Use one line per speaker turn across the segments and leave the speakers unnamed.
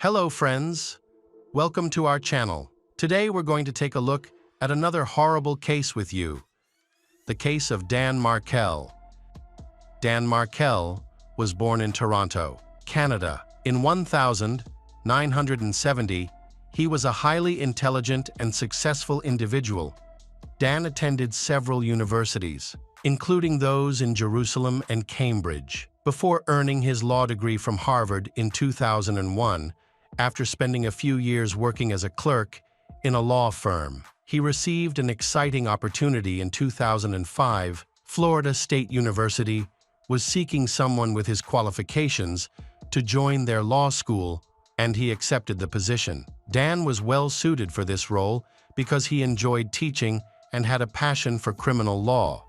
Hello friends, welcome to our channel. Today we're going to take a look at another horrible case with you. The case of Dan Markel. Dan Markel was born in Toronto, Canada. In 1970, he was a highly intelligent and successful individual. Dan attended several universities, including those in Jerusalem and Cambridge, before earning his law degree from Harvard in 2001. After spending a few years working as a clerk in a law firm, he received an exciting opportunity in 2005. Florida State University was seeking someone with his qualifications to join their law school, and he accepted the position. Dan was well suited for this role because he enjoyed teaching and had a passion for criminal law.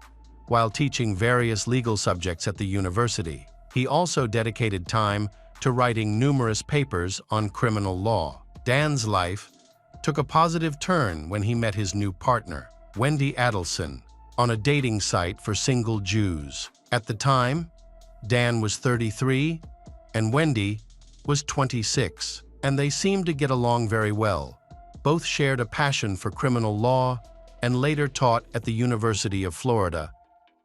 While teaching various legal subjects at the university, he also dedicated time to writing numerous papers on criminal law. Dan's life took a positive turn when he met his new partner, Wendy Adelson, on a dating site for single Jews. At the time, Dan was 33 and Wendy was 26, and they seemed to get along very well. Both shared a passion for criminal law and later taught at the University of Florida.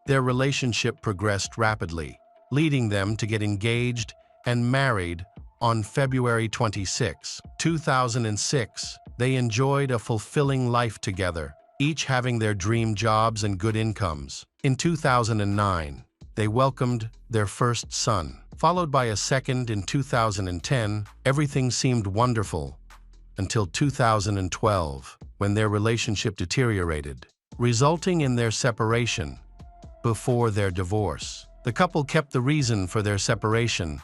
Their relationship progressed rapidly, leading them to get engaged and married on February 26, 2006. They enjoyed a fulfilling life together, each having their dream jobs and good incomes. In 2009, they welcomed their first son, followed by a second in 2010. Everything seemed wonderful until 2012, when their relationship deteriorated, resulting in their separation before their divorce. The couple kept the reason for their separation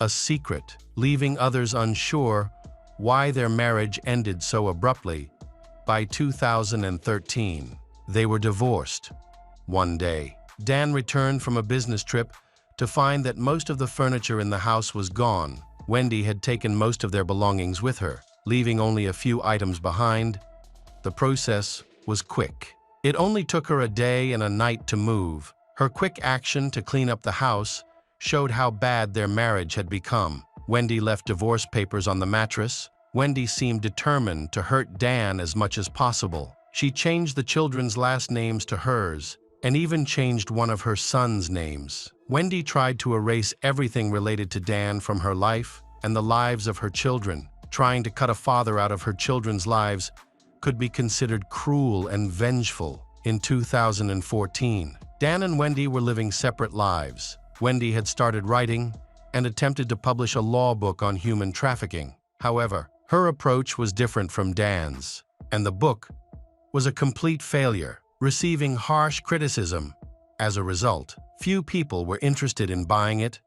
a secret, leaving others unsure why their marriage ended so abruptly. By 2013, they were divorced. One day, Dan returned from a business trip to find that most of the furniture in the house was gone. Wendy had taken most of their belongings with her, leaving only a few items behind. The process was quick. It only took her a day and a night to move. Her quick action to clean up the house showed how bad their marriage had become. Wendy left divorce papers on the mattress. Wendy seemed determined to hurt Dan as much as possible. She changed the children's last names to hers, and even changed one of her sons' names. Wendy tried to erase everything related to Dan from her life and the lives of her children. Trying to cut a father out of her children's lives could be considered cruel and vengeful. In 2014, Dan and Wendy were living separate lives. Wendy had started writing and attempted to publish a law book on human trafficking. However, her approach was different from Dan's, and the book was a complete failure, receiving harsh criticism. As a result, few people were interested in buying it.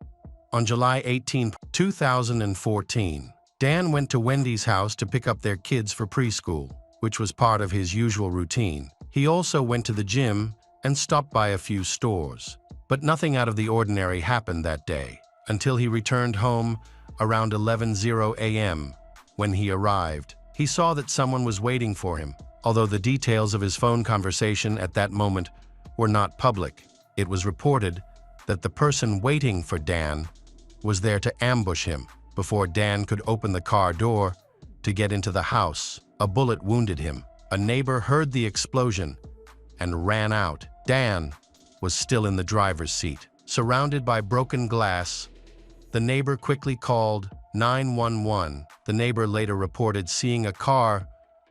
On July 18, 2014, Dan went to Wendy's house to pick up their kids for preschool, which was part of his usual routine. He also went to the gym and stopped by a few stores. But nothing out of the ordinary happened that day, until he returned home around 11:00 a.m. When he arrived, he saw that someone was waiting for him. Although the details of his phone conversation at that moment were not public, it was reported that the person waiting for Dan was there to ambush him. Before Dan could open the car door to get into the house, a bullet wounded him. A neighbor heard the explosion and ran out. Dan was still in the driver's seat. Surrounded by broken glass, the neighbor quickly called 911. The neighbor later reported seeing a car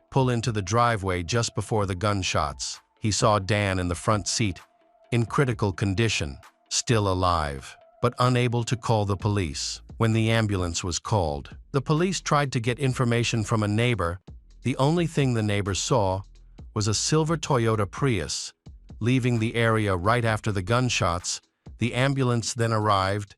pull into the driveway just before the gunshots. He saw Dan in the front seat, in critical condition, still alive, but unable to call the police. When the ambulance was called, the police tried to get information from a neighbor. The only thing the neighbor saw was a silver Toyota Prius leaving the area right after the gunshots. The ambulance then arrived,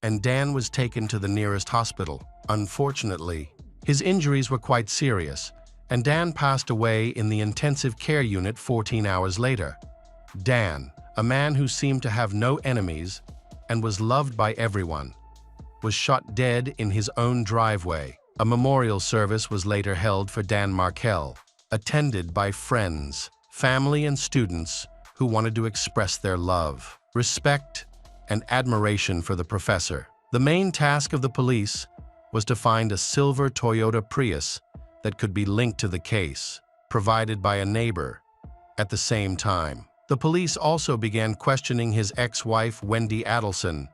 and Dan was taken to the nearest hospital. Unfortunately, his injuries were quite serious, and Dan passed away in the intensive care unit 14 hours later. Dan, a man who seemed to have no enemies and was loved by everyone, was shot dead in his own driveway. A memorial service was later held for Dan Markel, attended by friends, family, and students who wanted to express their love, respect, and admiration for the professor. The main task of the police was to find a silver Toyota Prius that could be linked to the case, provided by a neighbor. At the same time, the police also began questioning his ex-wife, Wendy Adelson.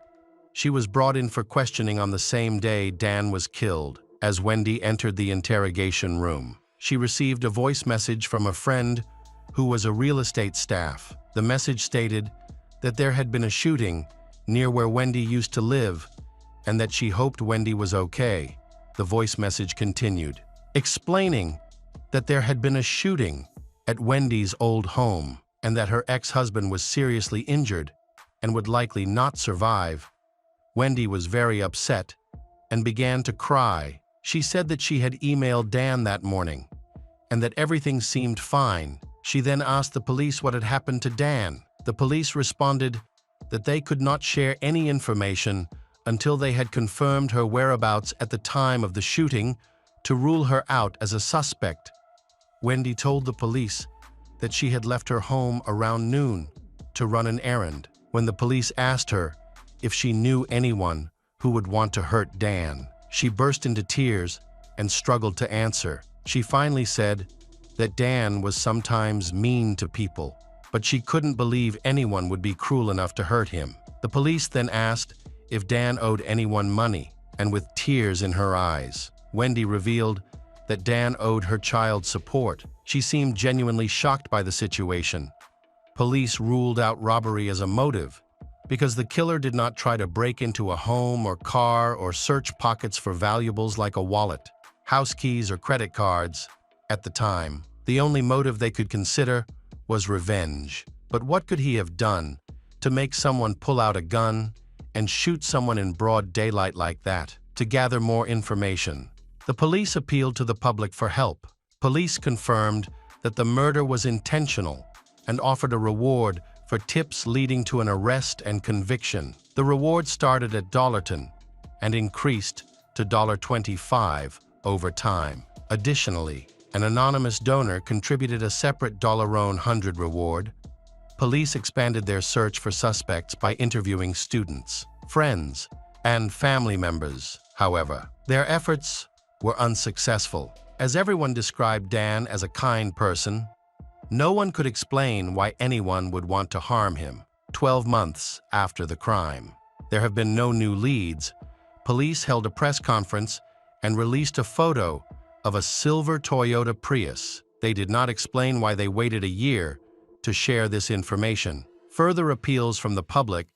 She was brought in for questioning on the same day Dan was killed. As Wendy entered the interrogation room, she received a voice message from a friend who was a real estate staff. The message stated that there had been a shooting near where Wendy used to live and that she hoped Wendy was okay. The voice message continued, explaining that there had been a shooting at Wendy's old home and that her ex-husband was seriously injured and would likely not survive. Wendy was very upset and began to cry. She said that she had emailed Dan that morning and that everything seemed fine. She then asked the police what had happened to Dan. The police responded that they could not share any information until they had confirmed her whereabouts at the time of the shooting to rule her out as a suspect. Wendy told the police that she had left her home around noon to run an errand. When the police asked her if she knew anyone who would want to hurt Dan, she burst into tears and struggled to answer. She finally said that Dan was sometimes mean to people, but she couldn't believe anyone would be cruel enough to hurt him. The police then asked if Dan owed anyone money, and with tears in her eyes, Wendy revealed that Dan owed her child support. She seemed genuinely shocked by the situation. Police ruled out robbery as a motive because the killer did not try to break into a home or car or search pockets for valuables like a wallet, house keys, or credit cards. At the time, the only motive they could consider was revenge. But what could he have done to make someone pull out a gun and shoot someone in broad daylight like that? To gather more information, the police appealed to the public for help. Police confirmed that the murder was intentional and offered a reward for tips leading to an arrest and conviction. The reward started at $10 and increased to $25 over time. Additionally, an anonymous donor contributed a separate $100 reward. Police expanded their search for suspects by interviewing students, friends, and family members. However, their efforts were unsuccessful. As everyone described Dan as a kind person, no one could explain why anyone would want to harm him. 12 months after the crime, there have been no new leads. Police held a press conference and released a photo of a silver Toyota Prius. They did not explain why they waited a year to share this information. Further appeals from the public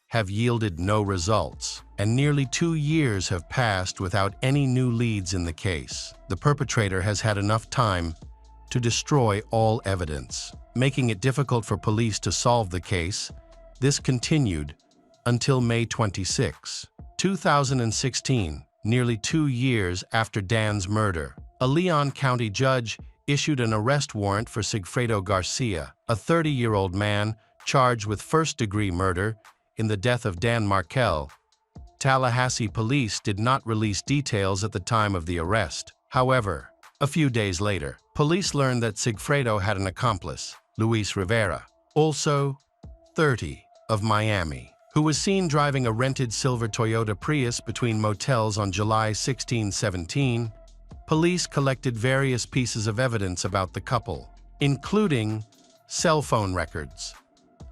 have yielded no results, and nearly 2 years have passed without any new leads in the case. The perpetrator has had enough time to destroy all evidence, making it difficult for police to solve the case. This continued until May 26, 2016, nearly 2 years after Dan's murder. A Leon County judge issued an arrest warrant for Sigfredo Garcia, a 30-year-old man charged with first-degree murder in the death of Dan Markel. Tallahassee police did not release details at the time of the arrest. However, a few days later, police learned that Sigfredo had an accomplice, Luis Rivera, also 30, of Miami, who was seen driving a rented silver Toyota Prius between motels on July 16-17. Police collected various pieces of evidence about the couple, including cell phone records,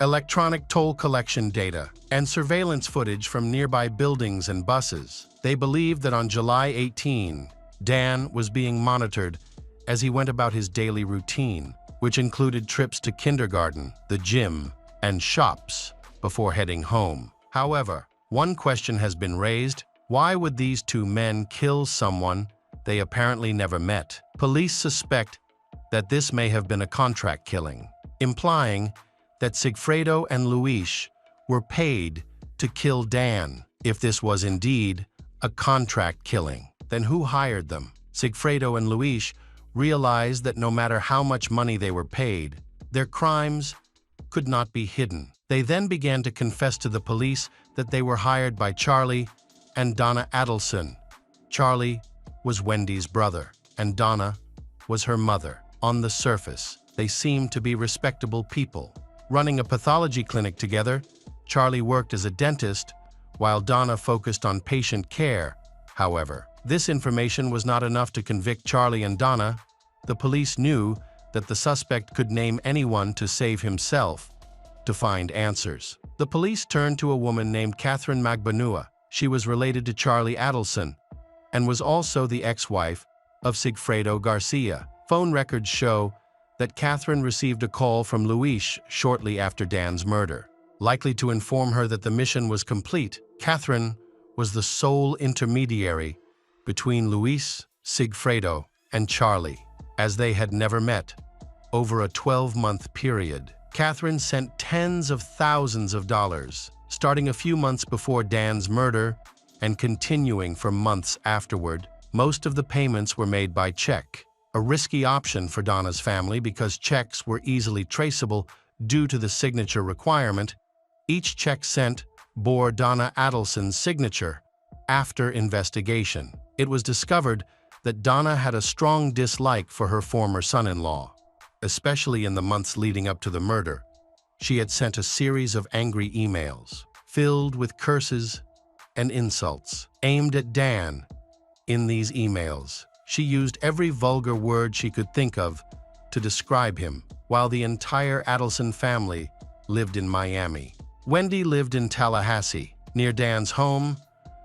electronic toll collection data, and surveillance footage from nearby buildings and buses. They believed that on July 18, Dan was being monitored as he went about his daily routine, which included trips to kindergarten, the gym, and shops before heading home. However, one question has been raised: why would these two men kill someone they apparently never met? Police suspect that this may have been a contract killing, implying that Sigfredo and Luis were paid to kill Dan. If this was indeed a contract killing, then who hired them? Sigfredo and Luis realized that no matter how much money they were paid, their crimes could not be hidden. They then began to confess to the police that they were hired by Charlie and Donna Adelson. Charlie was Wendy's brother, and Donna was her mother. On the surface, they seemed to be respectable people. Running a pathology clinic together, Charlie worked as a dentist, while Donna focused on patient care. However, This information was not enough to convict Charlie and Donna. The police knew that the suspect could name anyone to save himself to find answers. The police turned to a woman named Catherine Magbanua. She was related to Charlie Adelson and was also the ex-wife of Sigfredo Garcia. Phone records show that Catherine received a call from Luis shortly after Dan's murder. Likely to inform her that the mission was complete, Catherine was the sole intermediary between Luis, Sigfredo, and Charlie, as they had never met. Over a 12-month period, Catherine sent tens of thousands of dollars, starting a few months before Dan's murder and continuing for months afterward. Most of the payments were made by check, a risky option for Donna's family because checks were easily traceable due to the signature requirement. Each check sent bore Donna Adelson's signature. After investigation, it was discovered that Donna had a strong dislike for her former son-in-law, especially in the months leading up to the murder. She had sent a series of angry emails, filled with curses and insults, aimed at Dan. In these emails, she used every vulgar word she could think of to describe him, while the entire Adelson family lived in Miami. Wendy lived in Tallahassee, near Dan's home.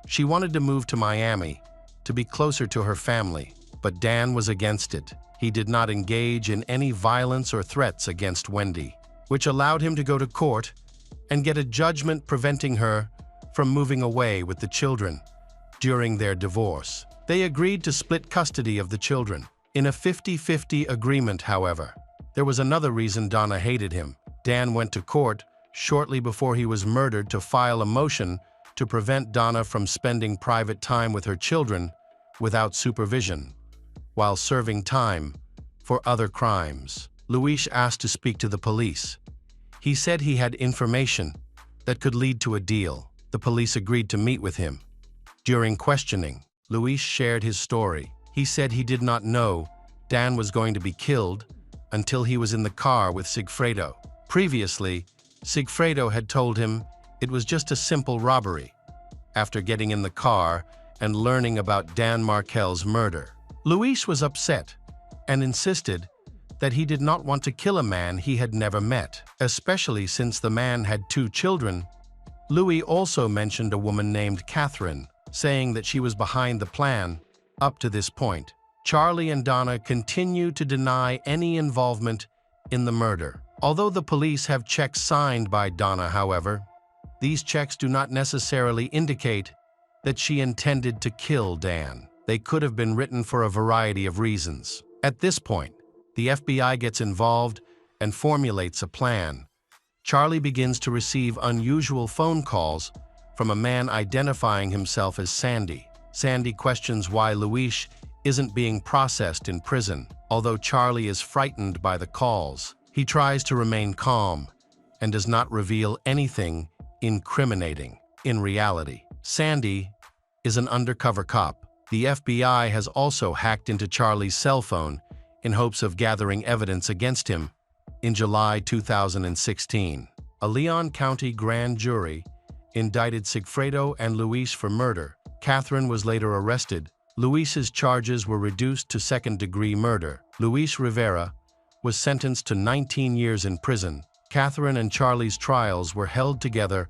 She wanted to move to Miami to be closer to her family, but Dan was against it. He did not engage in any violence or threats against Wendy, which allowed him to go to court and get a judgment preventing her from moving away with the children. During their divorce, they agreed to split custody of the children. In a 50-50 agreement, however, there was another reason Donna hated him. Dan went to court shortly before he was murdered to file a motion to prevent Donna from spending private time with her children without supervision, while serving time for other crimes. Luis asked to speak to the police. He said he had information that could lead to a deal. The police agreed to meet with him. During questioning, Luis shared his story. He said he did not know Dan was going to be killed until he was in the car with Sigfredo. Previously, Sigfredo had told him it was just a simple robbery. After getting in the car and learning about Dan Markel's murder, Luis was upset and insisted that he did not want to kill a man he had never met, especially since the man had 2 children. Louis also mentioned a woman named Catherine, saying that she was behind the plan. Up to this point, Charlie and Donna continue to deny any involvement in the murder. Although the police have checks signed by Donna, however, these checks do not necessarily indicate that she intended to kill Dan. They could have been written for a variety of reasons. At this point, the FBI gets involved and formulates a plan. Charlie begins to receive unusual phone calls from a man identifying himself as Sandy. Sandy questions why Luis isn't being processed in prison. Although Charlie is frightened by the calls, he tries to remain calm and does not reveal anything incriminating. In reality, Sandy is an undercover cop. The FBI has also hacked into Charlie's cell phone in hopes of gathering evidence against him. In July 2016, a Leon County grand jury indicted Sigfredo and Luis for murder. Catherine was later arrested. Luis's charges were reduced to second-degree murder. Luis Rivera was sentenced to 19 years in prison. Catherine and Charlie's trials were held together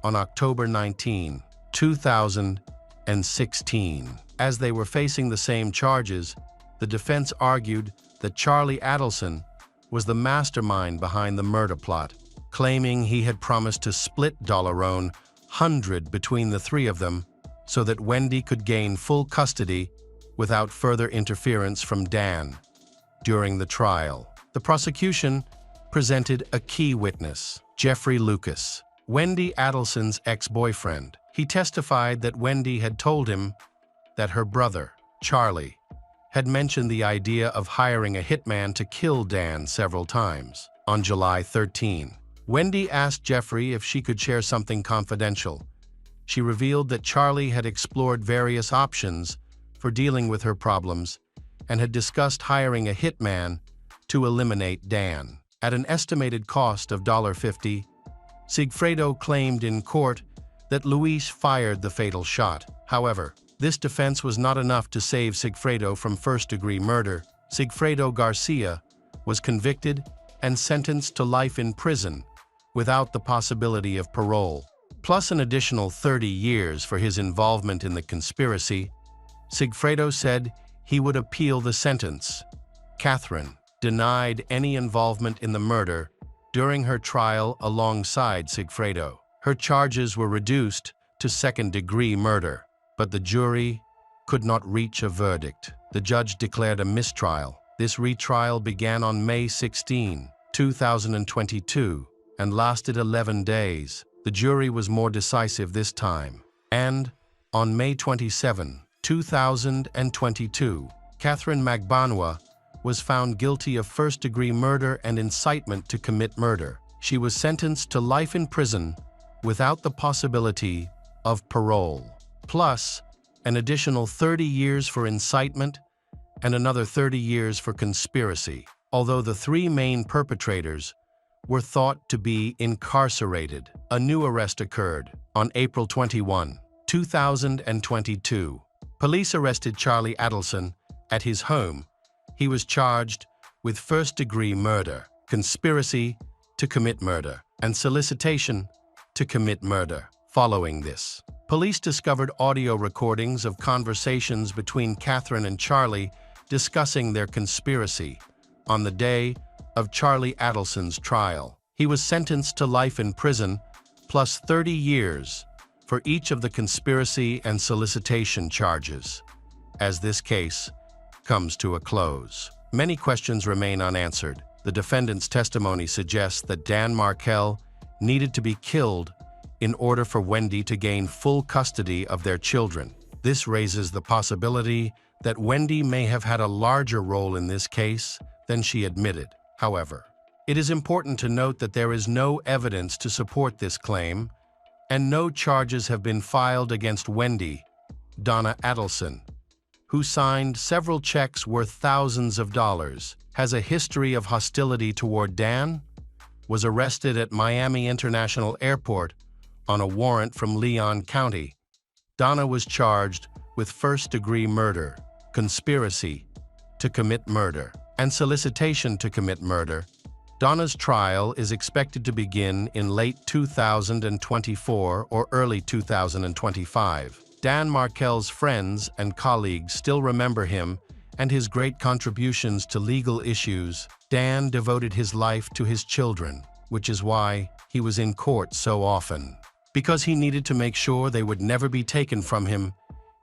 on October 19, 2016. As they were facing the same charges, the defense argued that Charlie Adelson was the mastermind behind the murder plot, claiming he had promised to split $100 between the 3 of them so that Wendy could gain full custody without further interference from Dan. During the trial, the prosecution presented a key witness, Jeffrey Lucas, Wendy Adelson's ex-boyfriend. He testified that Wendy had told him that her brother, Charlie, had mentioned the idea of hiring a hitman to kill Dan several times. On July 13, Wendy asked Jeffrey if she could share something confidential. She revealed that Charlie had explored various options for dealing with her problems and had discussed hiring a hitman to eliminate Dan. At an estimated cost of $50, Sigfredo claimed in court that Luis fired the fatal shot. However, This defense was not enough to save Sigfredo from first-degree murder. Sigfredo Garcia was convicted and sentenced to life in prison without the possibility of parole, plus an additional 30 years for his involvement in the conspiracy. Sigfredo said he would appeal the sentence. Catherine denied any involvement in the murder during her trial alongside Sigfredo. Her charges were reduced to second-degree murder, but the jury could not reach a verdict. The judge declared a mistrial. This retrial began on May 16, 2022, and lasted 11 days. The jury was more decisive this time. And on May 27, 2022, Catherine Magbanua was found guilty of first-degree murder and incitement to commit murder. She was sentenced to life in prison without the possibility of parole, plus an additional 30 years for incitement and another 30 years for conspiracy. Although the three main perpetrators were thought to be incarcerated, a new arrest occurred on April 21, 2022. Police arrested Charlie Adelson at his home. He was charged with first-degree murder, conspiracy to commit murder, and solicitation to commit murder. Following this, police discovered audio recordings of conversations between Catherine and Charlie discussing their conspiracy on the day of Charlie Adelson's trial. He was sentenced to life in prison plus 30 years for each of the conspiracy and solicitation charges. As this case comes to a close, many questions remain unanswered. The defendant's testimony suggests that Dan Markel needed to be killed in order for Wendy to gain full custody of their children. This raises the possibility that Wendy may have had a larger role in this case than she admitted. However, it is important to note that there is no evidence to support this claim, and no charges have been filed against Wendy Donna Adelson, who signed several checks worth thousands of dollars, has a history of hostility toward Dan, was arrested at Miami International Airport on a warrant from Leon County. Donna was charged with first-degree murder, conspiracy to commit murder, and solicitation to commit murder. Donna's trial is expected to begin in late 2024 or early 2025. Dan Markel's friends and colleagues still remember him and his great contributions to legal issues. Dan devoted his life to his children, which is why he was in court so often. Because he needed to make sure they would never be taken from him,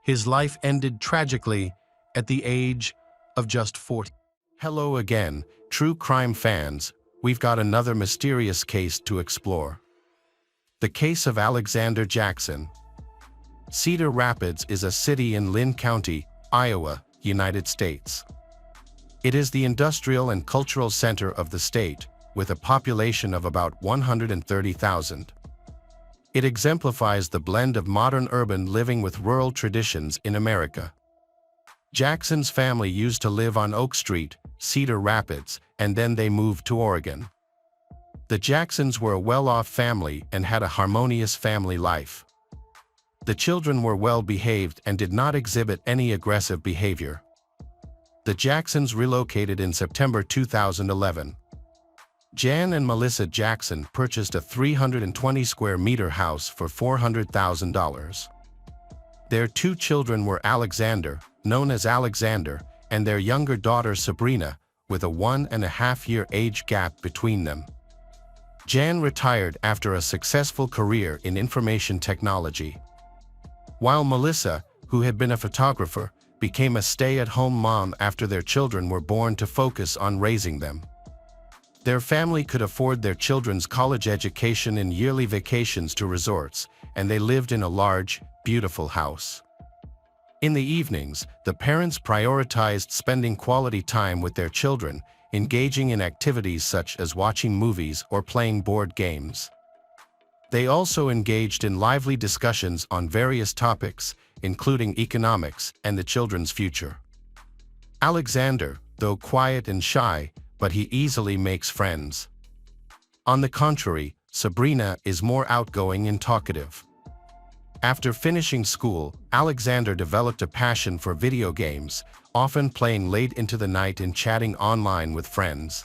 his life ended tragically at the age of just 40. Hello again, true crime fans. We've got another mysterious case to explore. The case of Alexander Jackson. Cedar Rapids is a city in Lynn County, Iowa, United States. It is the industrial and cultural center of the state, with a population of about 130,000. It exemplifies the blend of modern urban living with rural traditions in America. Jackson's family used to live on Oak Street, Cedar Rapids, and then they moved to Oregon. The Jacksons were a well-off family and had a harmonious family life. The children were well-behaved and did not exhibit any aggressive behavior. The Jacksons relocated in September 2011. Jan and Melissa Jackson purchased a 320-square-meter house for $400,000. Their two children were Alexander, known as Alexander, and their younger daughter Sabrina, with a 1.5-year age gap between them. Jan retired after a successful career in information technology, while Melissa, who had been a photographer, became a stay-at-home mom after their children were born to focus on raising them. Their family could afford their children's college education and yearly vacations to resorts, and they lived in a large, beautiful house. In the evenings, the parents prioritized spending quality time with their children, engaging in activities such as watching movies or playing board games. They also engaged in lively discussions on various topics, including economics and the children's future. Alexander, though quiet and shy, but he easily makes friends. On the contrary, Sabrina is more outgoing and talkative. After finishing school, Alexander developed a passion for video games, often playing late into the night and chatting online with friends.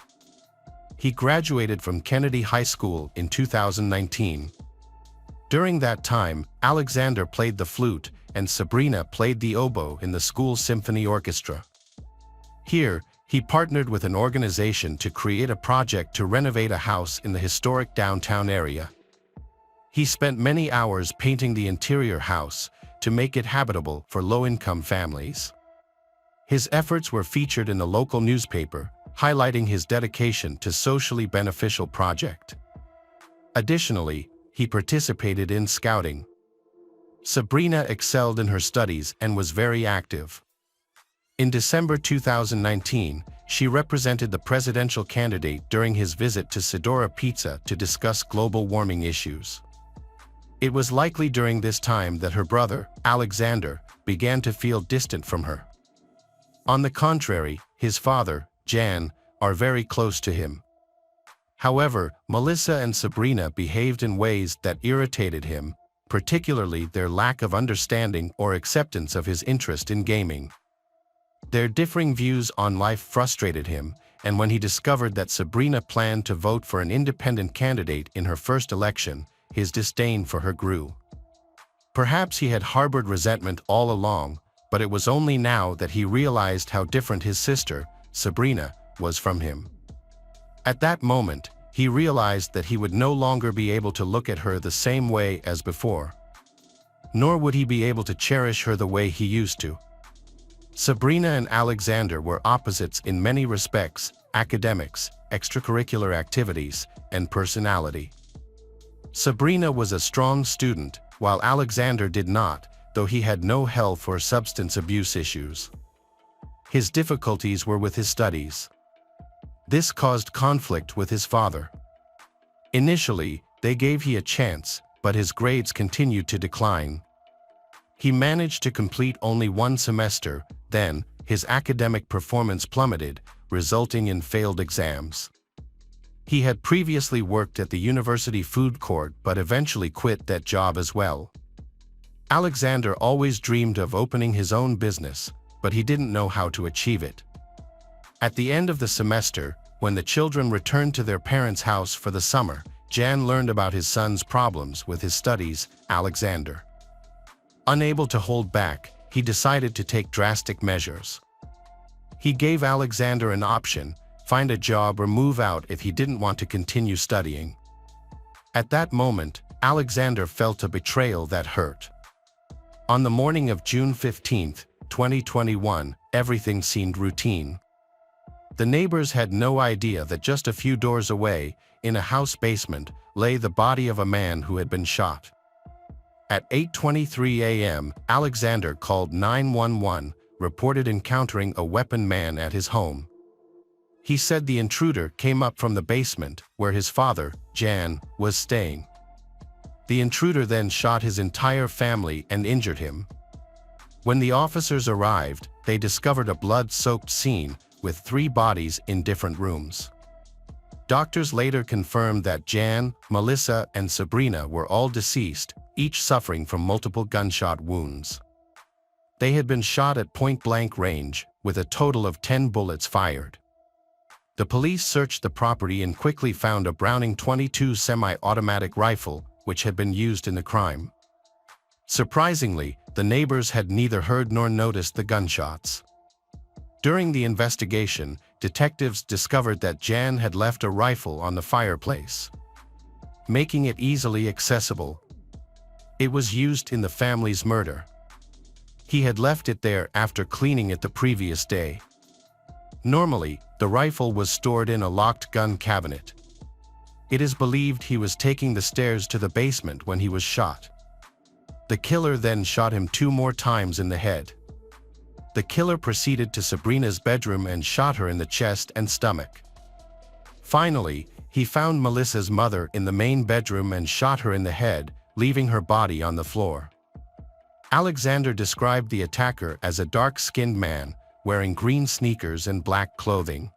He graduated from Kennedy High School in 2019. During that time, Alexander played the flute and Sabrina played the oboe in the school symphony orchestra. Here, he partnered with an organization to create a project to renovate a house in the historic downtown area. He spent many hours painting the interior house to make it habitable for low-income families. His efforts were featured in the local newspaper, highlighting his dedication to socially beneficial project. Additionally, he participated in scouting. Sabrina excelled in her studies and was very active. In December 2019, she represented the presidential candidate during his visit to Sidora Pizza to discuss global warming issues. It was likely during this time that her brother, Alexander, began to feel distant from her. On the contrary, his father, Jan, are very close to him. However, Melissa and Sabrina behaved in ways that irritated him, particularly their lack of understanding or acceptance of his interest in gaming. Their differing views on life frustrated him, and when he discovered that Sabrina planned to vote for an independent candidate in her first election, his disdain for her grew. Perhaps he had harbored resentment all along, but it was only now that he realized how different his sister, Sabrina, was from him. At that moment, he realized that he would no longer be able to look at her the same way as before. Nor would he be able to cherish her the way he used to. Sabrina and Alexander were opposites in many respects: academics, extracurricular activities, and personality. Sabrina was a strong student, while Alexander did not, though he had no health or substance abuse issues. His difficulties were with his studies. This caused conflict with his father. Initially, they gave him a chance, but his grades continued to decline. He managed to complete only one semester, then, his academic performance plummeted, resulting in failed exams. He had previously worked at the university food court but eventually quit that job as well. Alexander always dreamed of opening his own business, but he didn't know how to achieve it. At the end of the semester, when the children returned to their parents' house for the summer, Jan learned about his son's problems with his studies. Alexander, unable to hold back, he decided to take drastic measures. He gave Alexander an option: find a job or move out if he didn't want to continue studying. At that moment, Alexander felt a betrayal that hurt. On the morning of June 15, 2021, everything seemed routine. The neighbors had no idea that just a few doors away, in a house basement, lay the body of a man who had been shot. At 8:23 a.m., Alexander called 911, reported encountering a weaponed man at his home. He said the intruder came up from the basement, where his father, Jan, was staying. The intruder then shot his entire family and injured him. When the officers arrived, they discovered a blood-soaked scene, with 3 bodies in different rooms. Doctors later confirmed that Jan, Melissa, and Sabrina were all deceased, each suffering from multiple gunshot wounds. They had been shot at point-blank range, with a total of 10 bullets fired. The police searched the property and quickly found a Browning .22 semi-automatic rifle, which had been used in the crime. Surprisingly, the neighbors had neither heard nor noticed the gunshots. During the investigation, detectives discovered that Jan had left a rifle on the fireplace, making it easily accessible. It was used in the family's murder. He had left it there after cleaning it the previous day. Normally, the rifle was stored in a locked gun cabinet. It is believed he was taking the stairs to the basement when he was shot. The killer then shot him 2 more times in the head. The killer proceeded to Sabrina's bedroom and shot her in the chest and stomach. Finally, he found Melissa's mother in the main bedroom and shot her in the head, leaving her body on the floor. Alexander described the attacker as a dark-skinned man, wearing green sneakers and black clothing.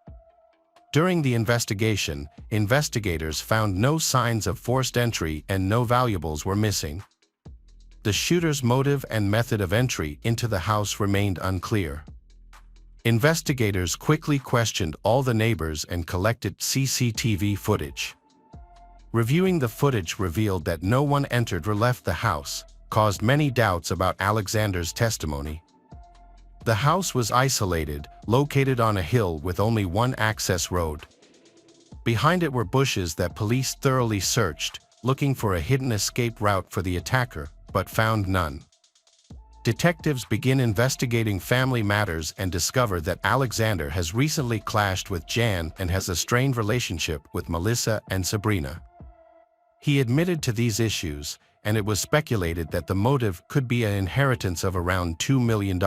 During the investigation, investigators found no signs of forced entry and no valuables were missing. The shooter's motive and method of entry into the house remained unclear. Investigators quickly questioned all the neighbors and collected CCTV footage. Reviewing the footage revealed that no one entered or left the house, caused many doubts about Alexander's testimony. The house was isolated, located on a hill with only one access road. Behind it were bushes that police thoroughly searched, looking for a hidden escape route for the attacker, but found none. Detectives begin investigating family matters and discover that Alexander has recently clashed with Jan and has a strained relationship with Melissa and Sabrina. He admitted to these issues, and it was speculated that the motive could be an inheritance of around $2 million.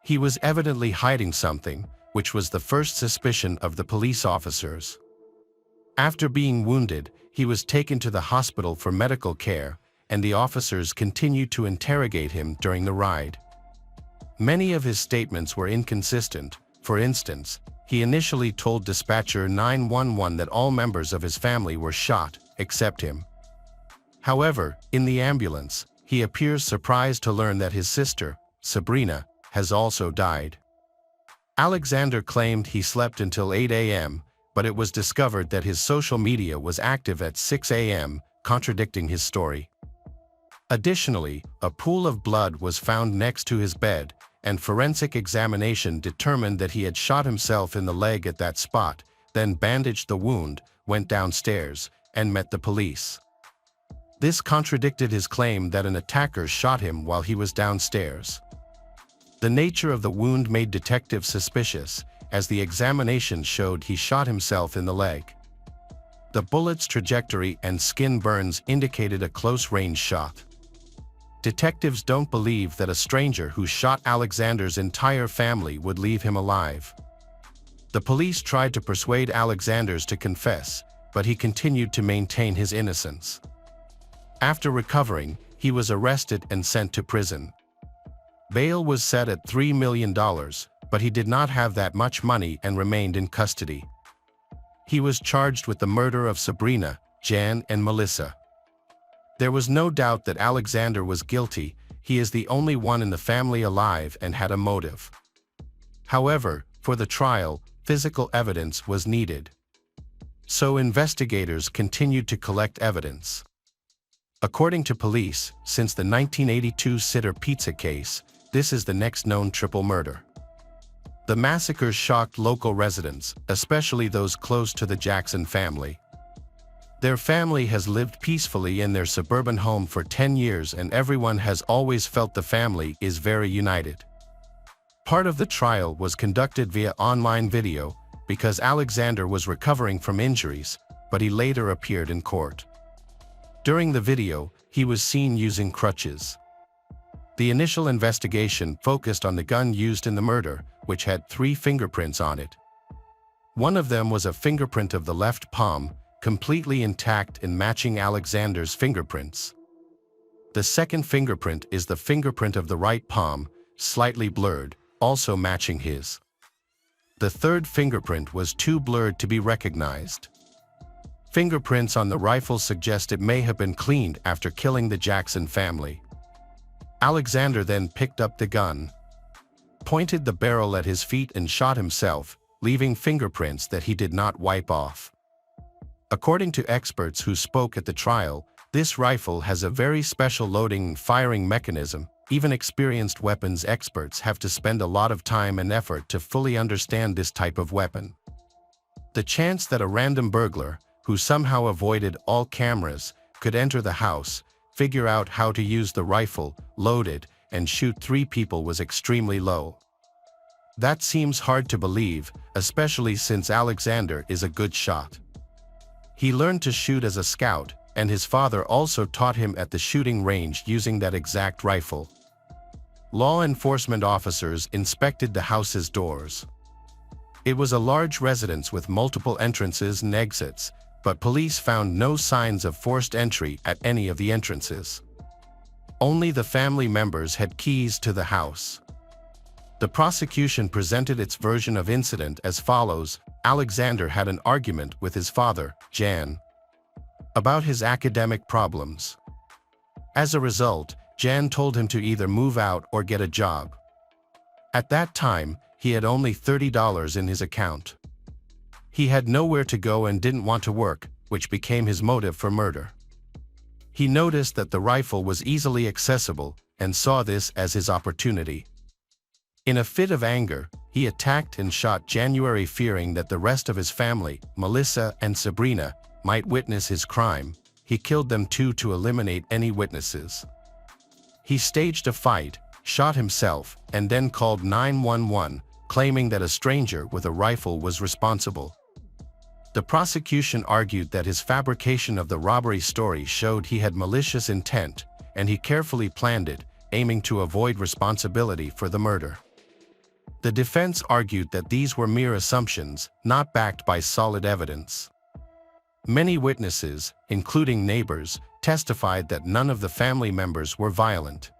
He was evidently hiding something, which was the first suspicion of the police officers. After being wounded, he was taken to the hospital for medical care, and the officers continued to interrogate him during the ride. Many of his statements were inconsistent. For instance, he initially told dispatcher 911 that all members of his family were shot, except him. However, in the ambulance, he appears surprised to learn that his sister, Sabrina, has also died. Alexander claimed he slept until 8 a.m., but it was discovered that his social media was active at 6 a.m., contradicting his story. Additionally, a pool of blood was found next to his bed, and forensic examination determined that he had shot himself in the leg at that spot, then bandaged the wound, went downstairs, and met the police. This contradicted his claim that an attacker shot him while he was downstairs. The nature of the wound made detectives suspicious, as the examination showed he shot himself in the leg. The bullet's trajectory and skin burns indicated a close-range shot. Detectives don't believe that a stranger who shot Alexander's entire family would leave him alive. The police tried to persuade Alexander to confess, but he continued to maintain his innocence. After recovering, he was arrested and sent to prison. Bail was set at $3 million, but he did not have that much money and remained in custody. He was charged with the murder of Sabrina, Jan, and Melissa. There was no doubt that Alexander was guilty. He is the only one in the family alive and had a motive. However, for the trial, physical evidence was needed. So investigators continued to collect evidence. According to police, since the 1982 Sitter Pizza case, this is the next known triple murder. The massacres shocked local residents, especially those close to the Jackson family. Their family has lived peacefully in their suburban home for 10 years, and everyone has always felt the family is very united. Part of the trial was conducted via online video because Alexander was recovering from injuries, but he later appeared in court. During the video, he was seen using crutches. The initial investigation focused on the gun used in the murder, which had 3 fingerprints on it. One of them was a fingerprint of the left palm, completely intact and matching Alexander's fingerprints. The second fingerprint is the fingerprint of the right palm, slightly blurred, also matching his. The third fingerprint was too blurred to be recognized. Fingerprints on the rifle suggest it may have been cleaned after killing the Jackson family. Alexander then picked up the gun, pointed the barrel at his feet and shot himself, leaving fingerprints that he did not wipe off. According to experts who spoke at the trial, this rifle has a very special loading and firing mechanism. Even experienced weapons experts have to spend a lot of time and effort to fully understand this type of weapon. The chance that a random burglar, who somehow avoided all cameras, could enter the house, figure out how to use the rifle, load it, and shoot 3 people was extremely low. That seems hard to believe, especially since Alexander is a good shot. He learned to shoot as a scout, and his father also taught him at the shooting range using that exact rifle. Law enforcement officers inspected the house's doors. It was a large residence with multiple entrances and exits, but police found no signs of forced entry at any of the entrances. Only the family members had keys to the house. The prosecution presented its version of incident as follows: Alexander had an argument with his father, Jan, about his academic problems. As a result, Jan told him to either move out or get a job. At that time, he had only $30 in his account. He had nowhere to go and didn't want to work, which became his motive for murder. He noticed that the rifle was easily accessible and saw this as his opportunity. In a fit of anger, he attacked and shot January, fearing that the rest of his family, Melissa and Sabrina, might witness his crime. He killed them too to eliminate any witnesses. He staged a fight, shot himself, and then called 911, claiming that a stranger with a rifle was responsible. The prosecution argued that his fabrication of the robbery story showed he had malicious intent, and he carefully planned it, aiming to avoid responsibility for the murder. The defense argued that these were mere assumptions, not backed by solid evidence. Many witnesses, including neighbors, testified that none of the family members were violent.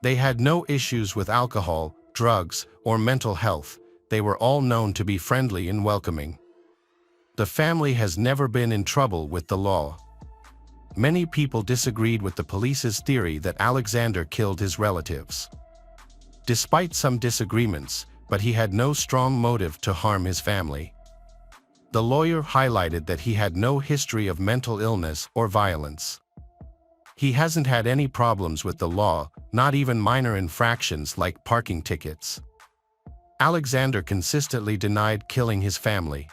They had no issues with alcohol, drugs, or mental health. They were all known to be friendly and welcoming. The family has never been in trouble with the law. Many people disagreed with the police's theory that Alexander killed his relatives. Despite some disagreements, but he had no strong motive to harm his family. The lawyer highlighted that he had no history of mental illness or violence. He hasn't had any problems with the law, not even minor infractions like parking tickets. Alexander consistently denied killing his family.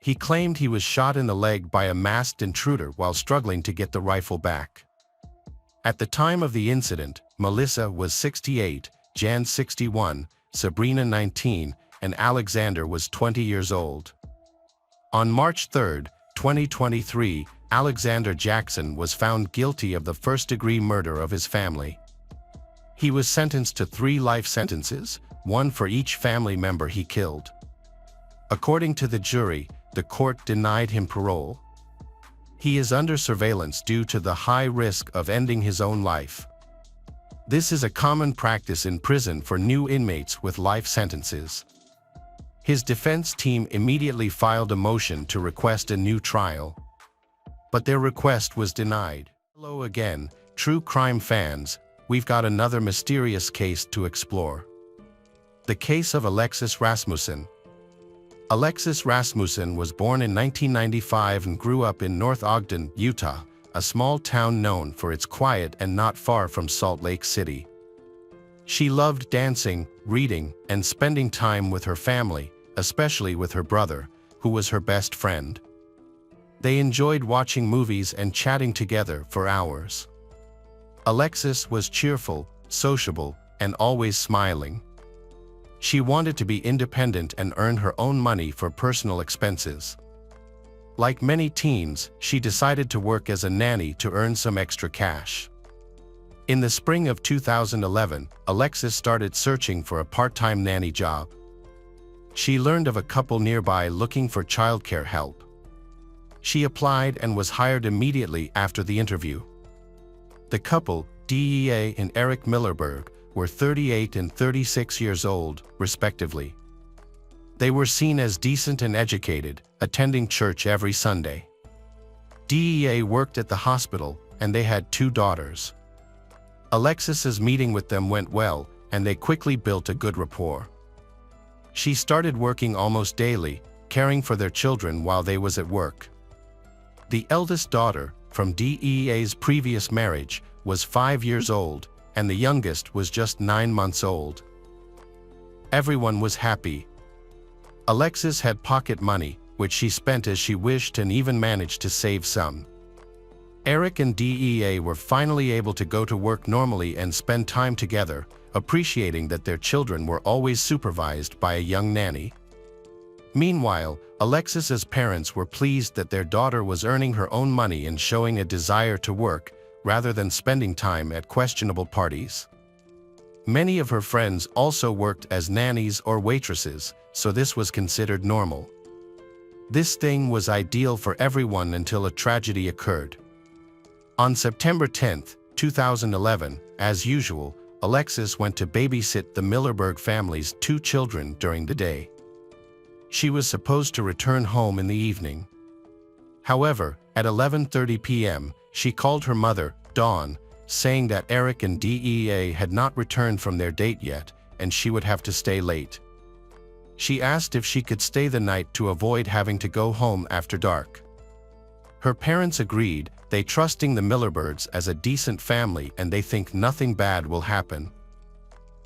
He claimed he was shot in the leg by a masked intruder while struggling to get the rifle back. At the time of the incident, Melissa was 68, Jan 61, Sabrina 19, and Alexander was 20 years old. On March 3, 2023, Alexander Jackson was found guilty of the first-degree murder of his family. He was sentenced to 3 life sentences, one for each family member he killed. According to the jury, the court denied him parole. He is under surveillance due to the high risk of ending his own life. This is a common practice in prison for new inmates with life sentences. His defense team immediately filed a motion to request a new trial. But their request was denied. Hello again, true crime fans, we've got another mysterious case to explore. The case of Alexis Rasmusen. Alexis Rasmusen was born in 1995 and grew up in North Ogden, Utah, a small town known for its quiet and not far from Salt Lake City. She loved dancing, reading, and spending time with her family, especially with her brother, who was her best friend. They enjoyed watching movies and chatting together for hours. Alexis was cheerful, sociable, and always smiling. She wanted to be independent and earn her own money for personal expenses. Like many teens, she decided to work as a nanny to earn some extra cash. In the spring of 2011, Alexis started searching for a part-time nanny job. She learned of a couple nearby looking for childcare help. She applied and was hired immediately after the interview. The couple, DEA and Eric Millerberg, were 38 and 36 years old, respectively. They were seen as decent and educated, attending church every Sunday. DEA worked at the hospital, and they had 2 daughters. Alexis's meeting with them went well, and they quickly built a good rapport. She started working almost daily, caring for their children while they was at work. The eldest daughter, from DEA's previous marriage, was 5 years old, and the youngest was just 9 months old. Everyone was happy. Alexis had pocket money, which she spent as she wished and even managed to save some. Eric and DEA were finally able to go to work normally and spend time together, appreciating that their children were always supervised by a young nanny. Meanwhile, Alexis's parents were pleased that their daughter was earning her own money and showing a desire to work, rather than spending time at questionable parties. Many of her friends also worked as nannies or waitresses, so this was considered normal. This thing was ideal for everyone until a tragedy occurred. On September 10, 2011, as usual, Alexis went to babysit the Millerberg family's 2 children during the day. She was supposed to return home in the evening. However, at 11:30 p.m., she called her mother, Dawn, saying that Eric and DEA had not returned from their date yet, and she would have to stay late. She asked if she could stay the night to avoid having to go home after dark. Her parents agreed, they trusting the Millerbirds as a decent family and they think nothing bad will happen.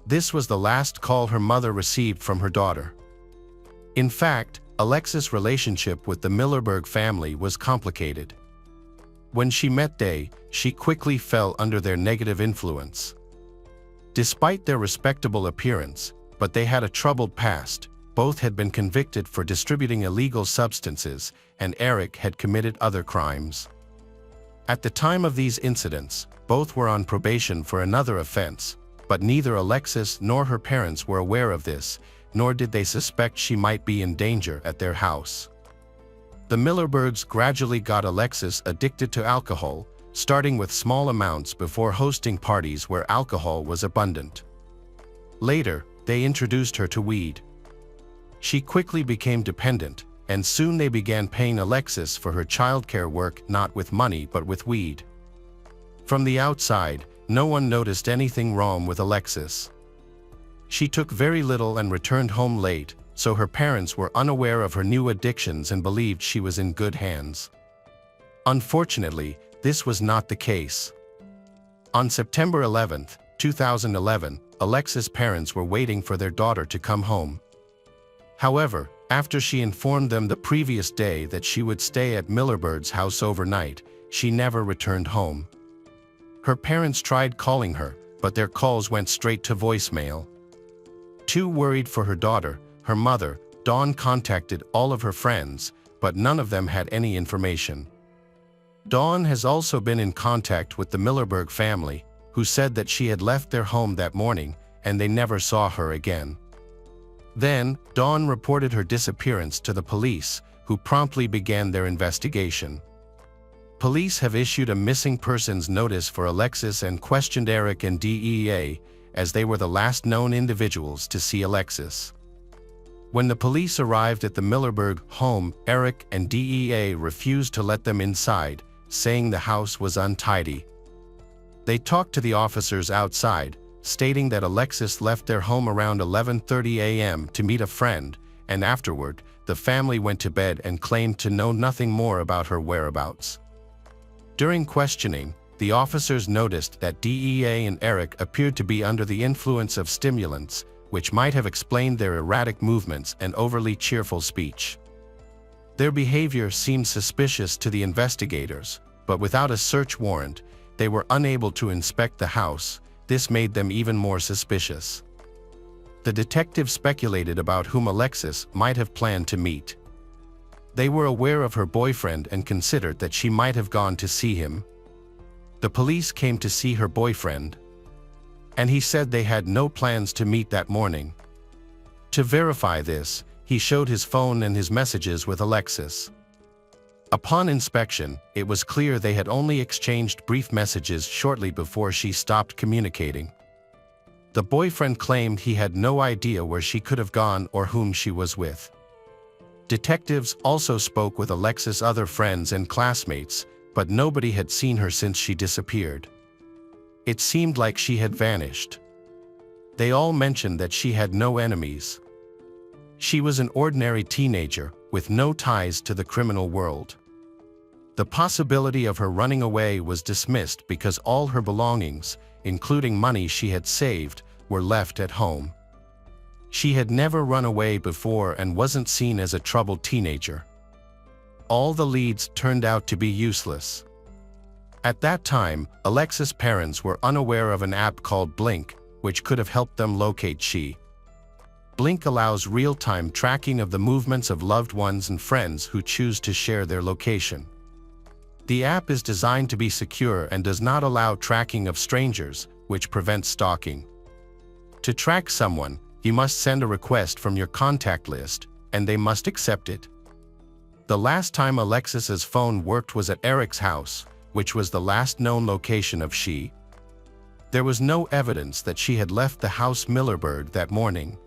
This was the last call her mother received from her daughter. In fact, Alexis' relationship with the Millerberg family was complicated. When she met Day, she quickly fell under their negative influence. Despite their respectable appearance, but they had a troubled past. Both had been convicted for distributing illegal substances, and Eric had committed other crimes. At the time of these incidents, both were on probation for another offense, but neither Alexis nor her parents were aware of this, nor did they suspect she might be in danger at their house. The Millerbergs gradually got Alexis addicted to alcohol, starting with small amounts before hosting parties where alcohol was abundant. Later, they introduced her to weed. She quickly became dependent, and soon they began paying Alexis for her childcare work not with money but with weed. From the outside, no one noticed anything wrong with Alexis. She took very little and returned home late, so her parents were unaware of her new addictions and believed she was in good hands. Unfortunately, this was not the case. On September 11, 2011, Alexis' parents were waiting for their daughter to come home. However, after she informed them the previous day that she would stay at Millerbird's house overnight, she never returned home. Her parents tried calling her, but their calls went straight to voicemail. Too worried for her daughter, her mother, Dawn, contacted all of her friends, but none of them had any information. Dawn has also been in contact with the Millerberg family, who said that she had left their home that morning, and they never saw her again. Then, Dawn reported her disappearance to the police, who promptly began their investigation. Police have issued a missing persons notice for Alexis and questioned Eric and DEA, as they were the last known individuals to see Alexis. When the police arrived at the Millerberg home, Eric and DEA refused to let them inside, saying the house was untidy. They talked to the officers outside, stating that Alexis left their home around 11:30 a.m. to meet a friend, and afterward, the family went to bed and claimed to know nothing more about her whereabouts. During questioning, the officers noticed that DEA and Eric appeared to be under the influence of stimulants, which might have explained their erratic movements and overly cheerful speech. Their behavior seemed suspicious to the investigators, but without a search warrant, they were unable to inspect the house. This made them even more suspicious. The detectives speculated about whom Alexis might have planned to meet. They were aware of her boyfriend and considered that she might have gone to see him. The police came to see her boyfriend, and he said they had no plans to meet that morning. To verify this, he showed his phone and his messages with Alexis. Upon inspection, it was clear they had only exchanged brief messages shortly before she stopped communicating. The boyfriend claimed he had no idea where she could have gone or whom she was with. Detectives also spoke with Alexis' other friends and classmates, but nobody had seen her since she disappeared. It seemed like she had vanished. They all mentioned that she had no enemies. She was an ordinary teenager, with no ties to the criminal world. The possibility of her running away was dismissed because all her belongings, including money she had saved, were left at home. She had never run away before and wasn't seen as a troubled teenager. All the leads turned out to be useless. At that time, Alexis' parents were unaware of an app called Blink, which could have helped them locate she. Blink allows real-time tracking of the movements of loved ones and friends who choose to share their location. The app is designed to be secure and does not allow tracking of strangers, which prevents stalking. To track someone, you must send a request from your contact list, and they must accept it. The last time Alexis's phone worked was at Eric's house, which was the last known location of she. There was no evidence that she had left the house Millerberg that morning.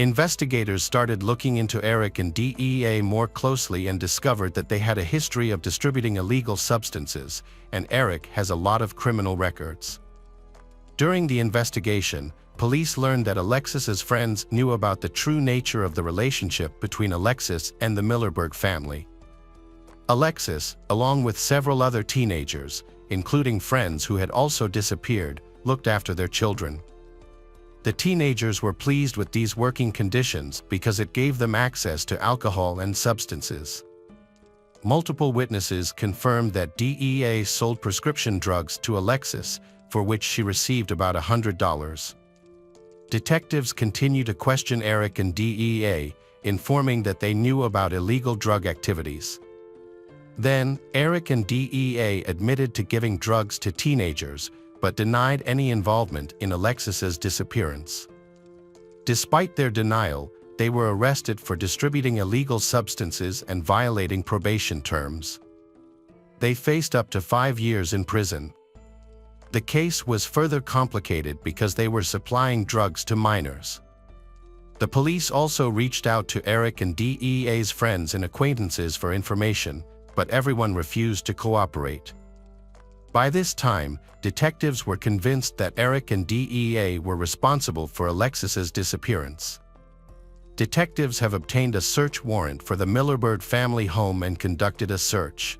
Investigators started looking into Eric and DEA more closely and discovered that they had a history of distributing illegal substances, and Eric has a lot of criminal records. During the investigation, police learned that Alexis's friends knew about the true nature of the relationship between Alexis and the Millerberg family. Alexis, along with several other teenagers, including friends who had also disappeared, looked after their children. The teenagers were pleased with these working conditions because it gave them access to alcohol and substances. Multiple witnesses confirmed that DEA sold prescription drugs to Alexis, for which she received about $100. Detectives continue to question Eric and DEA, informing that they knew about illegal drug activities. Then, Eric and DEA admitted to giving drugs to teenagers, but denied any involvement in Alexis's disappearance. Despite their denial, they were arrested for distributing illegal substances and violating probation terms. They faced up to 5 years in prison. The case was further complicated because they were supplying drugs to minors. The police also reached out to Eric and DEA's friends and acquaintances for information, but everyone refused to cooperate. By this time, detectives were convinced that Eric and DEA were responsible for Alexis's disappearance. Detectives have obtained a search warrant for the Millerberg family home and conducted a search.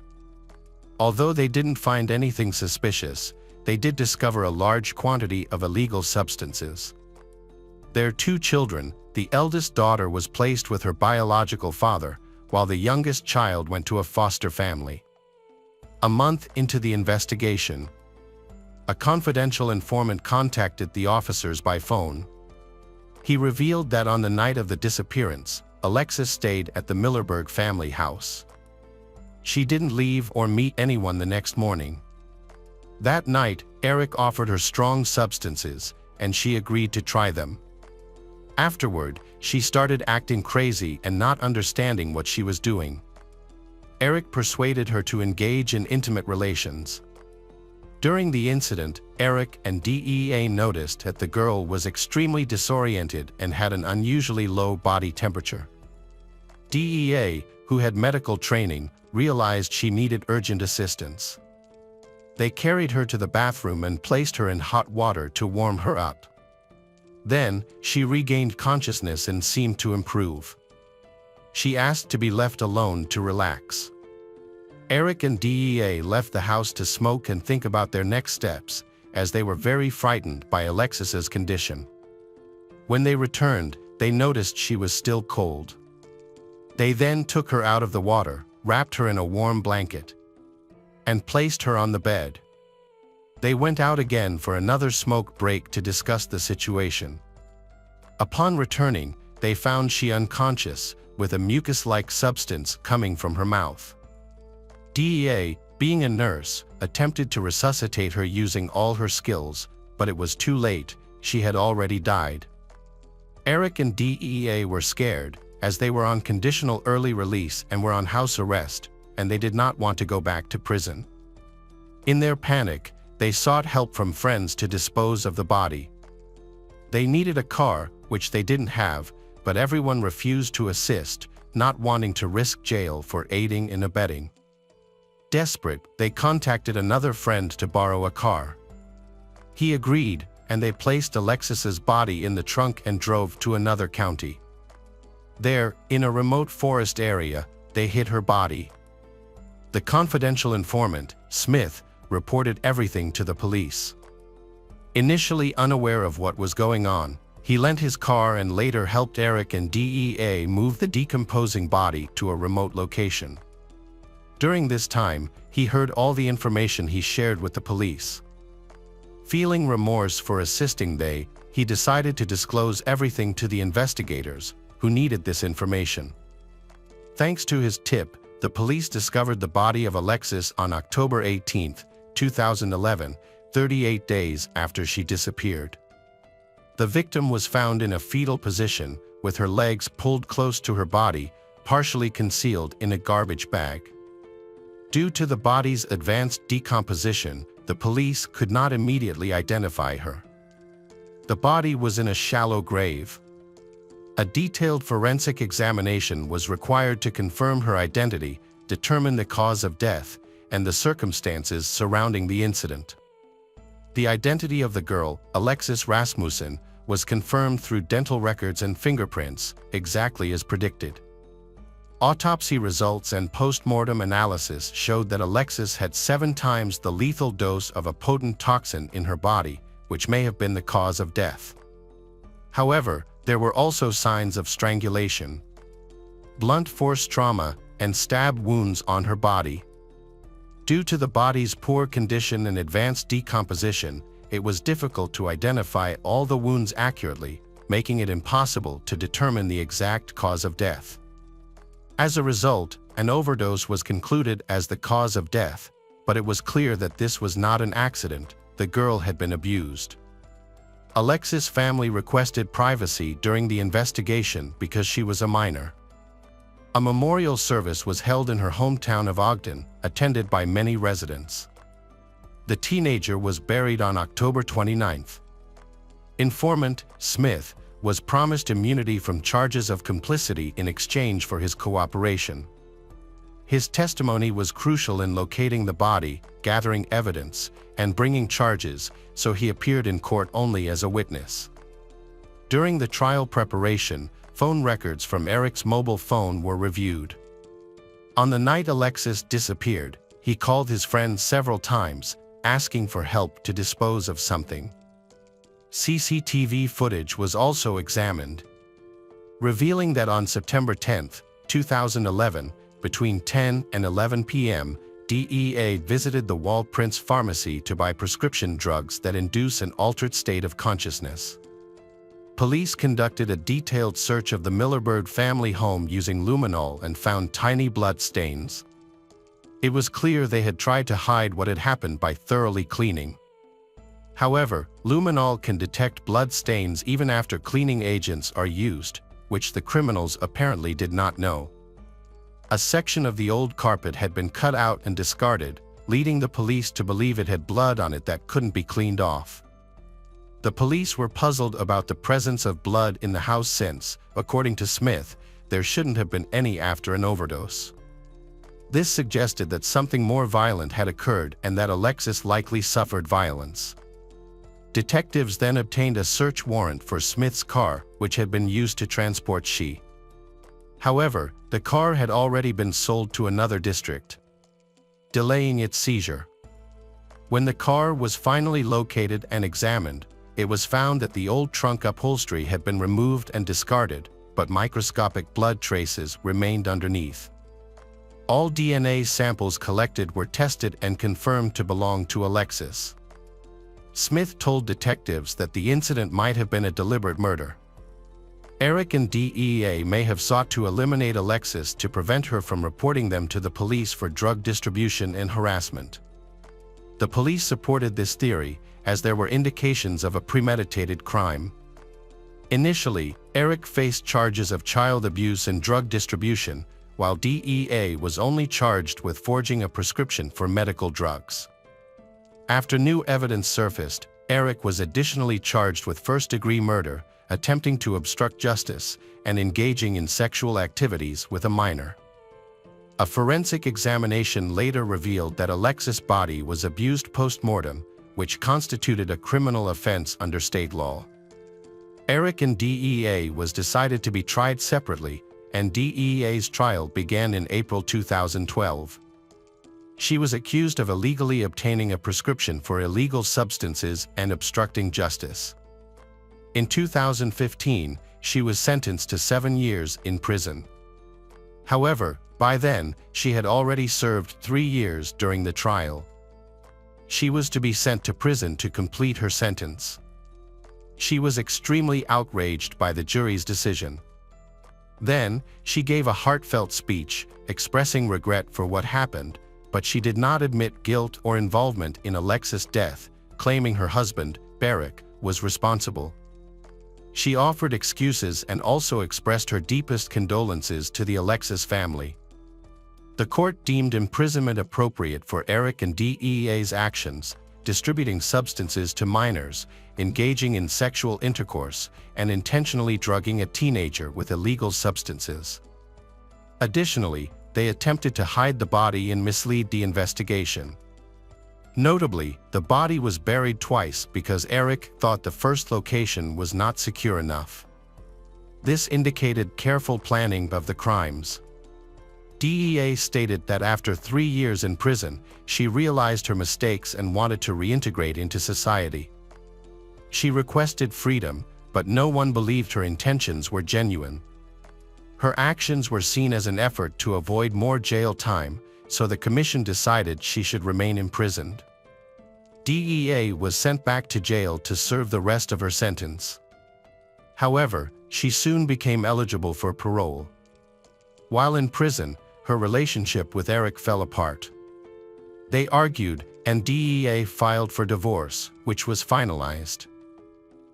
Although they didn't find anything suspicious, they did discover a large quantity of illegal substances. Their 2 children, the eldest daughter was placed with her biological father, while the youngest child went to a foster family. A month into the investigation, a confidential informant contacted the officers by phone. He revealed that on the night of the disappearance, Alexis stayed at the Millerberg family house. She didn't leave or meet anyone the next morning. That night, Eric offered her strong substances, and she agreed to try them. Afterward, she started acting crazy and not understanding what she was doing. Eric persuaded her to engage in intimate relations. During the incident, Eric and DEA noticed that the girl was extremely disoriented and had an unusually low body temperature. DEA, who had medical training, realized she needed urgent assistance. They carried her to the bathroom and placed her in hot water to warm her up. Then, she regained consciousness and seemed to improve. She asked to be left alone to relax. Eric and DEA left the house to smoke and think about their next steps, as they were very frightened by Alexis's condition. When they returned, they noticed she was still cold. They then took her out of the water, wrapped her in a warm blanket, and placed her on the bed. They went out again for another smoke break to discuss the situation. Upon returning, they found she unconscious, with a mucus-like substance coming from her mouth. DEA, being a nurse, attempted to resuscitate her using all her skills, but it was too late, she had already died. Eric and DEA were scared, as they were on conditional early release and were on house arrest, and they did not want to go back to prison. In their panic, they sought help from friends to dispose of the body. They needed a car, which they didn't have, but everyone refused to assist, not wanting to risk jail for aiding and abetting. Desperate, they contacted another friend to borrow a car. He agreed, and they placed Alexis's body in the trunk and drove to another county. There, in a remote forest area, they hid her body. The confidential informant, Smith, reported everything to the police. Initially unaware of what was going on, he lent his car and later helped Eric and DEA move the decomposing body to a remote location. During this time, he heard all the information he shared with the police. Feeling remorse for assisting he decided to disclose everything to the investigators, who needed this information. Thanks to his tip, the police discovered the body of Alexis on October 18, 2011, 38 days after she disappeared. The victim was found in a fetal position, with her legs pulled close to her body, partially concealed in a garbage bag. Due to the body's advanced decomposition, the police could not immediately identify her. The body was in a shallow grave. A detailed forensic examination was required to confirm her identity, determine the cause of death, and the circumstances surrounding the incident. The identity of the girl, Alexis Rasmussen, was confirmed through dental records and fingerprints, exactly as predicted. Autopsy results and post-mortem analysis showed that Alexis had 7 times the lethal dose of a potent toxin in her body, which may have been the cause of death. However, there were also signs of strangulation, blunt force trauma, and stab wounds on her body. Due to the body's poor condition and advanced decomposition, it was difficult to identify all the wounds accurately, making it impossible to determine the exact cause of death. As a result, an overdose was concluded as the cause of death, but it was clear that this was not an accident. The girl had been abused. Alexis' family requested privacy during the investigation because she was a minor. A memorial service was held in her hometown of Ogden, attended by many residents. The teenager was buried on October 29th. Informant, Smith, was promised immunity from charges of complicity in exchange for his cooperation. His testimony was crucial in locating the body, gathering evidence, and bringing charges, so he appeared in court only as a witness. During the trial preparation, phone records from Eric's mobile phone were reviewed. On the night Alexis disappeared, he called his friend several times, asking for help to dispose of something. CCTV footage was also examined, revealing that on September 10, 2011, between 10 and 11 p.m., DEA visited the Wall Prince Pharmacy to buy prescription drugs that induce an altered state of consciousness. Police conducted a detailed search of the Millerbird family home using luminol and found tiny blood stains. It was clear they had tried to hide what had happened by thoroughly cleaning. However, luminol can detect blood stains even after cleaning agents are used, which the criminals apparently did not know. A section of the old carpet had been cut out and discarded, leading the police to believe it had blood on it that couldn't be cleaned off. The police were puzzled about the presence of blood in the house since, according to Smith, there shouldn't have been any after an overdose. This suggested that something more violent had occurred and that Alexis likely suffered violence. Detectives then obtained a search warrant for Smith's car, which had been used to transport she. However, the car had already been sold to another district, delaying its seizure. When the car was finally located and examined, it was found that the old trunk upholstery had been removed and discarded, but microscopic blood traces remained underneath. All DNA samples collected were tested and confirmed to belong to Alexis. Smith told detectives that the incident might have been a deliberate murder. Eric and DEA may have sought to eliminate Alexis to prevent her from reporting them to the police for drug distribution and harassment. The police supported this theory, as there were indications of a premeditated crime. Initially, Eric faced charges of child abuse and drug distribution, while DEA was only charged with forging a prescription for medical drugs. After new evidence surfaced, Eric was additionally charged with first-degree murder, attempting to obstruct justice, and engaging in sexual activities with a minor. A forensic examination later revealed that Alexis' body was abused post-mortem, which constituted a criminal offense under state law. Eric and DEA was decided to be tried separately, and DEA's trial began in April 2012. She was accused of illegally obtaining a prescription for illegal substances and obstructing justice. In 2015, she was sentenced to 7 years in prison. However, by then, she had already served 3 years during the trial. She was to be sent to prison to complete her sentence. She was extremely outraged by the jury's decision. Then, she gave a heartfelt speech, expressing regret for what happened, but she did not admit guilt or involvement in Alexis' death, claiming her husband, Barrick, was responsible. She offered excuses and also expressed her deepest condolences to the Alexis family. The court deemed imprisonment appropriate for Eric and DEA's actions, distributing substances to minors, engaging in sexual intercourse, and intentionally drugging a teenager with illegal substances. Additionally, they attempted to hide the body and mislead the investigation. Notably, the body was buried twice because Eric thought the first location was not secure enough. This indicated careful planning of the crimes. DEA stated that after 3 years in prison, she realized her mistakes and wanted to reintegrate into society. She requested freedom, but no one believed her intentions were genuine. Her actions were seen as an effort to avoid more jail time, so the commission decided she should remain imprisoned. DEA was sent back to jail to serve the rest of her sentence. However, she soon became eligible for parole. While in prison, her relationship with Eric fell apart. They argued, and DEA filed for divorce, which was finalized.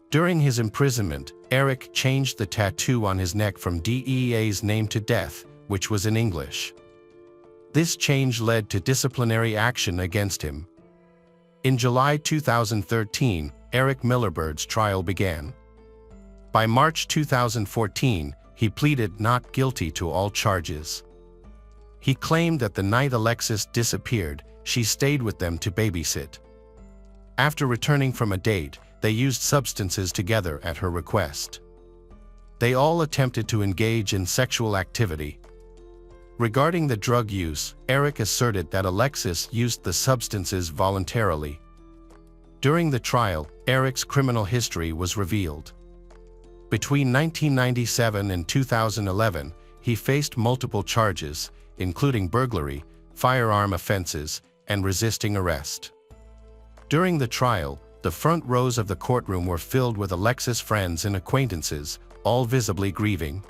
During his imprisonment, Eric changed the tattoo on his neck from DEA's name to Death, which was in English. This change led to disciplinary action against him. In July 2013, Eric Millerbird's trial began. By March 2014, he pleaded not guilty to all charges. He claimed that the night Alexis disappeared, she stayed with them to babysit. After returning from a date, they used substances together at her request. They all attempted to engage in sexual activity. Regarding the drug use, Eric asserted that Alexis used the substances voluntarily. During the trial, Eric's criminal history was revealed. Between 1997 and 2011, he faced multiple charges, including burglary, firearm offenses, and resisting arrest. During the trial, the front rows of the courtroom were filled with Alexis' friends and acquaintances, all visibly grieving.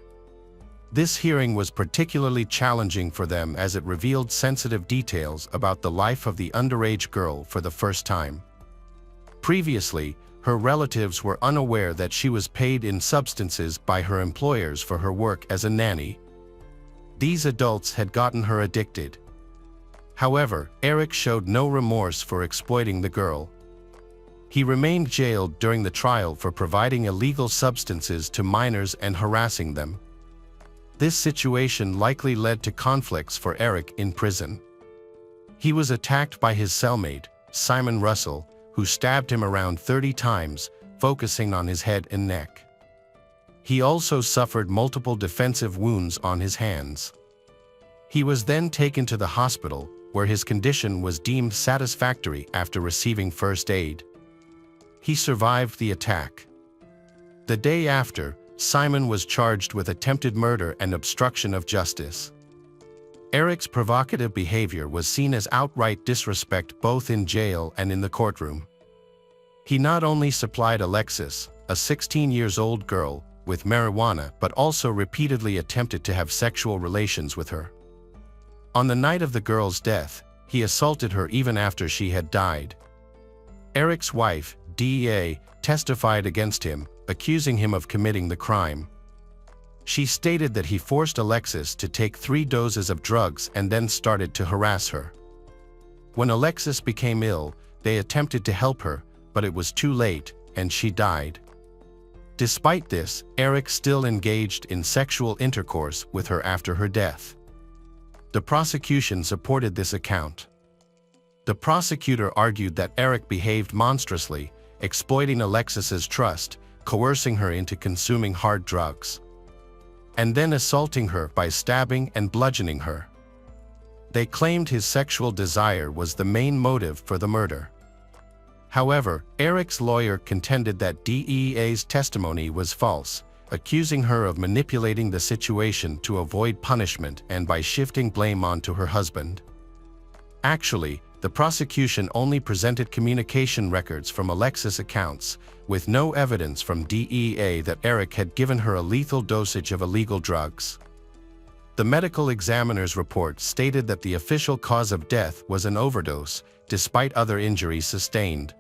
This hearing was particularly challenging for them as it revealed sensitive details about the life of the underage girl for the first time. Previously, her relatives were unaware that she was paid in substances by her employers for her work as a nanny. These adults had gotten her addicted. However, Eric showed no remorse for exploiting the girl. He remained jailed during the trial for providing illegal substances to minors and harassing them. This situation likely led to conflicts for Eric in prison. He was attacked by his cellmate, Simon Russell, who stabbed him around 30 times, focusing on his head and neck. He also suffered multiple defensive wounds on his hands. He was then taken to the hospital, where his condition was deemed satisfactory after receiving first aid. He survived the attack. The day after, Simon was charged with attempted murder and obstruction of justice. Eric's provocative behavior was seen as outright disrespect both in jail and in the courtroom. He not only supplied Alexis, a 16-year-old girl, with marijuana but also repeatedly attempted to have sexual relations with her. On the night of the girl's death, he assaulted her even after she had died. Eric's wife, DEA, testified against him, accusing him of committing the crime. She stated that he forced Alexis to take 3 doses of drugs and then started to harass her. When Alexis became ill, they attempted to help her, but it was too late, and she died. Despite this, Eric still engaged in sexual intercourse with her after her death. The prosecution supported this account. The prosecutor argued that Eric behaved monstrously, exploiting Alexis's trust, coercing her into consuming hard drugs, and then assaulting her by stabbing and bludgeoning her. They claimed his sexual desire was the main motive for the murder. However, Eric's lawyer contended that DEA's testimony was false, accusing her of manipulating the situation to avoid punishment and by shifting blame onto her husband. Actually, the prosecution only presented communication records from Alexis' accounts, with no evidence from DEA that Eric had given her a lethal dosage of illegal drugs. The medical examiner's report stated that the official cause of death was an overdose, despite other injuries sustained.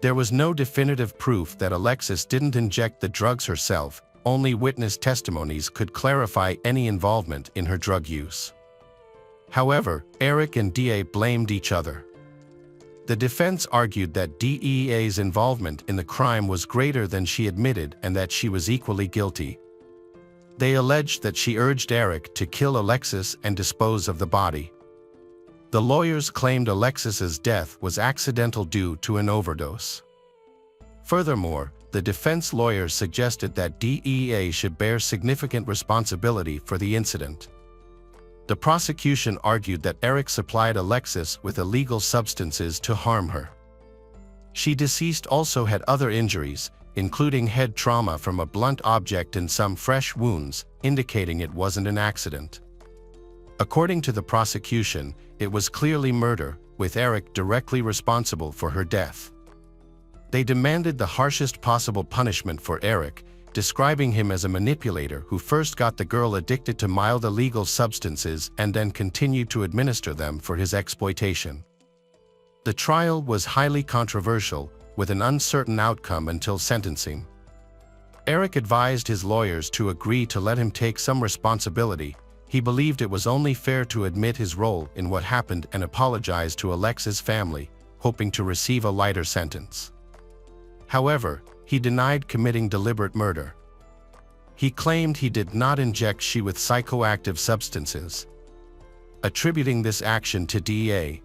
There was no definitive proof that Alexis didn't inject the drugs herself, only witness testimonies could clarify any involvement in her drug use. However, Eric and DEA blamed each other. The defense argued that DEA's involvement in the crime was greater than she admitted and that she was equally guilty. They alleged that she urged Eric to kill Alexis and dispose of the body. The lawyers claimed Alexis's death was accidental due to an overdose. Furthermore, the defense lawyers suggested that DEA should bear significant responsibility for the incident. The prosecution argued that Eric supplied Alexis with illegal substances to harm her. She deceased also had other injuries, including head trauma from a blunt object and some fresh wounds, indicating it wasn't an accident. According to the prosecution, it was clearly murder, with Eric directly responsible for her death. They demanded the harshest possible punishment for Eric, describing him as a manipulator who first got the girl addicted to mild illegal substances and then continued to administer them for his exploitation. The trial was highly controversial, with an uncertain outcome until sentencing. Eric advised his lawyers to agree to let him take some responsibility. He believed it was only fair to admit his role in what happened and apologize to Alexis' family, hoping to receive a lighter sentence. However, he denied committing deliberate murder. He claimed he did not inject she with psychoactive substances, attributing this action to DEA.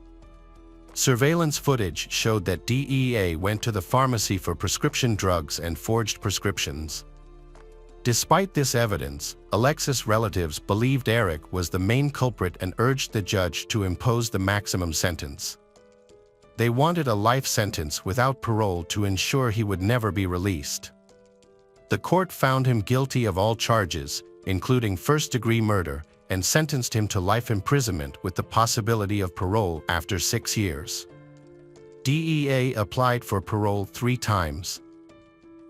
Surveillance footage showed that DEA went to the pharmacy for prescription drugs and forged prescriptions. Despite this evidence, Alexis' relatives believed Eric was the main culprit and urged the judge to impose the maximum sentence. They wanted a life sentence without parole to ensure he would never be released. The court found him guilty of all charges, including first-degree murder, and sentenced him to life imprisonment with the possibility of parole after 6 years. DEA applied for parole 3 times.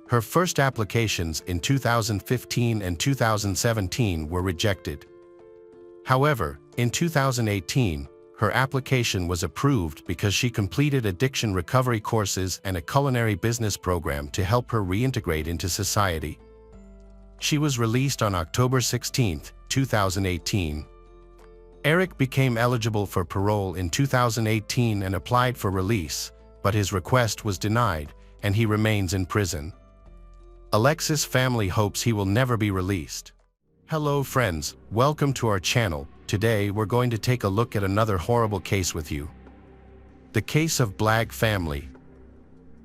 Her first applications in 2015 and 2017 were rejected. However, in 2018, her application was approved because she completed addiction recovery courses and a culinary business program to help her reintegrate into society. She was released on October 16, 2018. Eric became eligible for parole in 2018 and applied for release, but his request was denied, and he remains in prison. Alexis' family hopes he will never be released. Hello friends, welcome to our channel. Today we're going to take a look at another horrible case with you. The case of Blagg family.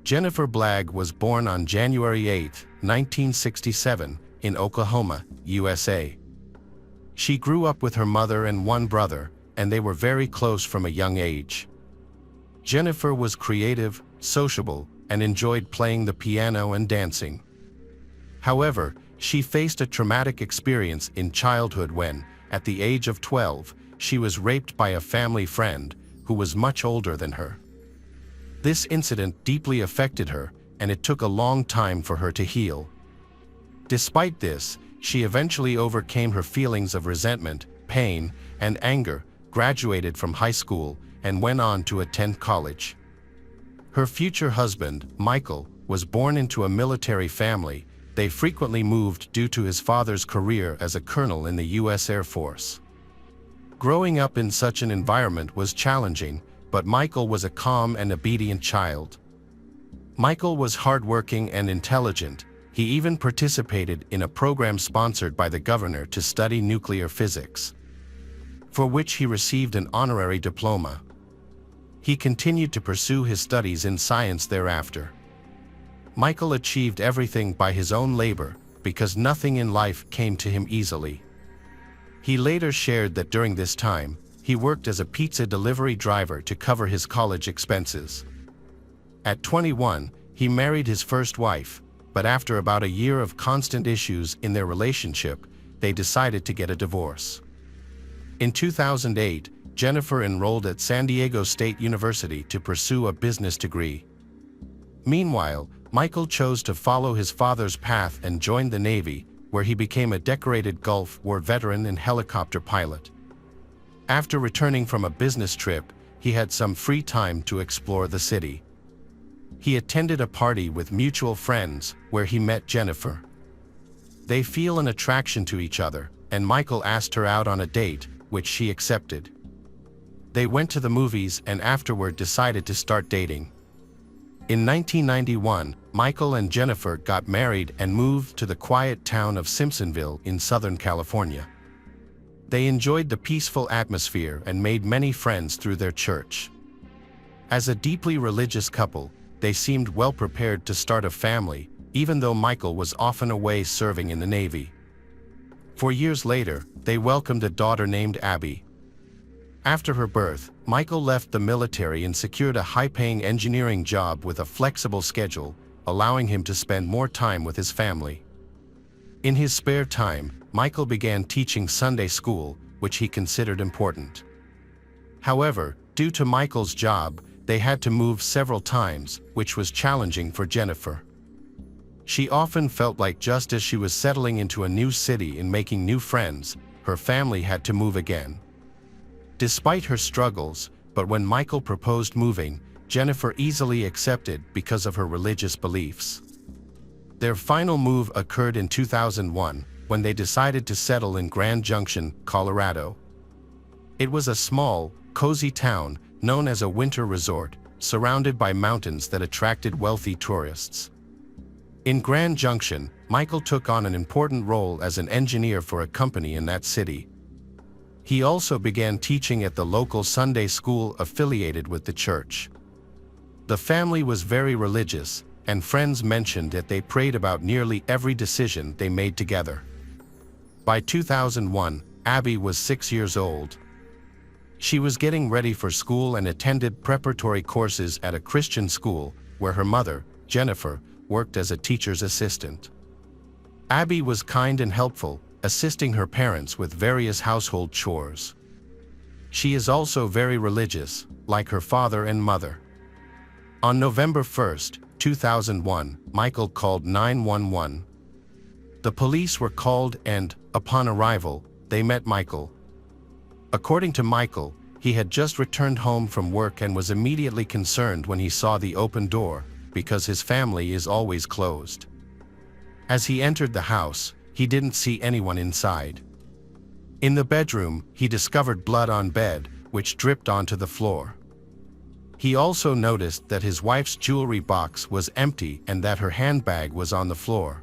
Jennifer Blagg was born on January 8, 1967, in Oklahoma, USA. She grew up with her mother and 1 brother, and they were very close from a young age. Jennifer was creative, sociable, and enjoyed playing the piano and dancing. However, she faced a traumatic experience in childhood when, at the age of 12, she was raped by a family friend who was much older than her. This incident deeply affected her, and it took a long time for her to heal. Despite this, she eventually overcame her feelings of resentment, pain, and anger, graduated from high school, and went on to attend college. Her future husband, Michael, was born into a military family. They frequently moved due to his father's career as a colonel in the U.S. Air Force. Growing up in such an environment was challenging, but Michael was a calm and obedient child. Michael was hardworking and intelligent. He even participated in a program sponsored by the governor to study nuclear physics, for which he received an honorary diploma. He continued to pursue his studies in science thereafter. Michael achieved everything by his own labor, because nothing in life came to him easily. He later shared that during this time, he worked as a pizza delivery driver to cover his college expenses. At 21, he married his first wife, but after about a year of constant issues in their relationship, they decided to get a divorce. In 2008, Jennifer enrolled at San Diego State University to pursue a business degree. Meanwhile, Michael chose to follow his father's path and joined the Navy, where he became a decorated Gulf War veteran and helicopter pilot. After returning from a business trip, he had some free time to explore the city. He attended a party with mutual friends, where he met Jennifer. They feel an attraction to each other, and Michael asked her out on a date, which she accepted. They went to the movies and afterward decided to start dating. In 1991, Michael and Jennifer got married and moved to the quiet town of Simpsonville in Southern California. They enjoyed the peaceful atmosphere and made many friends through their church. As a deeply religious couple, they seemed well prepared to start a family, even though Michael was often away serving in the Navy. 4 years later, they welcomed a daughter named Abby. After her birth, Michael left the military and secured a high-paying engineering job with a flexible schedule, allowing him to spend more time with his family. In his spare time, Michael began teaching Sunday school, which he considered important. However, due to Michael's job, they had to move several times, which was challenging for Jennifer. She often felt like just as she was settling into a new city and making new friends, her family had to move again. Despite her struggles, but when Michael proposed moving, Jennifer easily accepted because of her religious beliefs. Their final move occurred in 2001, when they decided to settle in Grand Junction, Colorado. It was a small, cozy town known as a winter resort, surrounded by mountains that attracted wealthy tourists. In Grand Junction, Michael took on an important role as an engineer for a company in that city. He also began teaching at the local Sunday school affiliated with the church. The family was very religious, and friends mentioned that they prayed about nearly every decision they made together. By 2001, Abby was 6 years old. She was getting ready for school and attended preparatory courses at a Christian school, where her mother, Jennifer, worked as a teacher's assistant. Abby was kind and helpful, assisting her parents with various household chores. She is also very religious, like her father and mother. On November 1, 2001, Michael called 911. The police were called and, upon arrival, they met Michael. According to Michael, he had just returned home from work and was immediately concerned when he saw the open door, because his family is always closed. As he entered the house, he didn't see anyone inside. In the bedroom, he discovered blood on bed, which dripped onto the floor. He also noticed that his wife's jewelry box was empty and that her handbag was on the floor,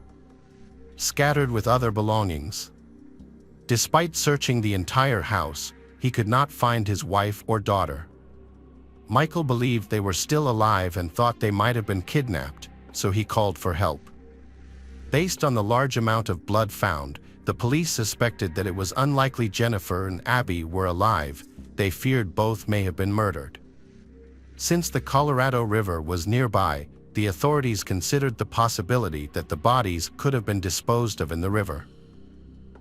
scattered with other belongings. Despite searching the entire house, he could not find his wife or daughter. Michael believed they were still alive and thought they might have been kidnapped, so he called for help. Based on the large amount of blood found, the police suspected that it was unlikely Jennifer and Abby were alive. They feared both may have been murdered. Since the Colorado River was nearby, the authorities considered the possibility that the bodies could have been disposed of in the river.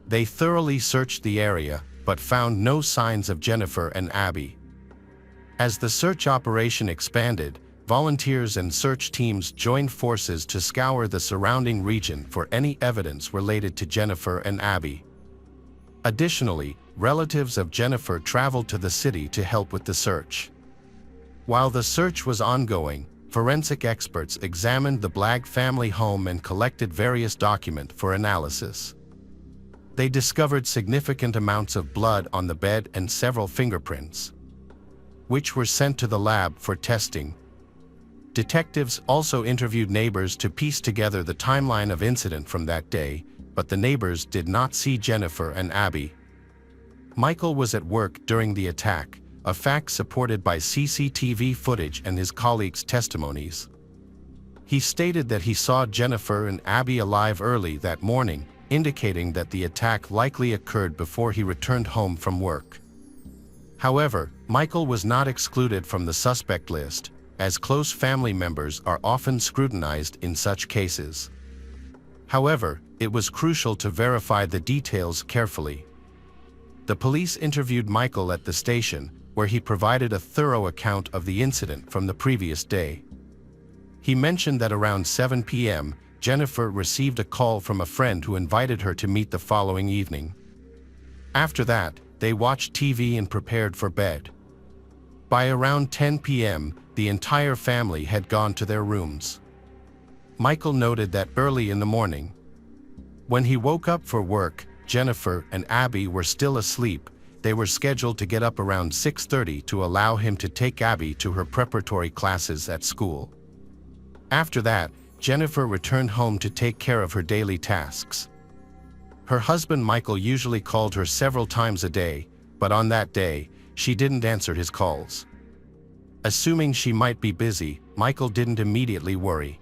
They thoroughly searched the area, but found no signs of Jennifer and Abby. As the search operation expanded, volunteers and search teams joined forces to scour the surrounding region for any evidence related to Jennifer and Abby. Additionally, relatives of Jennifer traveled to the city to help with the search. While the search was ongoing, forensic experts examined the Blagg family home and collected various documents for analysis. They discovered significant amounts of blood on the bed and several fingerprints, which were sent to the lab for testing. Detectives also interviewed neighbors to piece together the timeline of incident from that day, but the neighbors did not see Jennifer and Abby. Michael was at work during the attack, a fact supported by CCTV footage and his colleagues' testimonies. He stated that he saw Jennifer and Abby alive early that morning, indicating that the attack likely occurred before he returned home from work. However, Michael was not excluded from the suspect list, as close family members are often scrutinized in such cases. However, it was crucial to verify the details carefully. The police interviewed Michael at the station, where he provided a thorough account of the incident from the previous day. He mentioned that around 7 p.m., Jennifer received a call from a friend who invited her to meet the following evening. After that, they watched TV and prepared for bed. By around 10 p.m., the entire family had gone to their rooms. Michael noted that early in the morning, when he woke up for work, Jennifer and Abby were still asleep, they were scheduled to get up around 6:30 to allow him to take Abby to her preparatory classes at school. After that, Jennifer returned home to take care of her daily tasks. Her husband Michael usually called her several times a day, but on that day, she didn't answer his calls. Assuming she might be busy, Michael didn't immediately worry.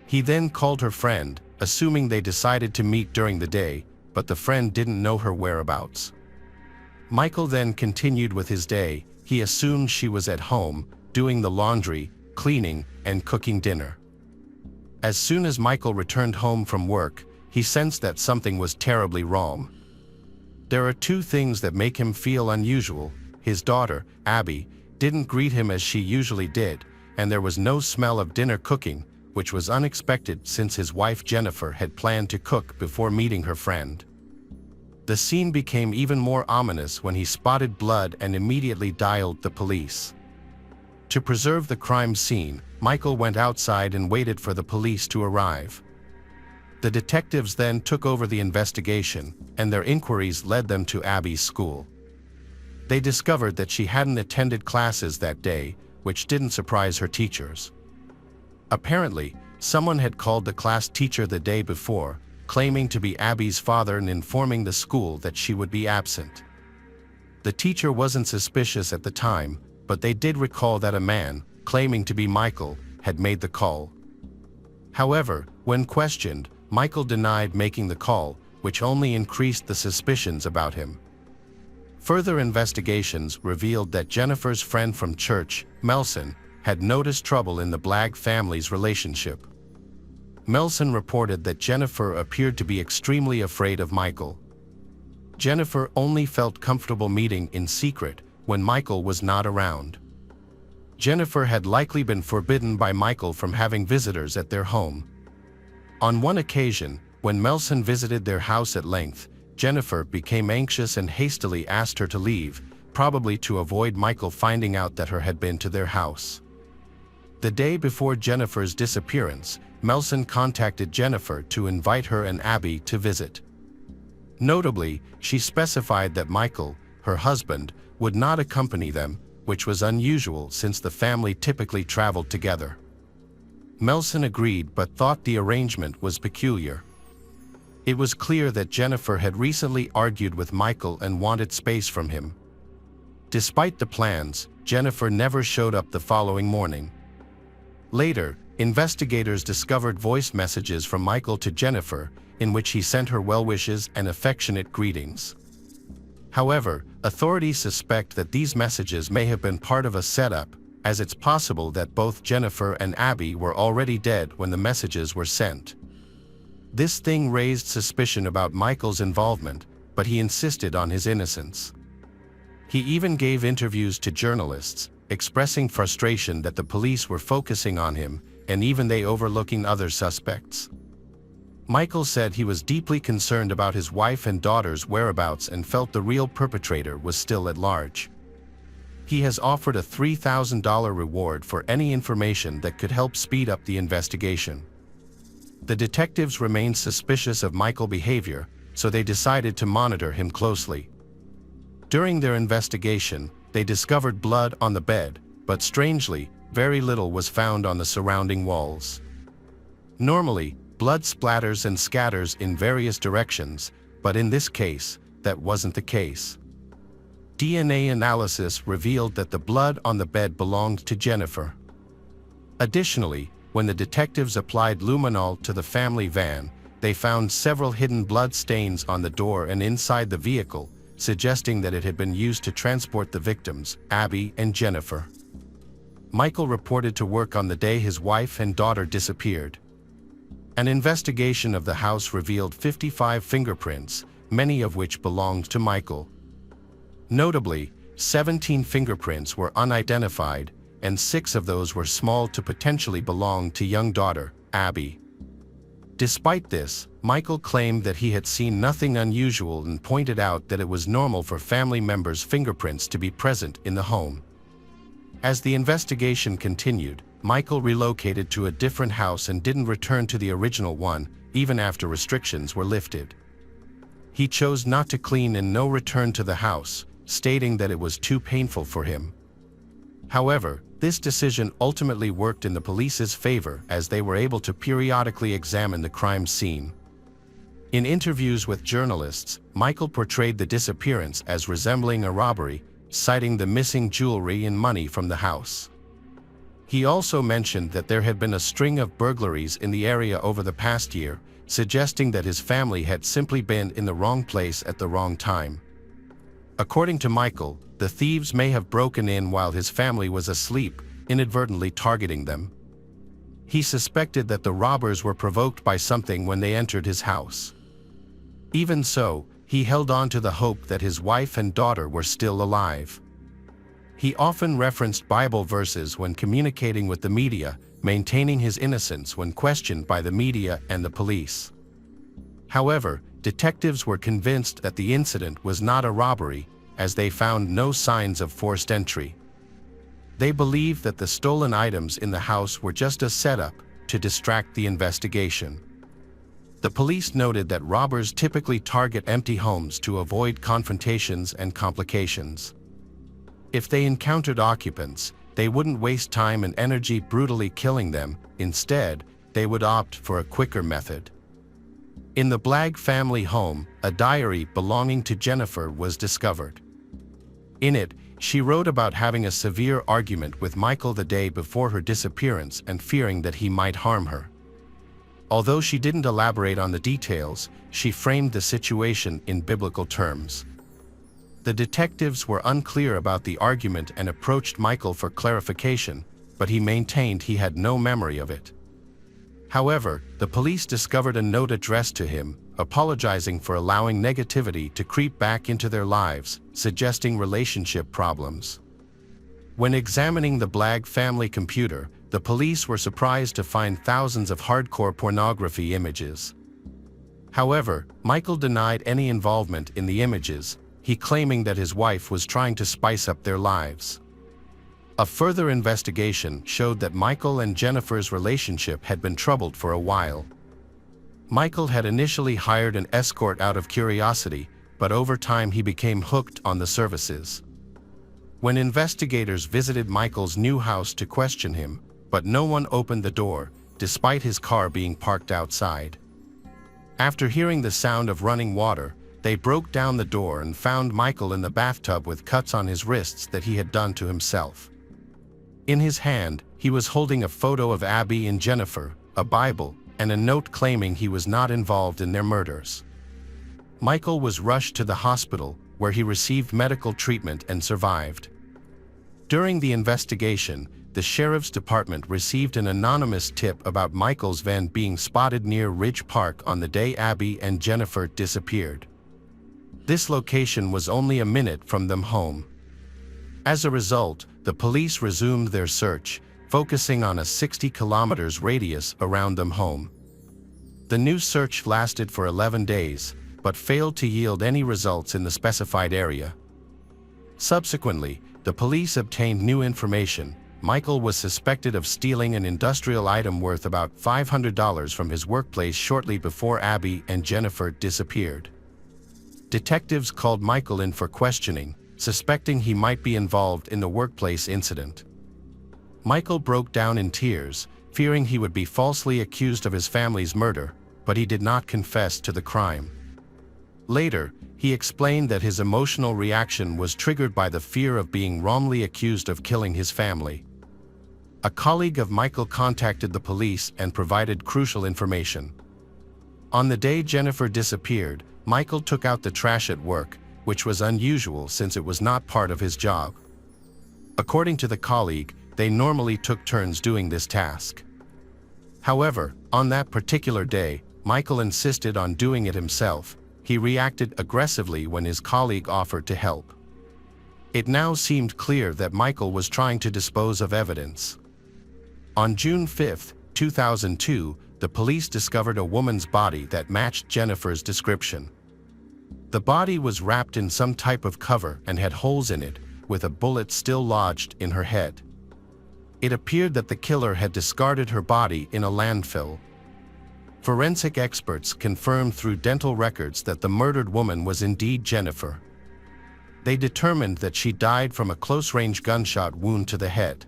He then called her friend, assuming they decided to meet during the day, but the friend didn't know her whereabouts. Michael then continued with his day. He assumed she was at home, doing the laundry, cleaning, and cooking dinner. As soon as Michael returned home from work, he sensed that something was terribly wrong. There are two things that make him feel unusual. His daughter, Abby, didn't greet him as she usually did, and there was no smell of dinner cooking, which was unexpected since his wife Jennifer had planned to cook before meeting her friend. The scene became even more ominous when he spotted blood and immediately dialed the police. To preserve the crime scene, Michael went outside and waited for the police to arrive. The detectives then took over the investigation, and their inquiries led them to Abby's school. They discovered that she hadn't attended classes that day, which didn't surprise her teachers. Apparently, someone had called the class teacher the day before, claiming to be Abby's father and informing the school that she would be absent. The teacher wasn't suspicious at the time, but they did recall that a man, claiming to be Michael, had made the call. However, when questioned, Michael denied making the call, which only increased the suspicions about him. Further investigations revealed that Jennifer's friend from church, Melson, had noticed trouble in the Blagg family's relationship. Melson reported that Jennifer appeared to be extremely afraid of Michael. Jennifer only felt comfortable meeting in secret when Michael was not around. Jennifer had likely been forbidden by Michael from having visitors at their home. On one occasion, when Melson visited their house at length, Jennifer became anxious and hastily asked her to leave, probably to avoid Michael finding out that her had been to their house. The day before Jennifer's disappearance, Melson contacted Jennifer to invite her and Abby to visit. Notably, she specified that Michael, her husband, would not accompany them, which was unusual since the family typically traveled together. Melson agreed but thought the arrangement was peculiar. It was clear that Jennifer had recently argued with Michael and wanted space from him. Despite the plans, Jennifer never showed up the following morning. Later, investigators discovered voice messages from Michael to Jennifer, in which he sent her well wishes and affectionate greetings. However, authorities suspect that these messages may have been part of a setup, as it's possible that both Jennifer and Abby were already dead when the messages were sent. This thing raised suspicion about Michael's involvement, but he insisted on his innocence. He even gave interviews to journalists, expressing frustration that the police were focusing on him, and even they overlooking other suspects. Michael said he was deeply concerned about his wife and daughter's whereabouts and felt the real perpetrator was still at large. He has offered a $3,000 reward for any information that could help speed up the investigation. The detectives remained suspicious of Michael's behavior, so they decided to monitor him closely. During their investigation, they discovered blood on the bed, but strangely, very little was found on the surrounding walls. Normally, blood splatters and scatters in various directions, but in this case, that wasn't the case. DNA analysis revealed that the blood on the bed belonged to Jennifer. Additionally, when the detectives applied luminol to the family van, they found several hidden blood stains on the door and inside the vehicle, suggesting that it had been used to transport the victims, Abby and Jennifer. Michael reported to work on the day his wife and daughter disappeared. An investigation of the house revealed 55 fingerprints, many of which belonged to Michael. Notably, 17 fingerprints were unidentified, and 6 of those were small to potentially belong to young daughter, Abby. Despite this, Michael claimed that he had seen nothing unusual and pointed out that it was normal for family members' fingerprints to be present in the home. As the investigation continued, Michael relocated to a different house and didn't return to the original one, even after restrictions were lifted. He chose not to clean and no return to the house, stating that it was too painful for him. However, this decision ultimately worked in the police's favor as they were able to periodically examine the crime scene. In interviews with journalists, Michael portrayed the disappearance as resembling a robbery, citing the missing jewelry and money from the house. He also mentioned that there had been a string of burglaries in the area over the past year, suggesting that his family had simply been in the wrong place at the wrong time. According to Michael, the thieves may have broken in while his family was asleep, inadvertently targeting them. He suspected that the robbers were provoked by something when they entered his house. Even so, he held on to the hope that his wife and daughter were still alive. He often referenced Bible verses when communicating with the media, maintaining his innocence when questioned by the media and the police. However, detectives were convinced that the incident was not a robbery, as they found no signs of forced entry. They believed that the stolen items in the house were just a setup to distract the investigation. The police noted that robbers typically target empty homes to avoid confrontations and complications. If they encountered occupants, they wouldn't waste time and energy brutally killing them. Instead, they would opt for a quicker method. In the Blagg family home, a diary belonging to Jennifer was discovered. In it, she wrote about having a severe argument with Michael the day before her disappearance and fearing that he might harm her. Although she didn't elaborate on the details, she framed the situation in biblical terms. The detectives were unclear about the argument and approached Michael for clarification, but he maintained he had no memory of it. However, the police discovered a note addressed to him, apologizing for allowing negativity to creep back into their lives, suggesting relationship problems. When examining the Blagg family computer, the police were surprised to find thousands of hardcore pornography images. However, Michael denied any involvement in the images, he claiming that his wife was trying to spice up their lives. A further investigation showed that Michael and Jennifer's relationship had been troubled for a while. Michael had initially hired an escort out of curiosity, but over time he became hooked on the services. When investigators visited Michael's new house to question him, but no one opened the door, despite his car being parked outside. After hearing the sound of running water, they broke down the door and found Michael in the bathtub with cuts on his wrists that he had done to himself. In his hand, he was holding a photo of Abby and Jennifer, a Bible, and a note claiming he was not involved in their murders. Michael was rushed to the hospital, where he received medical treatment and survived. During the investigation, the sheriff's department received an anonymous tip about Michael's van being spotted near Ridge Park on the day Abby and Jennifer disappeared. This location was only a minute from them home. As a result, the police resumed their search, focusing on a 60 kilometers radius around them home. The new search lasted for 11 days, but failed to yield any results in the specified area. Subsequently, the police obtained new information. Michael was suspected of stealing an industrial item worth about $500 from his workplace shortly before Abby and Jennifer disappeared. Detectives called Michael in for questioning, suspecting he might be involved in the workplace incident. Michael broke down in tears, fearing he would be falsely accused of his family's murder, but he did not confess to the crime. Later, he explained that his emotional reaction was triggered by the fear of being wrongly accused of killing his family. A colleague of Michael contacted the police and provided crucial information. On the day Jennifer disappeared, Michael took out the trash at work, which was unusual since it was not part of his job. According to the colleague, they normally took turns doing this task. However, on that particular day, Michael insisted on doing it himself. He reacted aggressively when his colleague offered to help. It now seemed clear that Michael was trying to dispose of evidence. On June 5, 2002, the police discovered a woman's body that matched Jennifer's description. The body was wrapped in some type of cover and had holes in it, with a bullet still lodged in her head. It appeared that the killer had discarded her body in a landfill. Forensic experts confirmed through dental records that the murdered woman was indeed Jennifer. They determined that she died from a close-range gunshot wound to the head.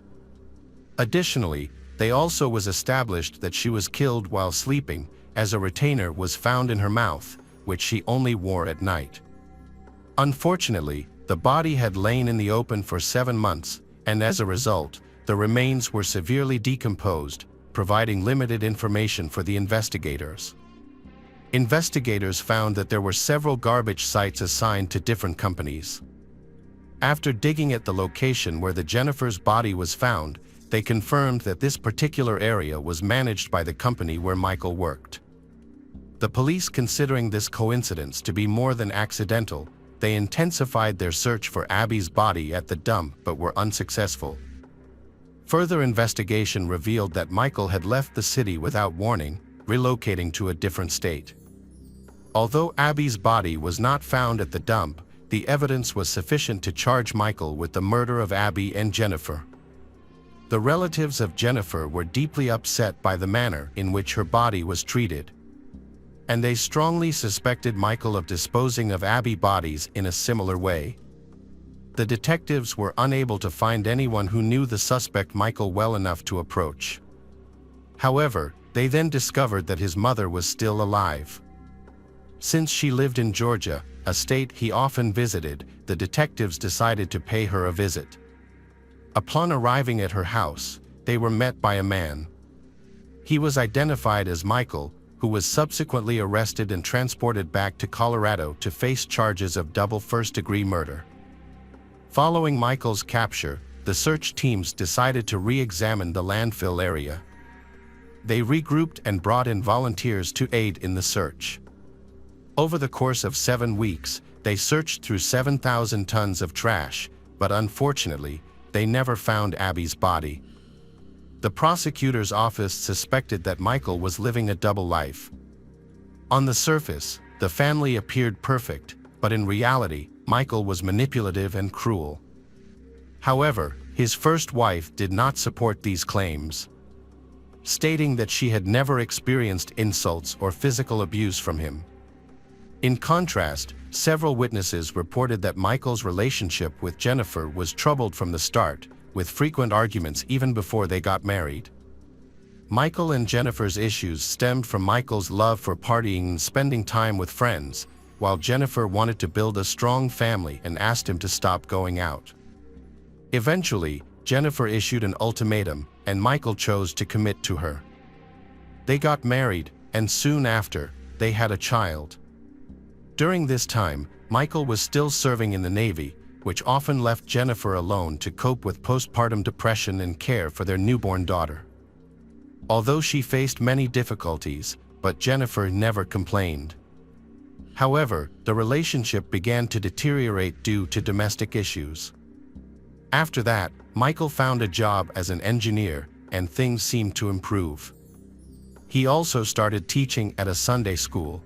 Additionally, they also was established that she was killed while sleeping, as a retainer was found in her mouth, which she only wore at night. Unfortunately, the body had lain in the open for 7 months, and as a result, the remains were severely decomposed, providing limited information for the investigators. Investigators found that there were several garbage sites assigned to different companies. After digging at the location where the Jennifer's body was found, they confirmed that this particular area was managed by the company where Michael worked. The police, considering this coincidence to be more than accidental, they intensified their search for Abby's body at the dump but were unsuccessful. Further investigation revealed that Michael had left the city without warning, relocating to a different state. Although Abby's body was not found at the dump, the evidence was sufficient to charge Michael with the murder of Abby and Jennifer. The relatives of Jennifer were deeply upset by the manner in which her body was treated, and they strongly suspected Michael of disposing of Abby's bodies in a similar way. The detectives were unable to find anyone who knew the suspect Michael well enough to approach. However, they then discovered that his mother was still alive. Since she lived in Georgia, a state he often visited, the detectives decided to pay her a visit. Upon arriving at her house, they were met by a man. He was identified as Michael, who was subsequently arrested and transported back to Colorado to face charges of double first-degree murder. Following Michael's capture, the search teams decided to re-examine the landfill area. They regrouped and brought in volunteers to aid in the search. Over the course of 7 weeks, they searched through 7,000 tons of trash, but unfortunately, they never found Abby's body. The prosecutor's office suspected that Michael was living a double life. On the surface, the family appeared perfect, but in reality, Michael was manipulative and cruel. However, his first wife did not support these claims, stating that she had never experienced insults or physical abuse from him. In contrast, several witnesses reported that Michael's relationship with Jennifer was troubled from the start, with frequent arguments even before they got married. Michael and Jennifer's issues stemmed from Michael's love for partying and spending time with friends, while Jennifer wanted to build a strong family and asked him to stop going out. Eventually, Jennifer issued an ultimatum, and Michael chose to commit to her. They got married, and soon after, they had a child. During this time, Michael was still serving in the Navy, which often left Jennifer alone to cope with postpartum depression and care for their newborn daughter. Although she faced many difficulties, but Jennifer never complained. However, the relationship began to deteriorate due to domestic issues. After that, Michael found a job as an engineer, and things seemed to improve. He also started teaching at a Sunday school.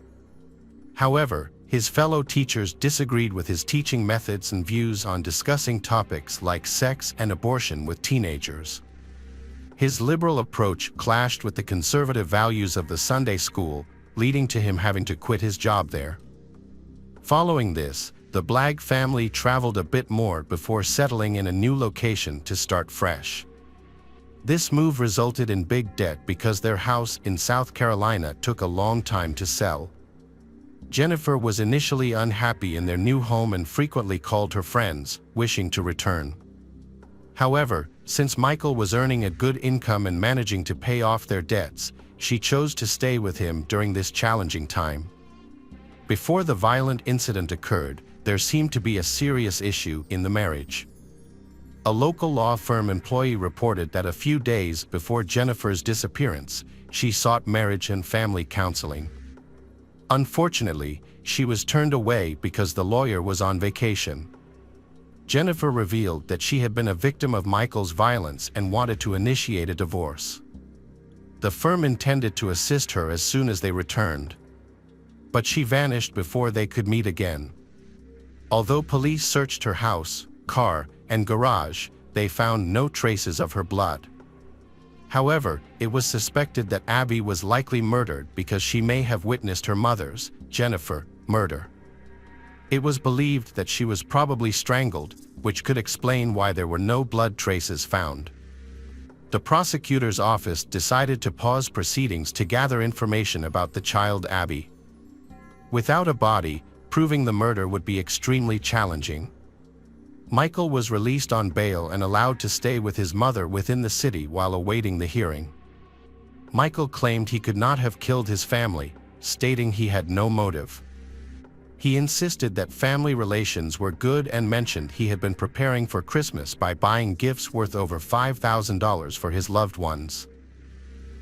However, his fellow teachers disagreed with his teaching methods and views on discussing topics like sex and abortion with teenagers. His liberal approach clashed with the conservative values of the Sunday school, leading to him having to quit his job there. Following this, the Blagg family traveled a bit more before settling in a new location to start fresh. This move resulted in big debt because their house in South Carolina took a long time to sell. Jennifer was initially unhappy in their new home and frequently called her friends, wishing to return. However, since Michael was earning a good income and managing to pay off their debts, she chose to stay with him during this challenging time. Before the violent incident occurred, there seemed to be a serious issue in the marriage. A local law firm employee reported that a few days before Jennifer's disappearance, she sought marriage and family counseling. Unfortunately, she was turned away because the lawyer was on vacation. Jennifer revealed that she had been a victim of Michael's violence and wanted to initiate a divorce. The firm intended to assist her as soon as they returned, but she vanished before they could meet again. Although police searched her house, car, and garage, they found no traces of her blood. However, it was suspected that Abby was likely murdered because she may have witnessed her mother's, Jennifer, murder. It was believed that she was probably strangled, which could explain why there were no blood traces found. The prosecutor's office decided to pause proceedings to gather information about the child Abby. Without a body, proving the murder would be extremely challenging. Michael was released on bail and allowed to stay with his mother within the city while awaiting the hearing. Michael claimed he could not have killed his family, stating he had no motive. He insisted that family relations were good and mentioned he had been preparing for Christmas by buying gifts worth over $5,000 for his loved ones.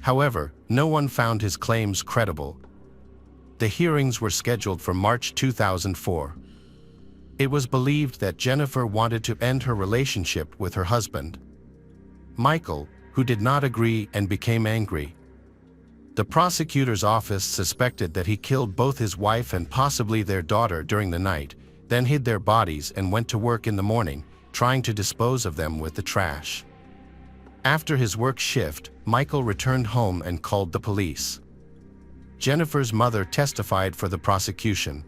However, no one found his claims credible. The hearings were scheduled for March 2004. It was believed that Jennifer wanted to end her relationship with her husband, Michael, who did not agree and became angry. The prosecutor's office suspected that he killed both his wife and possibly their daughter during the night, then hid their bodies and went to work in the morning, trying to dispose of them with the trash. After his work shift, Michael returned home and called the police. Jennifer's mother testified for the prosecution.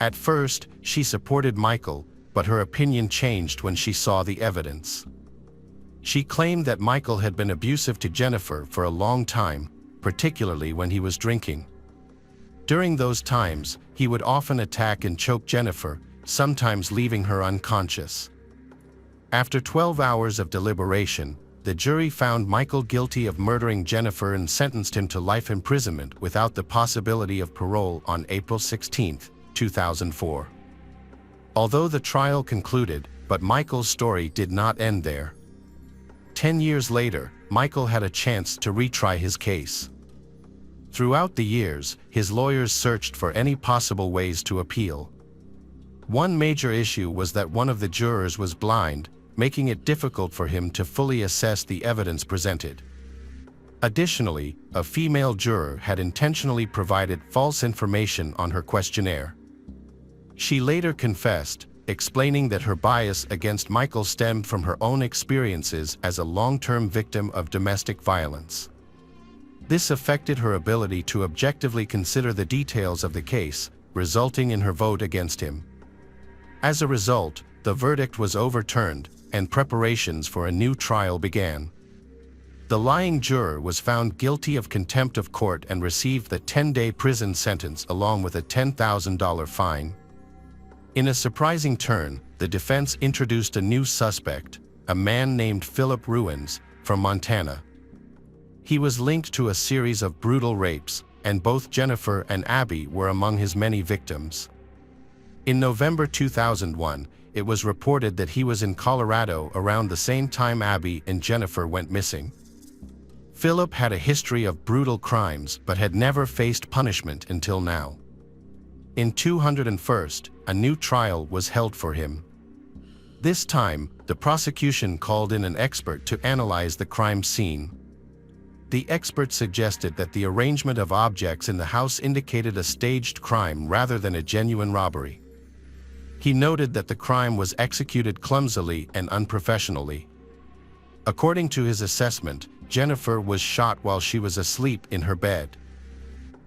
At first, she supported Michael, but her opinion changed when she saw the evidence. She claimed that Michael had been abusive to Jennifer for a long time, particularly when he was drinking. During those times, he would often attack and choke Jennifer, sometimes leaving her unconscious. After 12 hours of deliberation, the jury found Michael guilty of murdering Jennifer and sentenced him to life imprisonment without the possibility of parole on April 16, 2004. Although the trial concluded, but Michael's story did not end there. 10 years later, Michael had a chance to retry his case. Throughout the years, his lawyers searched for any possible ways to appeal. One major issue was that one of the jurors was blind, making it difficult for him to fully assess the evidence presented. Additionally, a female juror had intentionally provided false information on her questionnaire. She later confessed, explaining that her bias against Michael stemmed from her own experiences as a long-term victim of domestic violence. This affected her ability to objectively consider the details of the case, resulting in her vote against him. As a result, the verdict was overturned, and preparations for a new trial began. The lying juror was found guilty of contempt of court and received the 10-day prison sentence along with a $10,000 fine. In a surprising turn, the defense introduced a new suspect, a man named Philip Ruins, from Montana. He was linked to a series of brutal rapes, and both Jennifer and Abby were among his many victims. In November 2001, it was reported that he was in Colorado around the same time Abby and Jennifer went missing. Philip had a history of brutal crimes but had never faced punishment until now. In 201st, a new trial was held for him. This time, the prosecution called in an expert to analyze the crime scene. The expert suggested that the arrangement of objects in the house indicated a staged crime rather than a genuine robbery. He noted that the crime was executed clumsily and unprofessionally. According to his assessment, Jennifer was shot while she was asleep in her bed.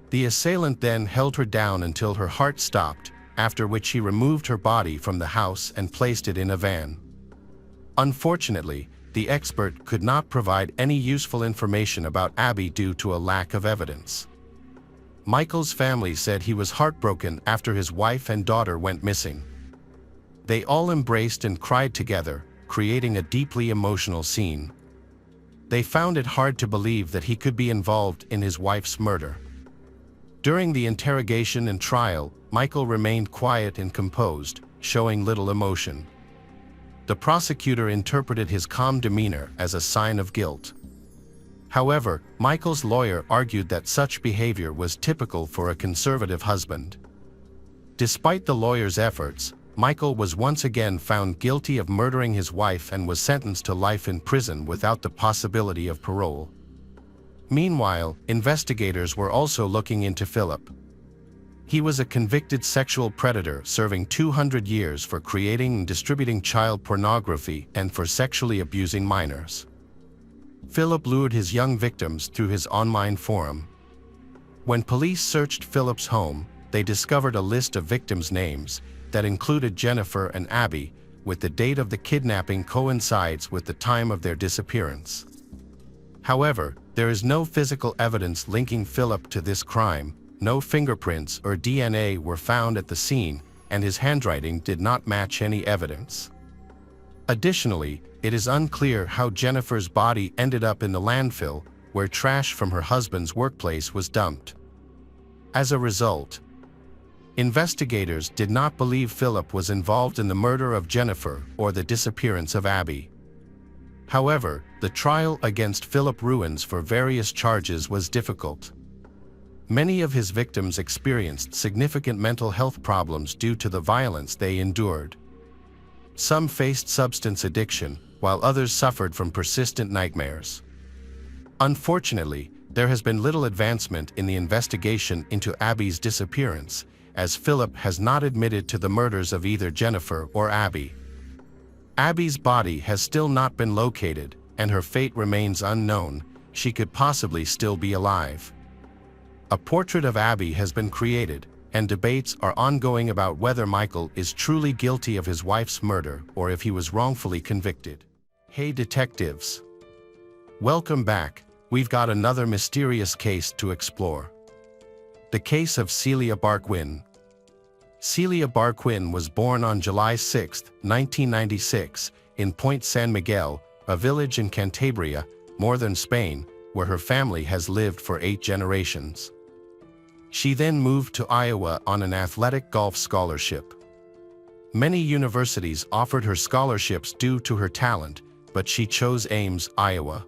The assailant then held her down until her heart stopped, after which he removed her body from the house and placed it in a van. Unfortunately, the expert could not provide any useful information about Abby due to a lack of evidence. Michael's family said he was heartbroken after his wife and daughter went missing. They all embraced and cried together, creating a deeply emotional scene. They found it hard to believe that he could be involved in his wife's murder. During the interrogation and trial, Michael remained quiet and composed, showing little emotion. The prosecutor interpreted his calm demeanor as a sign of guilt. However, Michael's lawyer argued that such behavior was typical for a conservative husband. Despite the lawyer's efforts, Michael was once again found guilty of murdering his wife and was sentenced to life in prison without the possibility of parole. Meanwhile, investigators were also looking into Philip. He was a convicted sexual predator serving 200 years for creating and distributing child pornography and for sexually abusing minors. Philip lured his young victims through his online forum. When police searched Philip's home, they discovered a list of victims' names that included Jennifer and Abby, with the date of the kidnapping coincides with the time of their disappearance. However, there is no physical evidence linking Philip to this crime, no fingerprints or DNA were found at the scene, and his handwriting did not match any evidence. Additionally, it is unclear how Jennifer's body ended up in the landfill, where trash from her husband's workplace was dumped. As a result, investigators did not believe Philip was involved in the murder of Jennifer or the disappearance of Abby. However, the trial against Philip Ruins for various charges was difficult. Many of his victims experienced significant mental health problems due to the violence they endured. Some faced substance addiction, while others suffered from persistent nightmares. Unfortunately, there has been little advancement in the investigation into Abby's disappearance, as Philip has not admitted to the murders of either Jennifer or Abby. Abby's body has still not been located, and her fate remains unknown. She could possibly still be alive. A portrait of Abby has been created, and debates are ongoing about whether Michael is truly guilty of his wife's murder or if he was wrongfully convicted. Hey detectives! Welcome back. We've got another mysterious case to explore. The case of Celia Barquin. Celia Barquin was born on July 6, 1996, in Point San Miguel, a village in Cantabria, northern Spain, where her family has lived for 8 generations. She then moved to Iowa on an athletic golf scholarship. Many universities offered her scholarships due to her talent, but she chose Ames, Iowa.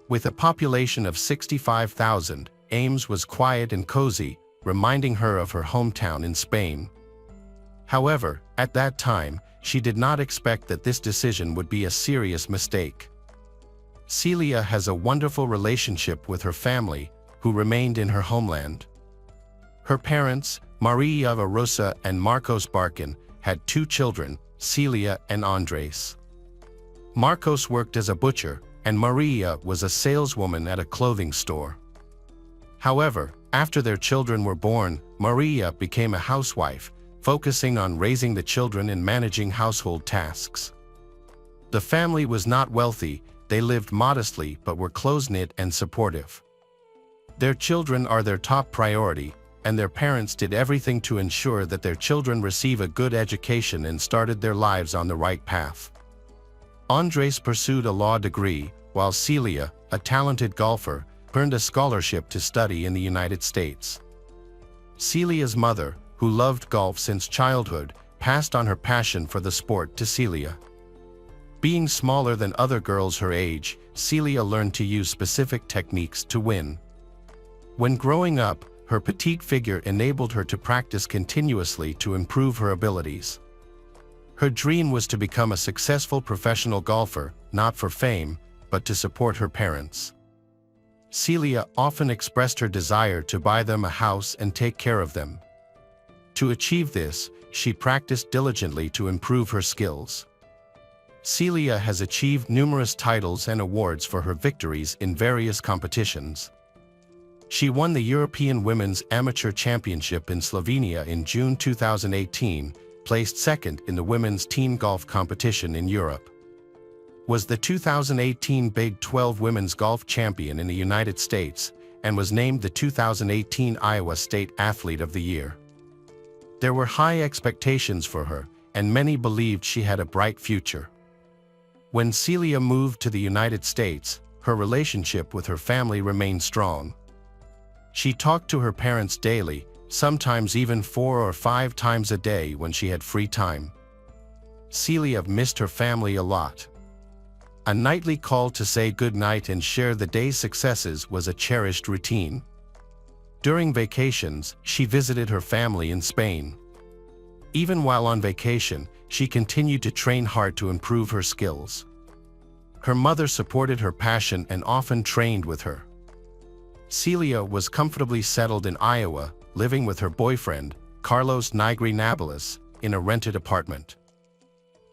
With a population of 65,000, Ames was quiet and cozy, reminding her of her hometown in Spain. However, at that time, she did not expect that this decision would be a serious mistake. Celia has a wonderful relationship with her family, who remained in her homeland. Her parents, Maria Rosa and Marcos Barquin, had 2 children, Celia and Andres. Marcos worked as a butcher, and Maria was a saleswoman at a clothing store. However, after their children were born, Maria became a housewife, focusing on raising the children and managing household tasks. The family was not wealthy, they lived modestly but were close-knit and supportive. Their children are their top priority, and their parents did everything to ensure that their children receive a good education and started their lives on the right path. Andres pursued a law degree, while Celia, a talented golfer, earned a scholarship to study in the United States. Celia's mother, who loved golf since childhood, passed on her passion for the sport to Celia. Being smaller than other girls her age, Celia learned to use specific techniques to win. When growing up, her petite figure enabled her to practice continuously to improve her abilities. Her dream was to become a successful professional golfer, not for fame, but to support her parents. Celia often expressed her desire to buy them a house and take care of them. To achieve this, she practiced diligently to improve her skills. Celia has achieved numerous titles and awards for her victories in various competitions. She won the European Women's Amateur Championship in Slovenia in June 2018, placed second in the women's team golf competition in Europe. Was the 2018 Big 12 Women's Golf Champion in the United States, and was named the 2018 Iowa State Athlete of the Year. There were high expectations for her, and many believed she had a bright future. When Celia moved to the United States, her relationship with her family remained strong. She talked to her parents daily, sometimes even 4 or 5 times a day when she had free time. Celia missed her family a lot. A nightly call to say goodnight and share the day's successes was a cherished routine. During vacations, she visited her family in Spain. Even while on vacation, she continued to train hard to improve her skills. Her mother supported her passion and often trained with her. Celia was comfortably settled in Iowa, living with her boyfriend, Carlos Nigri Nabeles, in a rented apartment.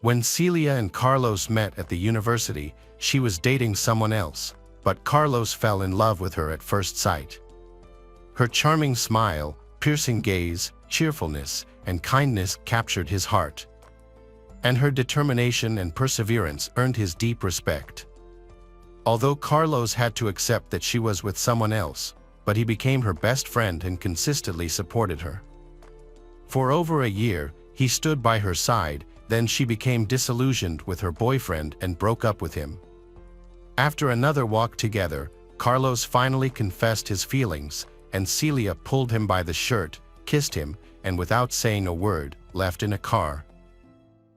When Celia and Carlos met at the university, she was dating someone else, but Carlos fell in love with her at first sight. Her charming smile, piercing gaze, cheerfulness, and kindness captured his heart. And her determination and perseverance earned his deep respect. Although Carlos had to accept that she was with someone else, but he became her best friend and consistently supported her. For over a year, he stood by her side, then she became disillusioned with her boyfriend and broke up with him. After another walk together, Carlos finally confessed his feelings, and Celia pulled him by the shirt, kissed him, and without saying a word, left in a car.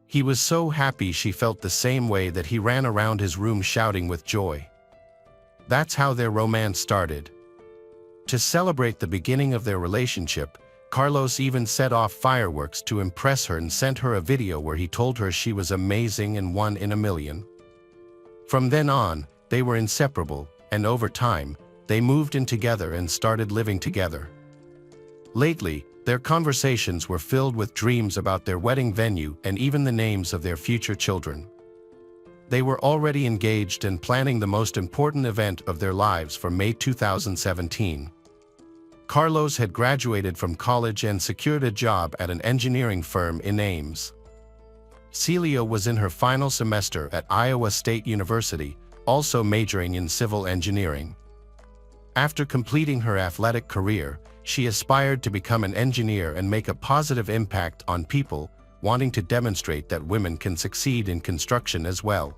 He was so happy she felt the same way that he ran around his room shouting with joy. That's how their romance started. To celebrate the beginning of their relationship, Carlos even set off fireworks to impress her and sent her a video where he told her she was amazing and one in a million. From then on, they were inseparable, and over time, they moved in together and started living together. Lately, their conversations were filled with dreams about their wedding venue and even the names of their future children. They were already engaged and planning the most important event of their lives for May 2017. Carlos had graduated from college and secured a job at an engineering firm in Ames. Celia was in her final semester at Iowa State University, also majoring in civil engineering. After completing her athletic career, she aspired to become an engineer and make a positive impact on people, wanting to demonstrate that women can succeed in construction as well.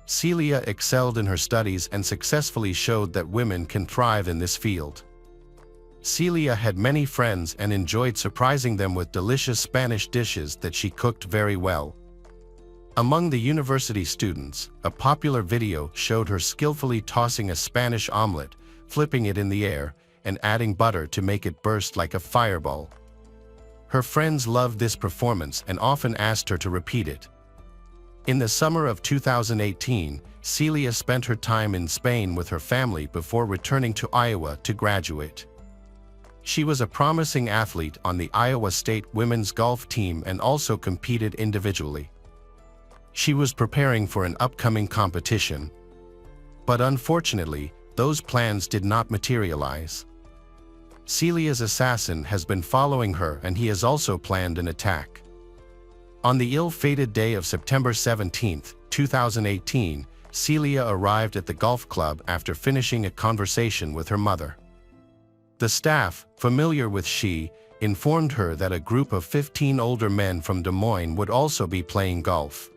Celia excelled in her studies and successfully showed that women can thrive in this field. Celia had many friends and enjoyed surprising them with delicious Spanish dishes that she cooked very well. Among the university students, a popular video showed her skillfully tossing a Spanish omelet, flipping it in the air, and adding butter to make it burst like a fireball. Her friends loved this performance and often asked her to repeat it. In the summer of 2018, Celia spent her time in Spain with her family before returning to Iowa to graduate. She was a promising athlete on the Iowa State women's golf team and also competed individually. She was preparing for an upcoming competition. But unfortunately, those plans did not materialize. Celia's assassin has been following her and he has also planned an attack. On the ill-fated day of September 17, 2018, Celia arrived at the golf club after finishing a conversation with her mother. The staff, familiar with she, informed her that a group of 15 older men from Des Moines would also be playing golf.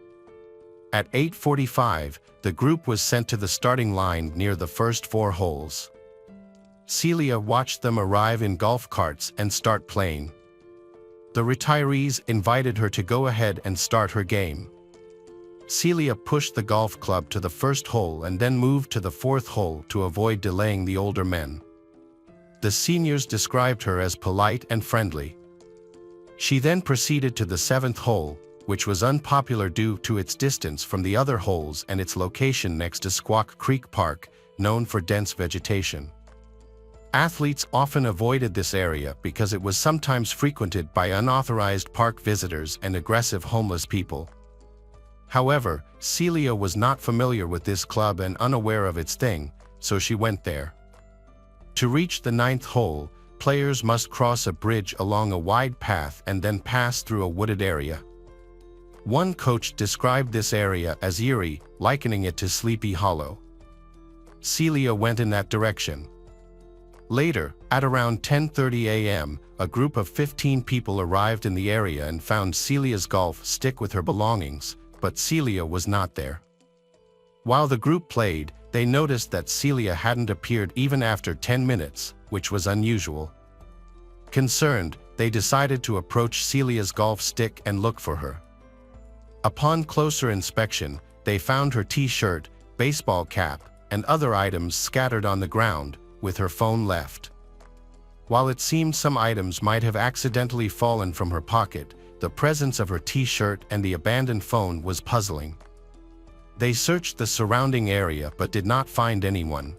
At 8:45, the group was sent to the starting line near the first 4 holes. Celia watched them arrive in golf carts and start playing. The retirees invited her to go ahead and start her game. Celia pushed the golf club to the first hole and then moved to the 4th hole to avoid delaying the older men. The seniors described her as polite and friendly. She then proceeded to the 7th hole, which was unpopular due to its distance from the other holes and its location next to Squaw Creek Park, known for dense vegetation. Athletes often avoided this area because it was sometimes frequented by unauthorized park visitors and aggressive homeless people. However, Celia was not familiar with this club and unaware of its thing, so she went there. To reach the 9th hole, players must cross a bridge along a wide path and then pass through a wooded area. One coach described this area as eerie, likening it to Sleepy Hollow. Celia went in that direction. Later, at around 10:30 a.m., a group of 15 people arrived in the area and found Celia's golf stick with her belongings, but Celia was not there. While the group played, they noticed that Celia hadn't appeared even after 10 minutes, which was unusual. Concerned, they decided to approach Celia's golf stick and look for her. Upon closer inspection, they found her t-shirt, baseball cap, and other items scattered on the ground, with her phone left. While it seemed some items might have accidentally fallen from her pocket, the presence of her t-shirt and the abandoned phone was puzzling. They searched the surrounding area but did not find anyone.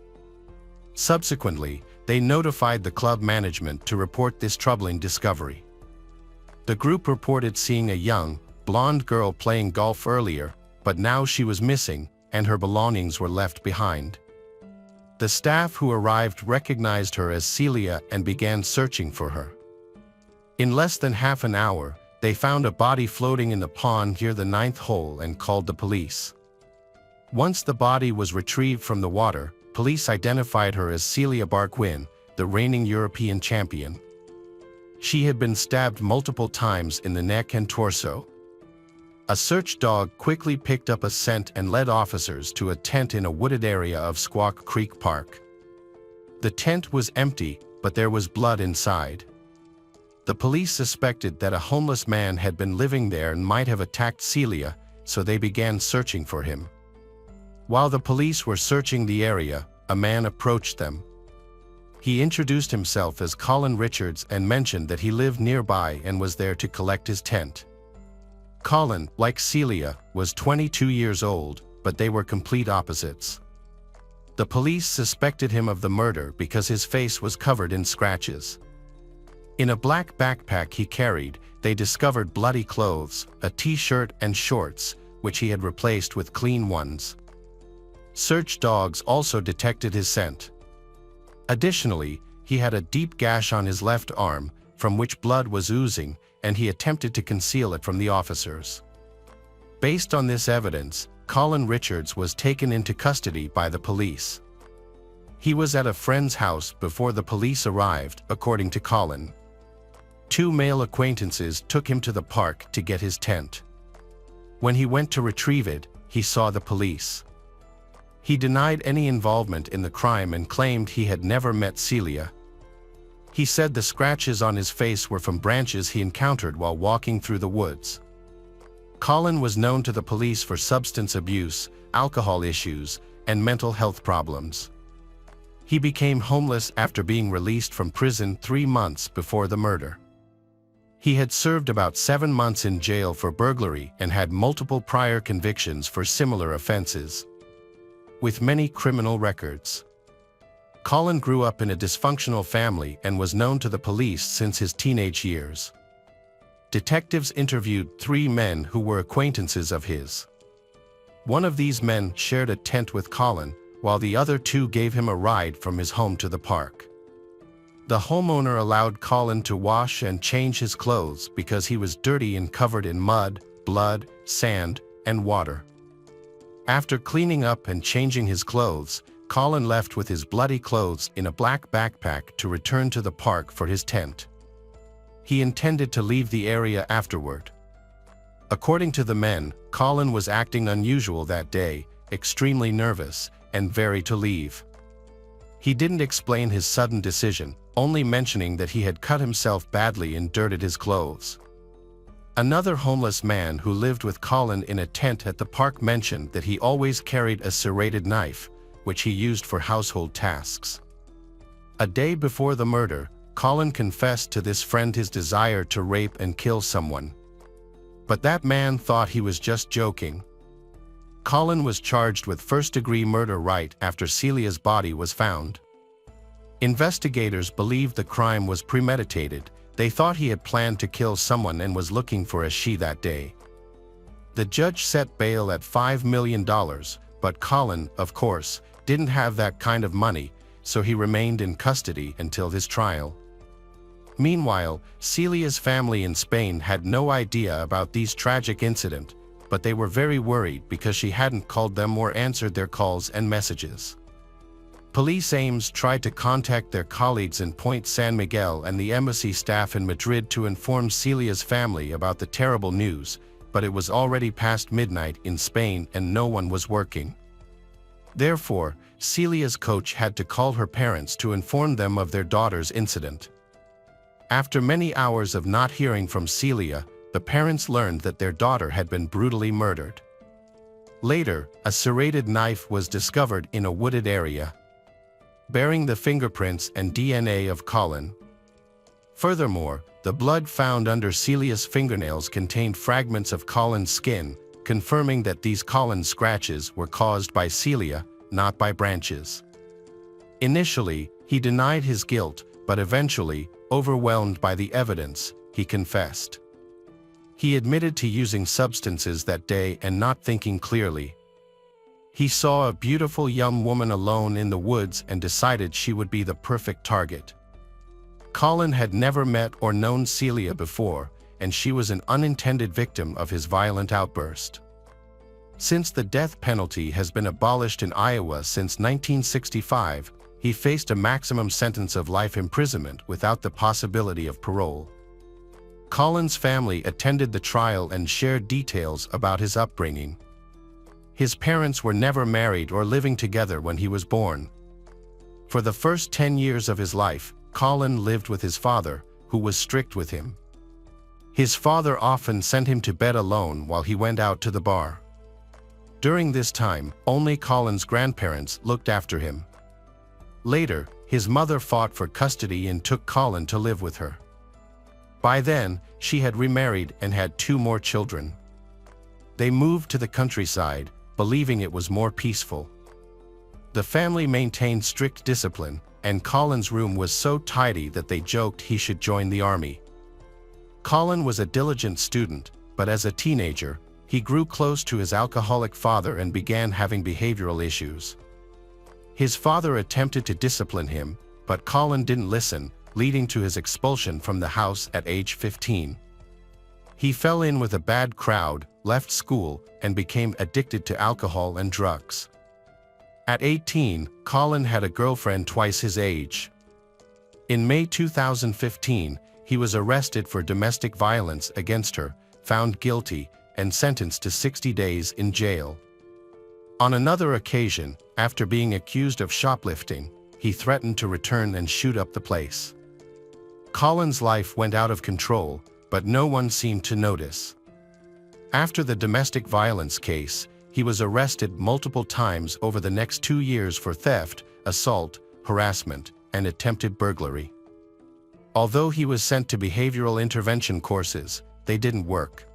Subsequently, they notified the club management to report this troubling discovery. The group reported seeing a young, blonde girl playing golf earlier, but now she was missing, and her belongings were left behind. The staff who arrived recognized her as Celia and began searching for her. In less than half an hour, they found a body floating in the pond near the 9th hole and called the police. Once the body was retrieved from the water, police identified her as Celia Barquin, the reigning European champion. She had been stabbed multiple times in the neck and torso. A search dog quickly picked up a scent and led officers to a tent in a wooded area of Squaw Creek Park. The tent was empty, but there was blood inside. The police suspected that a homeless man had been living there and might have attacked Celia, so they began searching for him. While the police were searching the area, a man approached them. He introduced himself as Colin Richards and mentioned that he lived nearby and was there to collect his tent. Colin, like Celia, was 22 years old, but they were complete opposites. The police suspected him of the murder because his face was covered in scratches. In a black backpack he carried, they discovered bloody clothes, a t-shirt and shorts, which he had replaced with clean ones. Search dogs also detected his scent. Additionally, he had a deep gash on his left arm, from which blood was oozing, and he attempted to conceal it from the officers. Based on this evidence, Colin Richards was taken into custody by the police. He was at a friend's house before the police arrived, according to Colin. 2 male acquaintances took him to the park to get his tent. When he went to retrieve it, he saw the police. He denied any involvement in the crime and claimed he had never met Celia. He said the scratches on his face were from branches he encountered while walking through the woods. Colin was known to the police for substance abuse, alcohol issues, and mental health problems. He became homeless after being released from prison 3 months before the murder. He had served about 7 months in jail for burglary and had multiple prior convictions for similar offenses, with many criminal records. Colin grew up in a dysfunctional family and was known to the police since his teenage years. Detectives interviewed 3 men who were acquaintances of his. One of these men shared a tent with Colin, while the other 2 gave him a ride from his home to the park. The homeowner allowed Colin to wash and change his clothes because he was dirty and covered in mud, blood, sand, and water. After cleaning up and changing his clothes, Colin left with his bloody clothes in a black backpack to return to the park for his tent. He intended to leave the area afterward. According to the men, Colin was acting unusual that day, extremely nervous, and very to leave. He didn't explain his sudden decision, only mentioning that he had cut himself badly and dirted his clothes. Another homeless man who lived with Colin in a tent at the park mentioned that he always carried a serrated knife, which he used for household tasks. A day before the murder, Colin confessed to this friend his desire to rape and kill someone. But that man thought he was just joking. Colin was charged with first-degree murder right after Celia's body was found. Investigators believed the crime was premeditated. They thought he had planned to kill someone and was looking for a she that day. The judge set bail at $5 million, but Colin, of course, didn't have that kind of money, so he remained in custody until his trial. Meanwhile, Celia's family in Spain had no idea about these tragic incidents, but they were very worried because she hadn't called them or answered their calls and messages. Police aides tried to contact their colleagues in Point San Miguel and the embassy staff in Madrid to inform Celia's family about the terrible news, but it was already past midnight in Spain and no one was working. Therefore, Celia's coach had to call her parents to inform them of their daughter's incident. After many hours of not hearing from Celia, the parents learned that their daughter had been brutally murdered. Later, a serrated knife was discovered in a wooded area, bearing the fingerprints and DNA of Colin. Furthermore, the blood found under Celia's fingernails contained fragments of Colin's skin, confirming that these Colin scratches were caused by Celia, not by branches. Initially, he denied his guilt, but eventually, overwhelmed by the evidence, he confessed. He admitted to using substances that day and not thinking clearly. He saw a beautiful young woman alone in the woods and decided she would be the perfect target. Colin had never met or known Celia before, and she was an unintended victim of his violent outburst. Since the death penalty has been abolished in Iowa since 1965, he faced a maximum sentence of life imprisonment without the possibility of parole. Colin's family attended the trial and shared details about his upbringing. His parents were never married or living together when he was born. For the first 10 years of his life, Colin lived with his father, who was strict with him. His father often sent him to bed alone while he went out to the bar. During this time, only Colin's grandparents looked after him. Later, his mother fought for custody and took Colin to live with her. By then, she had remarried and had 2 more children. They moved to the countryside, believing it was more peaceful. The family maintained strict discipline, and Colin's room was so tidy that they joked he should join the army. Colin was a diligent student, but as a teenager, he grew close to his alcoholic father and began having behavioral issues. His father attempted to discipline him, but Colin didn't listen, leading to his expulsion from the house at age 15. He fell in with a bad crowd, left school, and became addicted to alcohol and drugs. At 18, Colin had a girlfriend twice his age. In May 2015, he was arrested for domestic violence against her, found guilty, and sentenced to 60 days in jail. On another occasion, after being accused of shoplifting, he threatened to return and shoot up the place. Colin's life went out of control, but no one seemed to notice. After the domestic violence case, he was arrested multiple times over the next 2 years for theft, assault, harassment, and attempted burglary. Although he was sent to behavioral intervention courses, they didn't work.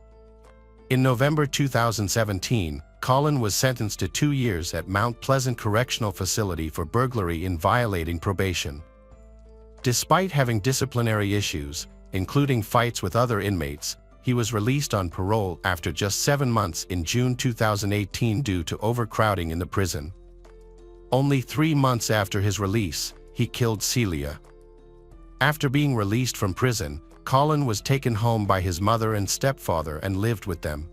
In November 2017, Colin was sentenced to 2 years at Mount Pleasant Correctional Facility for burglary in violating probation. Despite having disciplinary issues, including fights with other inmates, he was released on parole after just 7 months in June 2018 due to overcrowding in the prison. Only 3 months after his release, he killed Celia. After being released from prison, Colin was taken home by his mother and stepfather and lived with them.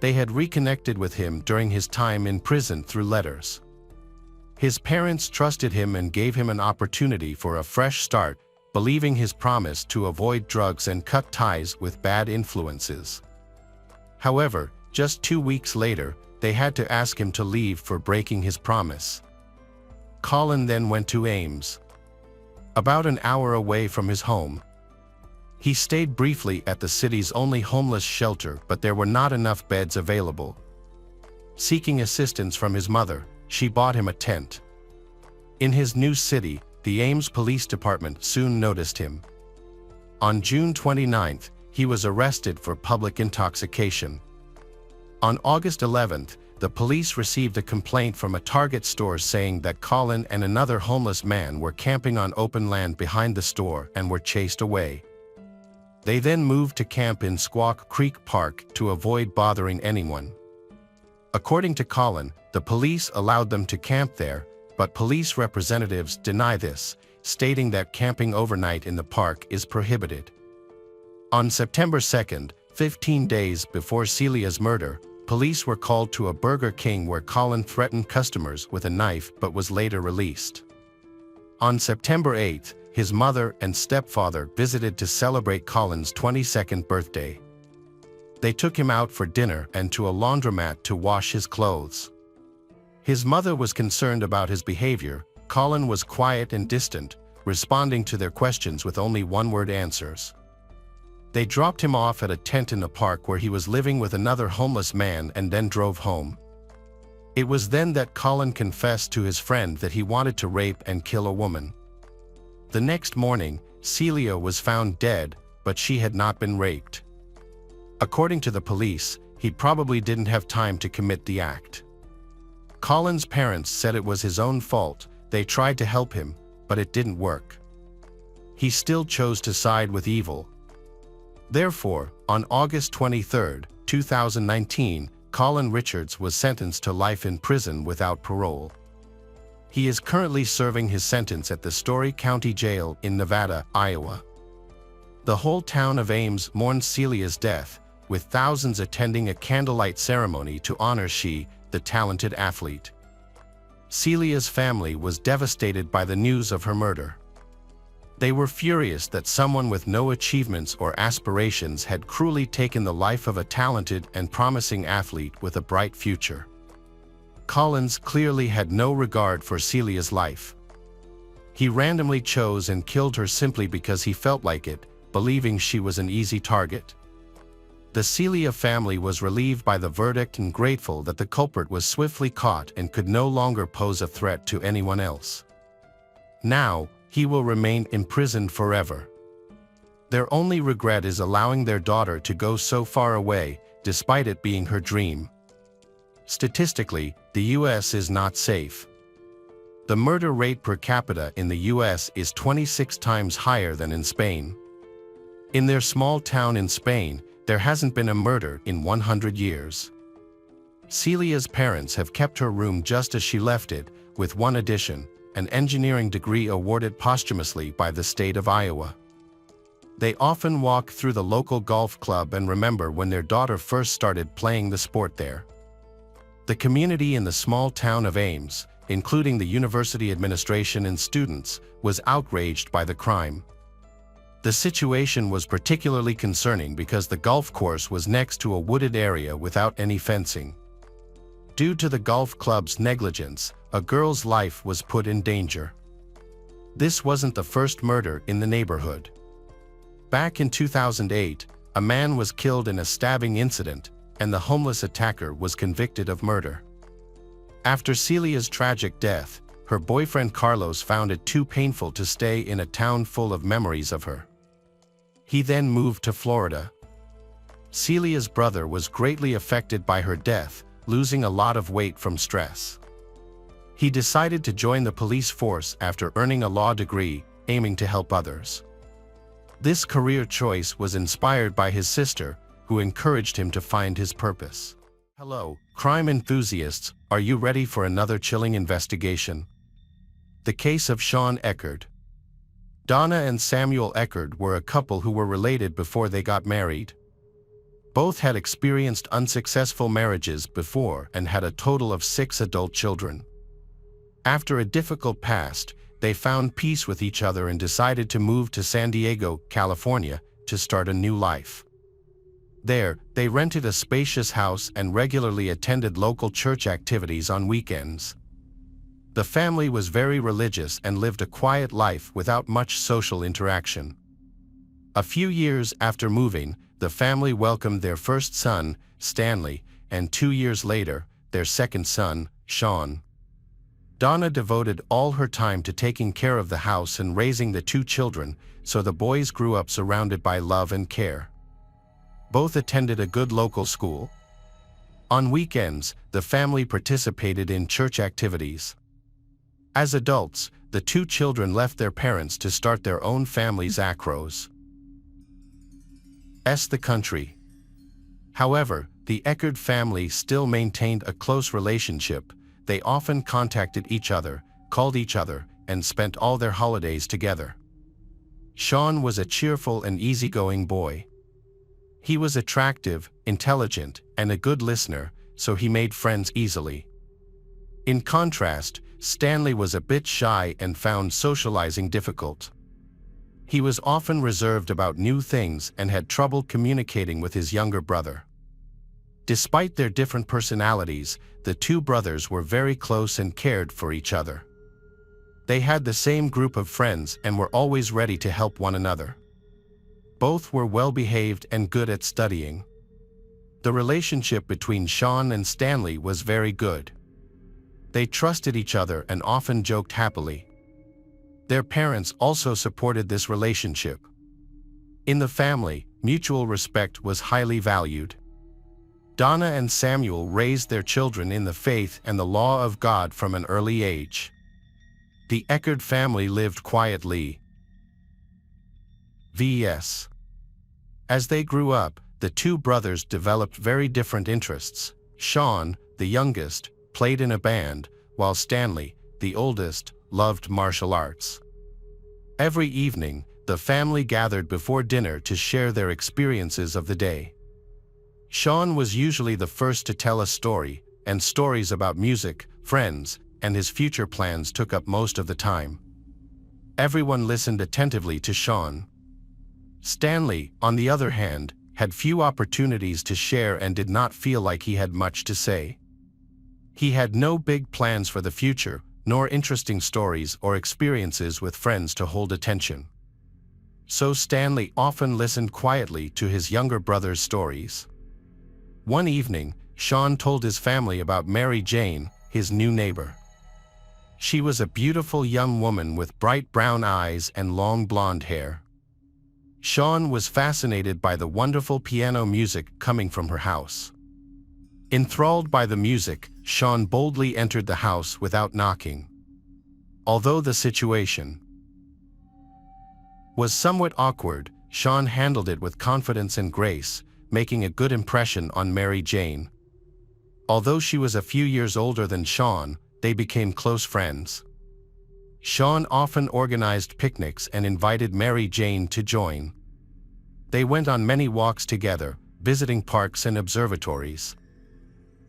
They had reconnected with him during his time in prison through letters. His parents trusted him and gave him an opportunity for a fresh start, believing his promise to avoid drugs and cut ties with bad influences. However, just 2 weeks later, they had to ask him to leave for breaking his promise. Colin then went to Ames, about an hour away from his home. He stayed briefly at the city's only homeless shelter, but there were not enough beds available. Seeking assistance from his mother, she bought him a tent. In his new city, the Ames Police Department soon noticed him. On June 29th, he was arrested for public intoxication. On August 11th, the police received a complaint from a Target store saying that Colin and another homeless man were camping on open land behind the store and were chased away. They then moved to camp in Squaw Creek Park to avoid bothering anyone. According to Colin, the police allowed them to camp there, but police representatives deny this, stating that camping overnight in the park is prohibited. On September 2nd, 15 days before Celia's murder, police were called to a Burger King where Colin threatened customers with a knife but was later released. On September 8th, his mother and stepfather visited to celebrate Colin's 22nd birthday. They took him out for dinner and to a laundromat to wash his clothes. His mother was concerned about his behavior. Colin was quiet and distant, responding to their questions with only one-word answers. They dropped him off at a tent in the park where he was living with another homeless man and then drove home. It was then that Colin confessed to his friend that he wanted to rape and kill a woman. The next morning, Celia was found dead, but she had not been raped. According to the police, he probably didn't have time to commit the act. Colin's parents said it was his own fault. They tried to help him, but it didn't work. He still chose to side with evil. Therefore, on August 23, 2019, Colin Richards was sentenced to life in prison without parole. He is currently serving his sentence at the Story County Jail in Nevada, Iowa. The whole town of Ames mourned Celia's death, with thousands attending a candlelight ceremony to honor the talented athlete. Celia's family was devastated by the news of her murder. They were furious that someone with no achievements or aspirations had cruelly taken the life of a talented and promising athlete with a bright future. Collins clearly had no regard for Celia's life. He randomly chose and killed her simply because he felt like it, believing she was an easy target. The Celia family was relieved by the verdict and grateful that the culprit was swiftly caught and could no longer pose a threat to anyone else. Now, he will remain imprisoned forever. Their only regret is allowing their daughter to go so far away, despite it being her dream. Statistically, the U.S. is not safe. The murder rate per capita in the U.S. is 26 times higher than in Spain. In their small town in Spain, there hasn't been a murder in 100 years. Celia's parents have kept her room just as she left it, with one addition: an engineering degree awarded posthumously by the state of Iowa. They often walk through the local golf club and remember when their daughter first started playing the sport there. The community in the small town of Ames, including the university administration and students, was outraged by the crime. The situation was particularly concerning because the golf course was next to a wooded area without any fencing. Due to the golf club's negligence, a girl's life was put in danger. This wasn't the first murder in the neighborhood. Back in 2008, a man was killed in a stabbing incident, and the homeless attacker was convicted of murder. After Celia's tragic death, her boyfriend Carlos found it too painful to stay in a town full of memories of her. He then moved to Florida. Celia's brother was greatly affected by her death, losing a lot of weight from stress. He decided to join the police force after earning a law degree, aiming to help others. This career choice was inspired by his sister, who encouraged him to find his purpose. Hello, crime enthusiasts, are you ready for another chilling investigation? The case of Stanley Eckard. Donna and Samuel Eckard were a couple who were related before they got married. Both had experienced unsuccessful marriages before and had a total of 6 adult children. After a difficult past, they found peace with each other and decided to move to San Diego, California, to start a new life. There, they rented a spacious house and regularly attended local church activities on weekends. The family was very religious and lived a quiet life without much social interaction. A few years after moving, the family welcomed their first son, Stanley, and 2 years later, their second son, Sean. Donna devoted all her time to taking care of the house and raising the 2 children, so the boys grew up surrounded by love and care. Both attended a good local school. On weekends, the family participated in church activities. As adults, the 2 children left their parents to start their own family's acros. The country. However, the Eckard family still maintained a close relationship. They often contacted each other, called each other, and spent all their holidays together. Sean was a cheerful and easygoing boy. He was attractive, intelligent, and a good listener, so he made friends easily. In contrast, Stanley was a bit shy and found socializing difficult. He was often reserved about new things and had trouble communicating with his younger brother. Despite their different personalities, the 2 brothers were very close and cared for each other. They had the same group of friends and were always ready to help one another. Both were well-behaved and good at studying. The relationship between Sean and Stanley was very good. They trusted each other and often joked happily. Their parents also supported this relationship. In the family, mutual respect was highly valued. Donna and Samuel raised their children in the faith and the law of God from an early age. The Eckard family lived quietly. Vs. As they grew up, the two brothers developed very different interests. Sean, the youngest, played in a band, while Stanley, the oldest, loved martial arts. Every evening, the family gathered before dinner to share their experiences of the day. Sean was usually the first to tell a story, and stories about music, friends, and his future plans took up most of the time. Everyone listened attentively to Sean. Stanley, on the other hand, had few opportunities to share and did not feel like he had much to say. He had no big plans for the future, nor interesting stories or experiences with friends to hold attention. So Stanley often listened quietly to his younger brother's stories. One evening, Sean told his family about Mary Jane, his new neighbor. She was a beautiful young woman with bright brown eyes and long blonde hair. Sean was fascinated by the wonderful piano music coming from her house. Enthralled by the music, Sean boldly entered the house without knocking. Although the situation was somewhat awkward, Sean handled it with confidence and grace, making a good impression on Mary Jane. Although she was a few years older than Sean, they became close friends. Sean often organized picnics and invited Mary Jane to join. They went on many walks together, visiting parks and observatories.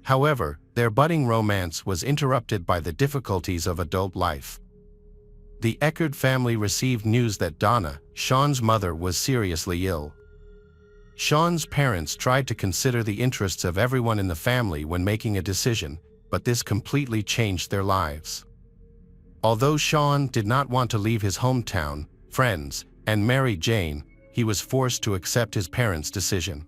However, their budding romance was interrupted by the difficulties of adult life. The Eckard family received news that Donna, Sean's mother, was seriously ill. Sean's parents tried to consider the interests of everyone in the family when making a decision, but this completely changed their lives. Although Sean did not want to leave his hometown, friends, and Mary Jane, he was forced to accept his parents' decision.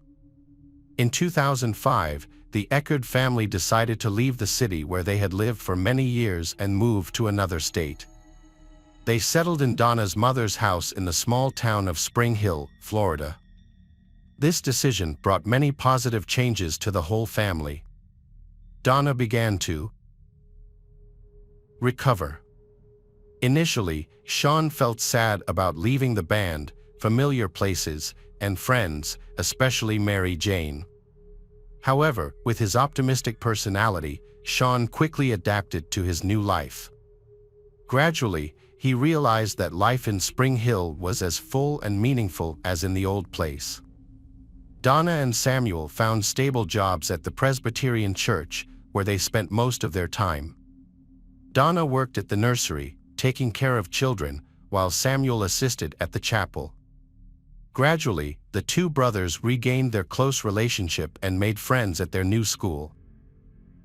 In 2005, the Eckard family decided to leave the city where they had lived for many years and move to another state. They settled in Donna's mother's house in the small town of Spring Hill, Florida. This decision brought many positive changes to the whole family. Donna began to recover. Initially, Sean felt sad about leaving the band, familiar places, and friends, especially Mary Jane. However, with his optimistic personality, Sean quickly adapted to his new life. Gradually, he realized that life in Spring Hill was as full and meaningful as in the old place. Donna and Samuel found stable jobs at the Presbyterian church, where they spent most of their time. Donna worked at the nursery, taking care of children, while Samuel assisted at the chapel. Gradually, the two brothers regained their close relationship and made friends at their new school.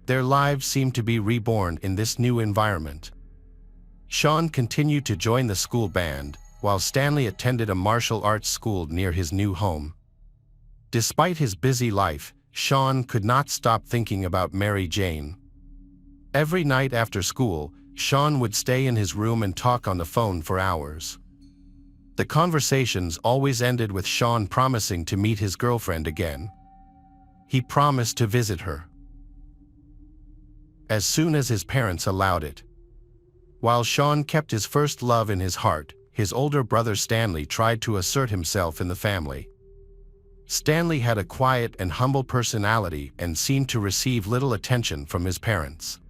Their lives seemed to be reborn in this new environment. Sean continued to join the school band, while Stanley attended a martial arts school near his new home. Despite his busy life, Sean could not stop thinking about Mary Jane. Every night after school, Sean would stay in his room and talk on the phone for hours. The conversations always ended with Sean promising to meet his girlfriend again. He promised to visit her as soon as his parents allowed it. While Sean kept his first love in his heart, his older brother Stanley tried to assert himself in the family. Stanley had a quiet and humble personality and seemed to receive little attention from his parents.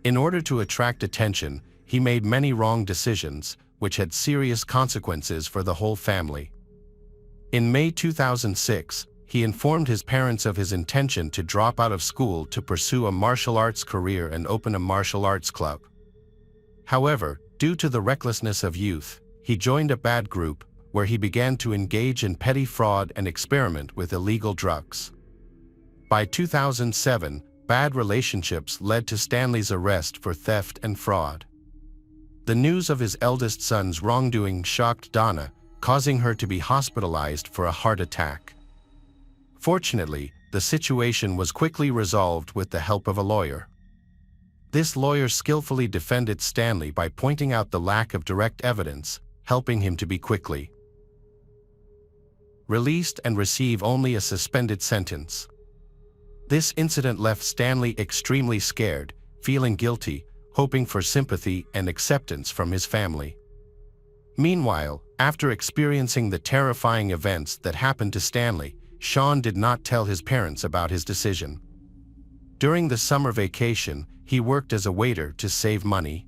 In order to attract attention, he made many wrong decisions, which had serious consequences for the whole family. In May 2006, he informed his parents of his intention to drop out of school to pursue a martial arts career and open a martial arts club. However, due to the recklessness of youth, he joined a bad group, where he began to engage in petty fraud and experiment with illegal drugs. By 2007, bad relationships led to Stanley's arrest for theft and fraud. The news of his eldest son's wrongdoing shocked Donna, causing her to be hospitalized for a heart attack. Fortunately, the situation was quickly resolved with the help of a lawyer. This lawyer skillfully defended Stanley by pointing out the lack of direct evidence, helping him to be quickly released and receive only a suspended sentence. This incident left Stanley extremely scared, feeling guilty, hoping for sympathy and acceptance from his family. Meanwhile, After experiencing the terrifying events that happened to Stanley, Sean did not tell his parents about his decision. During the summer vacation, he worked as a waiter to save money.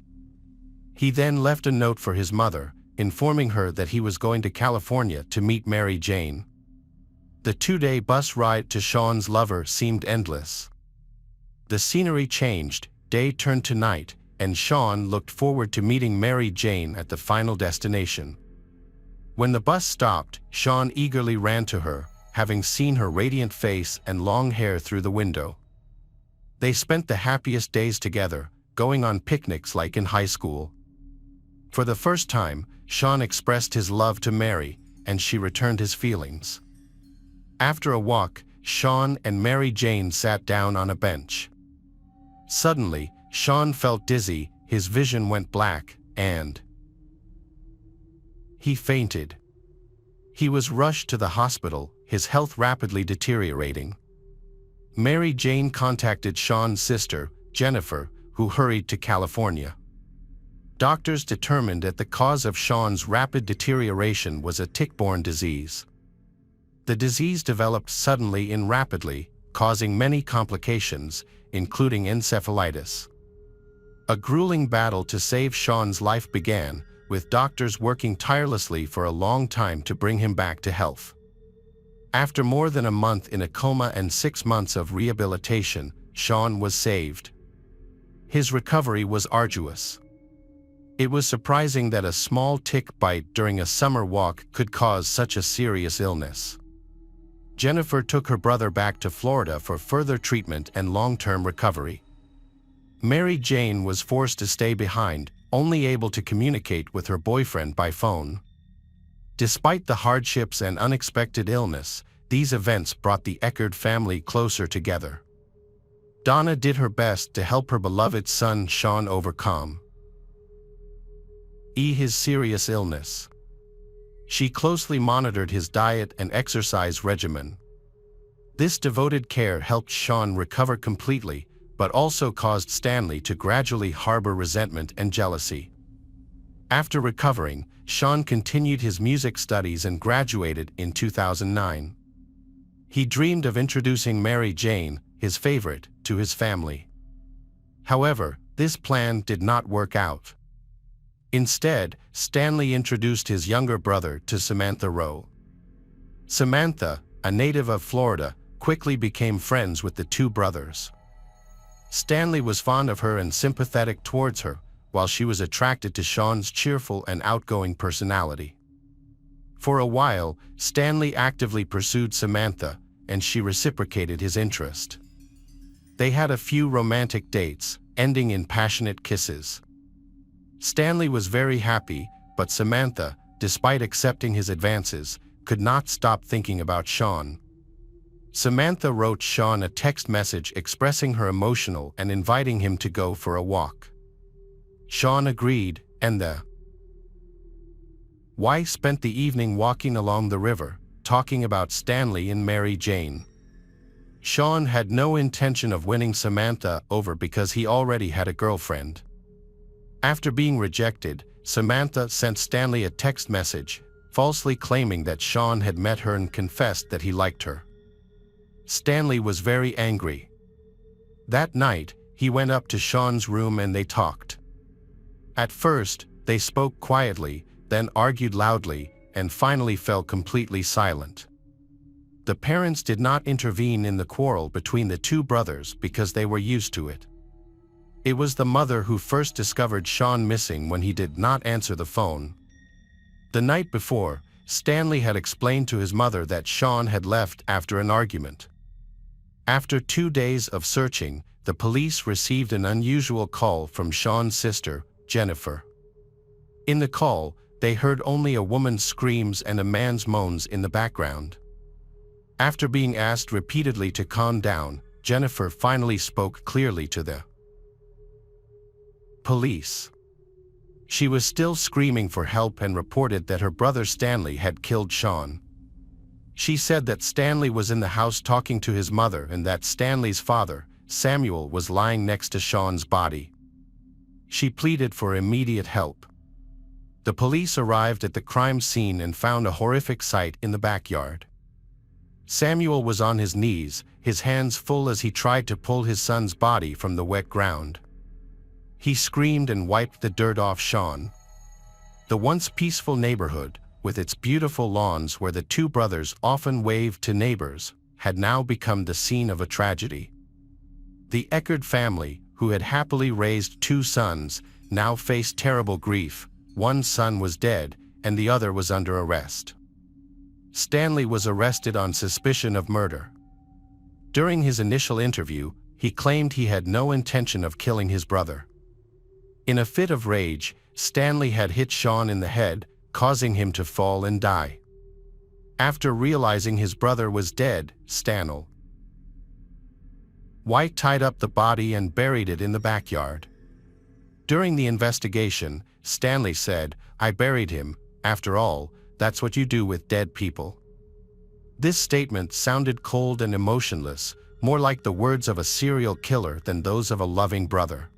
He then left a note for his mother, informing her that he was going to California to meet Mary Jane. The 2-day bus ride to Sean's lover seemed endless. The scenery changed, day turned to night, and Sean looked forward to meeting Mary Jane at the final destination. When the bus stopped, Sean eagerly ran to her, having seen her radiant face and long hair through the window. They spent the happiest days together, going on picnics like in high school. For the first time, Sean expressed his love to Mary, and she returned his feelings. After a walk, Sean and Mary Jane sat down on a bench. Suddenly, Sean felt dizzy, his vision went black, and he fainted. He was rushed to the hospital, his health rapidly deteriorating. Mary Jane contacted Sean's sister, Jennifer, who hurried to California. Doctors determined that the cause of Sean's rapid deterioration was a tick-borne disease. The disease developed suddenly and rapidly, causing many complications, including encephalitis. A grueling battle to save Sean's life began, with doctors working tirelessly for a long time to bring him back to health. After more than a month in a coma and 6 months of rehabilitation, Sean was saved. His recovery was arduous. It was surprising that a small tick bite during a summer walk could cause such a serious illness. Jennifer took her brother back to Florida for further treatment and long-term recovery. Mary Jane was forced to stay behind, only able to communicate with her boyfriend by phone. Despite the hardships and unexpected illness, these events brought the Eckard family closer together. Donna did her best to help her beloved son Sean overcome his serious illness. She closely monitored his diet and exercise regimen. This devoted care helped Sean recover completely, but also caused Stanley to gradually harbor resentment and jealousy. After recovering, Sean continued his music studies and graduated in 2009. He dreamed of introducing Mary Jane, his favorite, to his family. However, this plan did not work out. Instead, Stanley introduced his younger brother to Samantha Rowe. Samantha, a native of Florida, quickly became friends with the two brothers. Stanley was fond of her and sympathetic towards her, while she was attracted to Sean's cheerful and outgoing personality. For a while, Stanley actively pursued Samantha, and she reciprocated his interest. They had a few romantic dates, ending in passionate kisses. Stanley was very happy, but Samantha, despite accepting his advances, could not stop thinking about Sean. Samantha wrote Sean a text message expressing her emotional and inviting him to go for a walk. Sean agreed, and the wife spent the evening walking along the river, talking about Stanley and Mary Jane. Sean had no intention of winning Samantha over because he already had a girlfriend. After being rejected, Samantha sent Stanley a text message, falsely claiming that Sean had met her and confessed that he liked her. Stanley was very angry. That night, he went up to Sean's room and they talked. At first, they spoke quietly, then argued loudly, and finally fell completely silent. The parents did not intervene in the quarrel between the two brothers because they were used to it. It was the mother who first discovered Sean missing when he did not answer the phone. The night before, Stanley had explained to his mother that Sean had left after an argument. After 2 days of searching, the police received an unusual call from Sean's sister, Jennifer. In the call, they heard only a woman's screams and a man's moans in the background. After being asked repeatedly to calm down, Jennifer finally spoke clearly to the police. She was still screaming for help and reported that her brother Stanley had killed Sean. She said that Stanley was in the house talking to his mother and that Stanley's father, Samuel, was lying next to Sean's body. She pleaded for immediate help. The police arrived at the crime scene and found a horrific sight in the backyard. Samuel was on his knees, his hands full as he tried to pull his son's body from the wet ground. He screamed and wiped the dirt off Sean. The once peaceful neighborhood, with its beautiful lawns where the two brothers often waved to neighbors, had now become the scene of a tragedy. The Eckard family, who had happily raised two sons, now faced terrible grief. One son was dead, and the other was under arrest. Stanley was arrested on suspicion of murder. During his initial interview, he claimed he had no intention of killing his brother. In a fit of rage, Stanley had hit Sean in the head, causing him to fall and die. After realizing his brother was dead, Stanley White tied up the body and buried it in the backyard. During the investigation, Stanley said, "I buried him. After all, that's what you do with dead people." This statement sounded cold and emotionless, more like the words of a serial killer than those of a loving brother.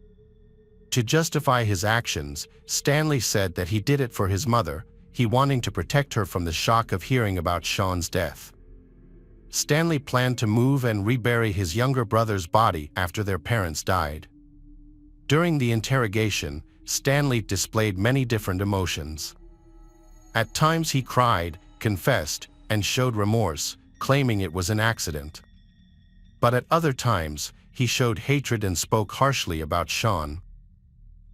To justify his actions, Stanley said that he did it for his mother, he wanting to protect her from the shock of hearing about Sean's death. Stanley planned to move and rebury his younger brother's body after their parents died. During the interrogation, Stanley displayed many different emotions. At times he cried, confessed, and showed remorse, claiming it was an accident. But at other times, he showed hatred and spoke harshly about Sean.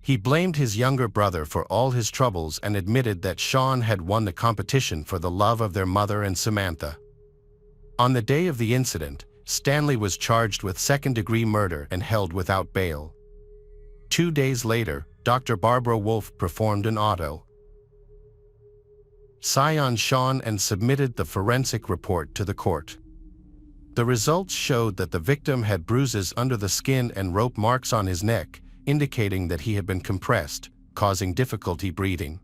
He blamed his younger brother for all his troubles and admitted that Sean had won the competition for the love of their mother and Samantha. On the day of the incident, Stanley was charged with second-degree murder and held without bail. 2 days later, Dr. Barbara Wolfe performed an autopsy on Sean and submitted the forensic report to the court. The results showed that the victim had bruises under the skin and rope marks on his neck, indicating that he had been compressed, causing difficulty breathing.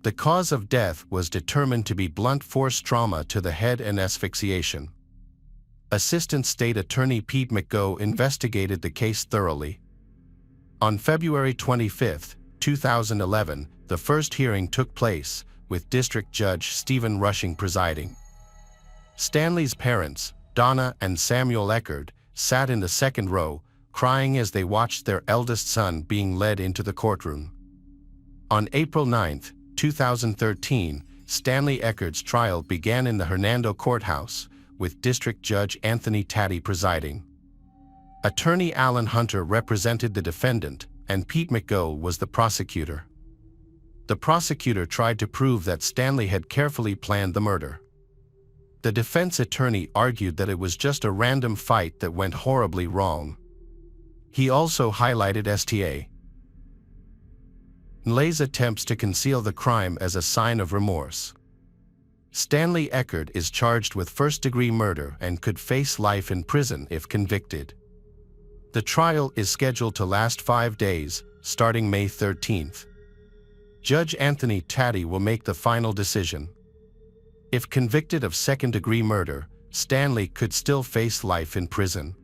The cause of death was determined to be blunt force trauma to the head and asphyxiation. Assistant State Attorney Pete McGo investigated the case thoroughly. On February 25, 2011, the first hearing took place, with District Judge Stephen Rushing presiding. Stanley's parents, Donna and Samuel Eckard, sat in the second row, crying as they watched their eldest son being led into the courtroom. On April 9, 2013, Stanley Eckard's trial began in the Hernando Courthouse, with District Judge Anthony Taddy presiding. Attorney Alan Hunter represented the defendant, and Pete McGo was the prosecutor. The prosecutor tried to prove that Stanley had carefully planned the murder. The defense attorney argued that it was just a random fight that went horribly wrong. He also highlighted Stanley's attempts to conceal the crime as a sign of remorse. Stanley Eckard is charged with first-degree murder and could face life in prison if convicted. The trial is scheduled to last 5 days, starting May 13. Judge Anthony Taddy will make the final decision. If convicted of second-degree murder, Stanley could still face life in prison.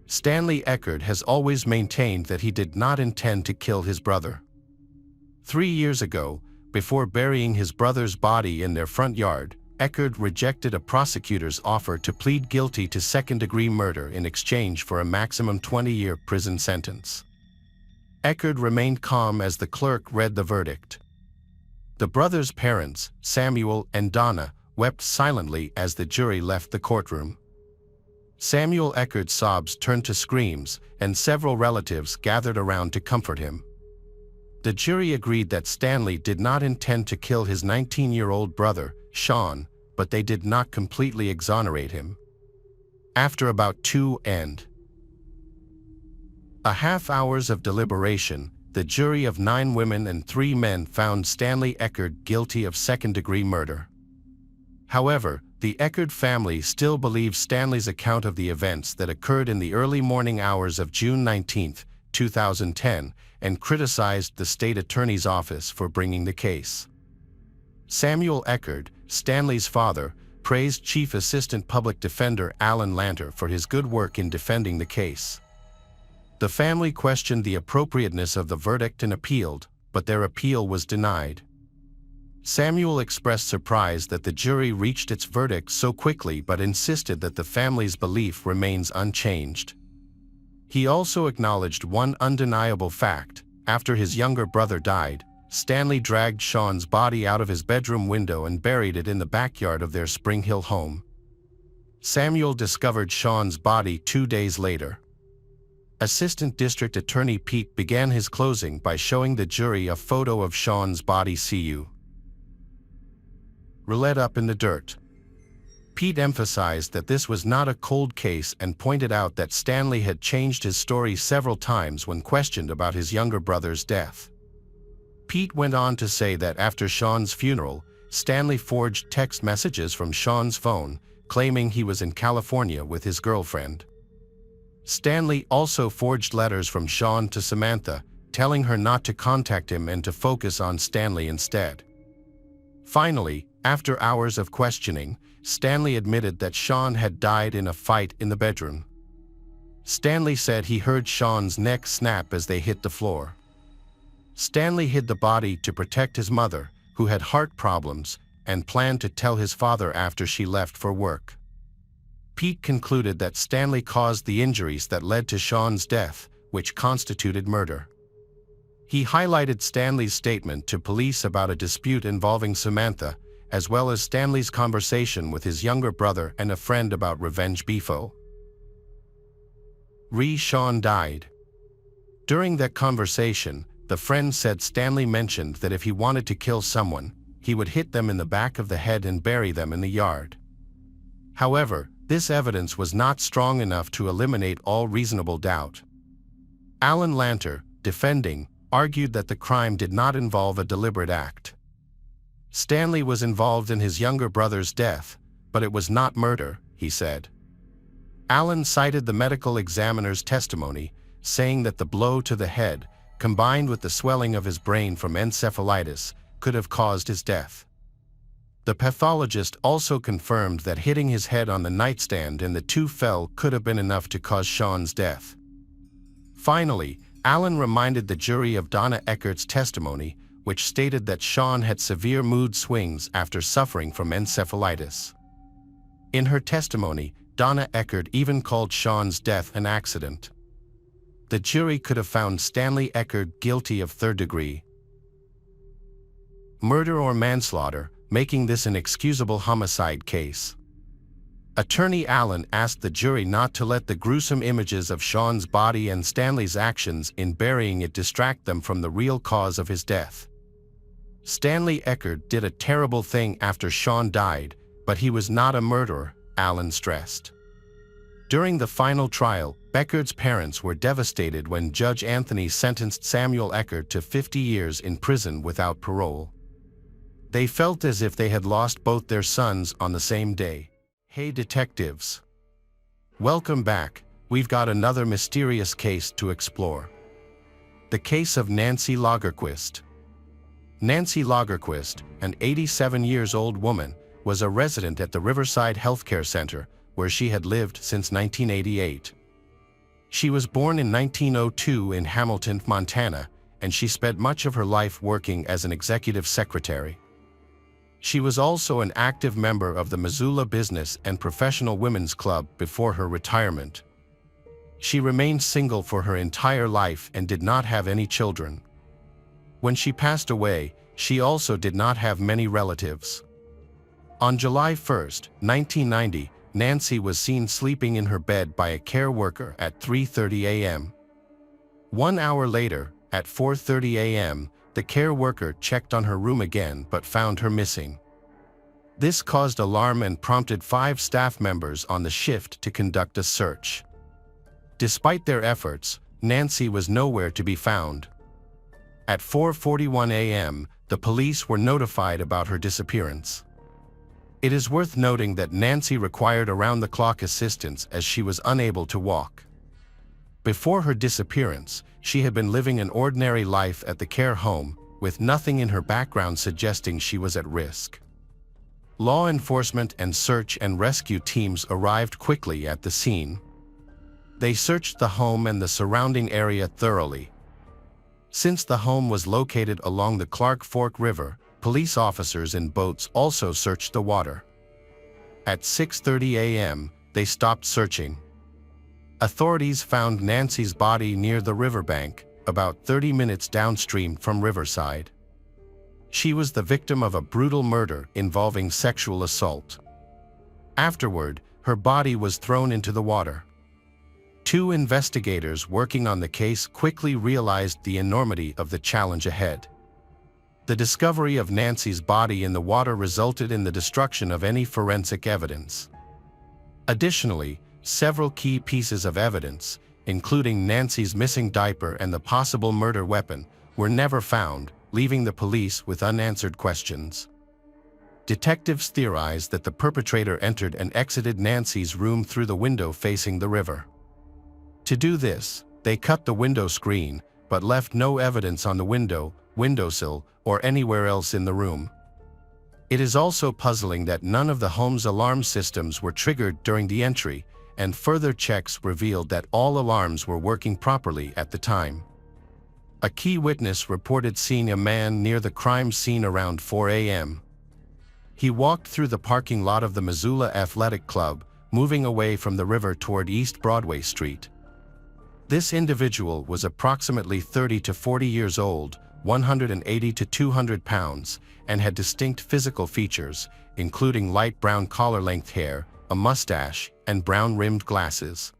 Stanley Eckard has always maintained that he did not intend to kill his brother. 3 years ago, before burying his brother's body in their front yard, Eckard rejected a prosecutor's offer to plead guilty to second-degree murder in exchange for a maximum 20-year prison sentence. Eckard remained calm as the clerk read the verdict. The brothers' parents, Samuel and Donna, wept silently as the jury left the courtroom. Samuel Eckard's sobs turned to screams, and several relatives gathered around to comfort him. The jury agreed that Stanley did not intend to kill his 19-year-old brother, Sean, but they did not completely exonerate him. After about 2.5 hours of deliberation, the jury of 9 women and 3 men found Stanley Eckard guilty of second-degree murder. However, the Eckard family still believes Stanley's account of the events that occurred in the early morning hours of June 19, 2010, and criticized the state attorney's office for bringing the case. Samuel Eckard, Stanley's father, praised Chief Assistant Public Defender Alan Lanter for his good work in defending the case. The family questioned the appropriateness of the verdict and appealed, but their appeal was denied. Samuel expressed surprise that the jury reached its verdict so quickly but insisted that the family's belief remains unchanged. He also acknowledged one undeniable fact: after his younger brother died, Stanley dragged Sean's body out of his bedroom window and buried it in the backyard of their Spring Hill home. Samuel discovered Sean's body 2 days later. Assistant District Attorney Pete began his closing by showing the jury a photo of Sean's body. "Cu. Roulette up in the dirt." Pete emphasized that this was not a cold case and pointed out that Stanley had changed his story several times when questioned about his younger brother's death. Pete went on to say that after Sean's funeral, Stanley forged text messages from Sean's phone, claiming he was in California with his girlfriend. Stanley also forged letters from Sean to Samantha, telling her not to contact him and to focus on Stanley instead. Finally, after hours of questioning, Stanley admitted that Sean had died in a fight in the bedroom. Stanley said he heard Sean's neck snap as they hit the floor. Stanley hid the body to protect his mother, who had heart problems, and planned to tell his father after she left for work. Pete concluded that Stanley caused the injuries that led to Sean's death, which constituted murder. He highlighted Stanley's statement to police about a dispute involving Samantha, as well as Stanley's conversation with his younger brother and a friend about revenge beefo. Sean died. During that conversation, the friend said Stanley mentioned that if he wanted to kill someone, he would hit them in the back of the head and bury them in the yard. However, this evidence was not strong enough to eliminate all reasonable doubt. Alan Lanter, defending, argued that the crime did not involve a deliberate act. Stanley was involved in his younger brother's death, but it was not murder, he said. Alan cited the medical examiner's testimony, saying that the blow to the head, combined with the swelling of his brain from encephalitis, could have caused his death. The pathologist also confirmed that hitting his head on the nightstand and the two fell could have been enough to cause Sean's death. Finally, Alan reminded the jury of Donna Eckard's testimony, which stated that Sean had severe mood swings after suffering from encephalitis. In her testimony, Donna Eckard even called Sean's death an accident. The jury could have found Stanley Eckard guilty of third-degree murder or manslaughter, making this an excusable homicide case. Attorney Allen asked the jury not to let the gruesome images of Sean's body and Stanley's actions in burying it distract them from the real cause of his death. Stanley Eckard did a terrible thing after Sean died, but he was not a murderer, Allen stressed. During the final trial, Eckard's parents were devastated when Judge Anthony sentenced Samuel Eckard to 50 years in prison without parole. They felt as if they had lost both their sons on the same day. Hey detectives! Welcome back. We've got another mysterious case to explore. The case of Nancy Lagerquist. Nancy Lagerquist, an 87-year-old woman, was a resident at the Riverside Healthcare Center, where she had lived since 1988. She was born in 1902 in Hamilton, Montana, and she spent much of her life working as an executive secretary. She was also an active member of the Missoula Business and Professional Women's Club before her retirement. She remained single for her entire life and did not have any children. When she passed away, she also did not have many relatives. On July 1, 1990, Nancy was seen sleeping in her bed by a care worker at 3:30 a.m. 1 hour later, at 4:30 a.m., the care worker checked on her room again but found her missing. This caused alarm and prompted 5 staff members on the shift to conduct a search. Despite their efforts, Nancy was nowhere to be found. At 4:41 a.m., the police were notified about her disappearance. It is worth noting that Nancy required around-the-clock assistance as she was unable to walk. Before her disappearance, she had been living an ordinary life at the care home, with nothing in her background suggesting she was at risk. Law enforcement and search and rescue teams arrived quickly at the scene. They searched the home and the surrounding area thoroughly. Since the home was located along the Clark Fork River, police officers in boats also searched the water. At 6:30 a.m., they stopped searching. Authorities found Nancy's body near the riverbank, about 30 minutes downstream from Riverside. She was the victim of a brutal murder involving sexual assault. Afterward, her body was thrown into the water. Two investigators working on the case quickly realized the enormity of the challenge ahead. The discovery of Nancy's body in the water resulted in the destruction of any forensic evidence. Additionally, several key pieces of evidence, including Nancy's missing diaper and the possible murder weapon, were never found, leaving the police with unanswered questions. Detectives theorized that the perpetrator entered and exited Nancy's room through the window facing the river. To do this, they cut the window screen, but left no evidence on the window, windowsill, or anywhere else in the room. It is also puzzling that none of the home's alarm systems were triggered during the entry, and further checks revealed that all alarms were working properly at the time. A key witness reported seeing a man near the crime scene around 4 a.m. He walked through the parking lot of the Missoula Athletic Club, moving away from the river toward East Broadway Street. This individual was approximately 30 to 40 years old, 180 to 200 pounds, and had distinct physical features, including light brown collar-length hair, a mustache, and brown-rimmed glasses.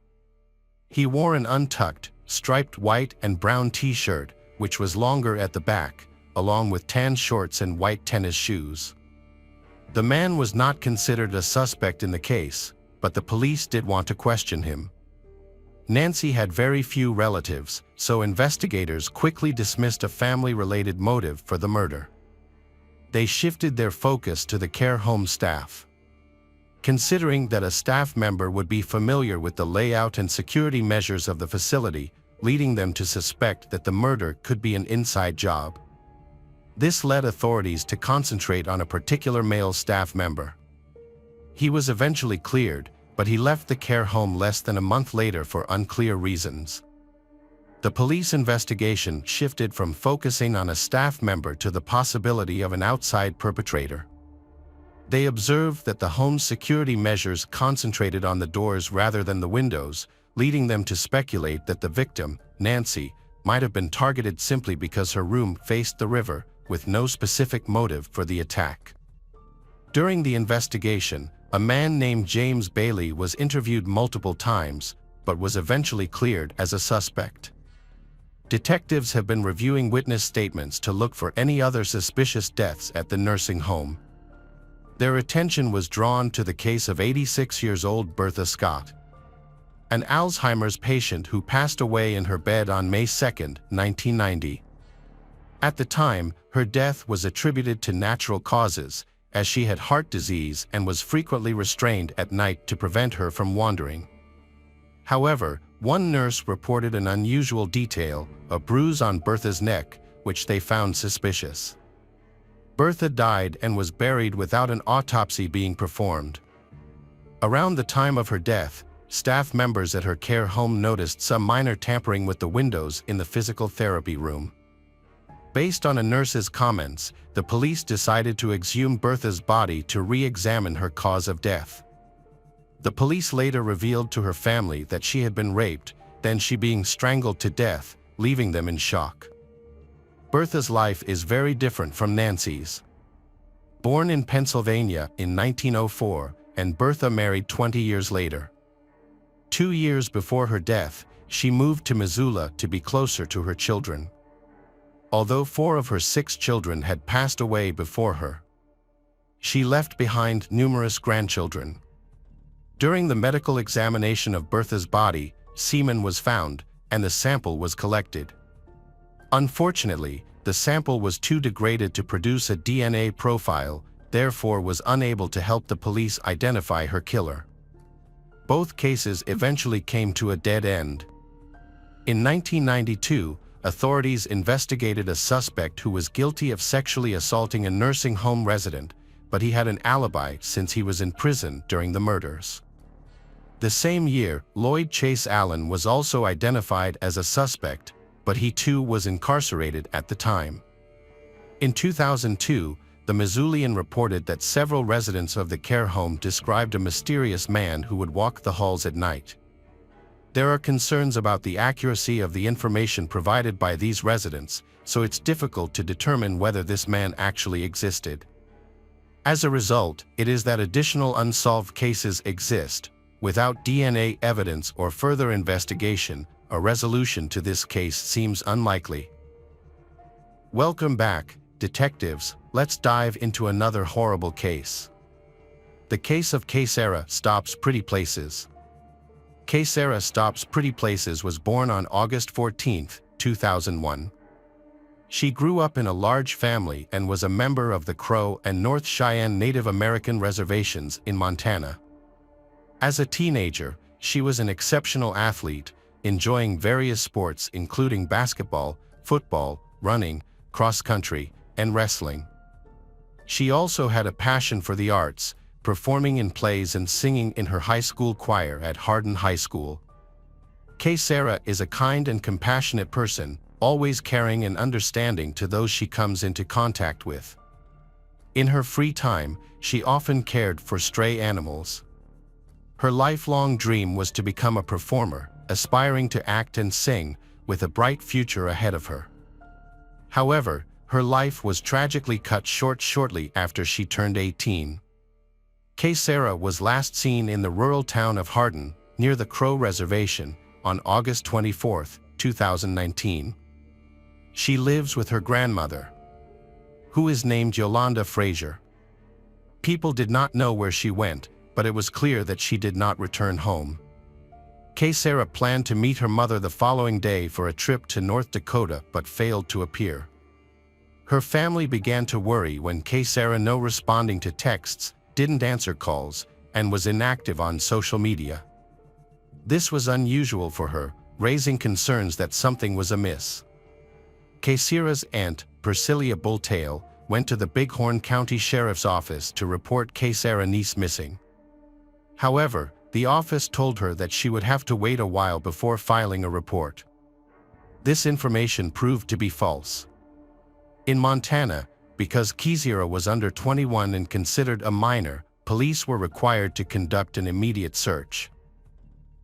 He wore an untucked, striped white and brown t-shirt, which was longer at the back, along with tan shorts and white tennis shoes. The man was not considered a suspect in the case, but the police did want to question him. Nancy had very few relatives, so investigators quickly dismissed a family-related motive for the murder. They shifted their focus to the care home staff. Considering that a staff member would be familiar with the layout and security measures of the facility, leading them to suspect that the murder could be an inside job. This led authorities to concentrate on a particular male staff member. He was eventually cleared, but he left the care home less than a month later for unclear reasons. The police investigation shifted from focusing on a staff member to the possibility of an outside perpetrator. They observed that the home's security measures concentrated on the doors rather than the windows, leading them to speculate that the victim, Nancy, might have been targeted simply because her room faced the river, with no specific motive for the attack. During the investigation, a man named James Bailey was interviewed multiple times, but was eventually cleared as a suspect. Detectives have been reviewing witness statements to look for any other suspicious deaths at the nursing home. Their attention was drawn to the case of 86-year-old Bertha Scott, an Alzheimer's patient who passed away in her bed on May 2, 1990. At the time, her death was attributed to natural causes, as she had heart disease and was frequently restrained at night to prevent her from wandering. However, one nurse reported an unusual detail, a bruise on Bertha's neck, which they found suspicious. Bertha died and was buried without an autopsy being performed. Around the time of her death, staff members at her care home noticed some minor tampering with the windows in the physical therapy room. Based on a nurse's comments, the police decided to exhume Bertha's body to re-examine her cause of death. The police later revealed to her family that she had been raped, then she being strangled to death, leaving them in shock. Bertha's life is very different from Nancy's. Born in Pennsylvania in 1904, and Bertha married 20 years later. 2 years before her death, she moved to Missoula to be closer to her children. Although 4 of her 6 children had passed away before her, she left behind numerous grandchildren. During the medical examination of Bertha's body, semen was found, and the sample was collected. Unfortunately, the sample was too degraded to produce a DNA profile, therefore was unable to help the police identify her killer. Both cases eventually came to a dead end. In 1992, authorities investigated a suspect who was guilty of sexually assaulting a nursing home resident, but he had an alibi since he was in prison during the murders. The same year, Lloyd Chase Allen was also identified as a suspect, but he too was incarcerated at the time. In 2002, the Missoulian reported that several residents of the care home described a mysterious man who would walk the halls at night. There are concerns about the accuracy of the information provided by these residents, so it's difficult to determine whether this man actually existed. As a result, it is that additional unsolved cases exist. Without DNA evidence or further investigation, a resolution to this case seems unlikely. Welcome back, detectives. Let's dive into another horrible case. The case of Quesera Stops Pretty Places. Quesera Stops Pretty Places was born on August 14, 2001. She grew up in a large family and was a member of the Crow and North Cheyenne Native American reservations in Montana. As a teenager, she was an exceptional athlete, enjoying various sports including basketball, football, running, cross-country, and wrestling. She also had a passion for the arts, performing in plays and singing in her high school choir at Hardin High School. Quesera is a kind and compassionate person, always caring and understanding to those she comes into contact with. In her free time, she often cared for stray animals. Her lifelong dream was to become a performer, aspiring to act and sing, with a bright future ahead of her. However, her life was tragically cut short shortly after she turned 18. Quesera was last seen in the rural town of Hardin, near the Crow Reservation, on August 24, 2019. She lives with her grandmother, who is named Yolanda Frazier. People did not know where she went, but it was clear that she did not return home. Quesera planned to meet her mother the following day for a trip to North Dakota but failed to appear. Her family began to worry when Quesera, no responding to texts, didn't answer calls, and was inactive on social media. This was unusual for her, raising concerns that something was amiss. Quesera's aunt, Celia Bulltail, went to the Bighorn County Sheriff's Office to report Quesera's niece missing. However, the office told her that she would have to wait a while before filing a report. This information proved to be false. In Montana, because Quesera was under 21 and considered a minor, police were required to conduct an immediate search.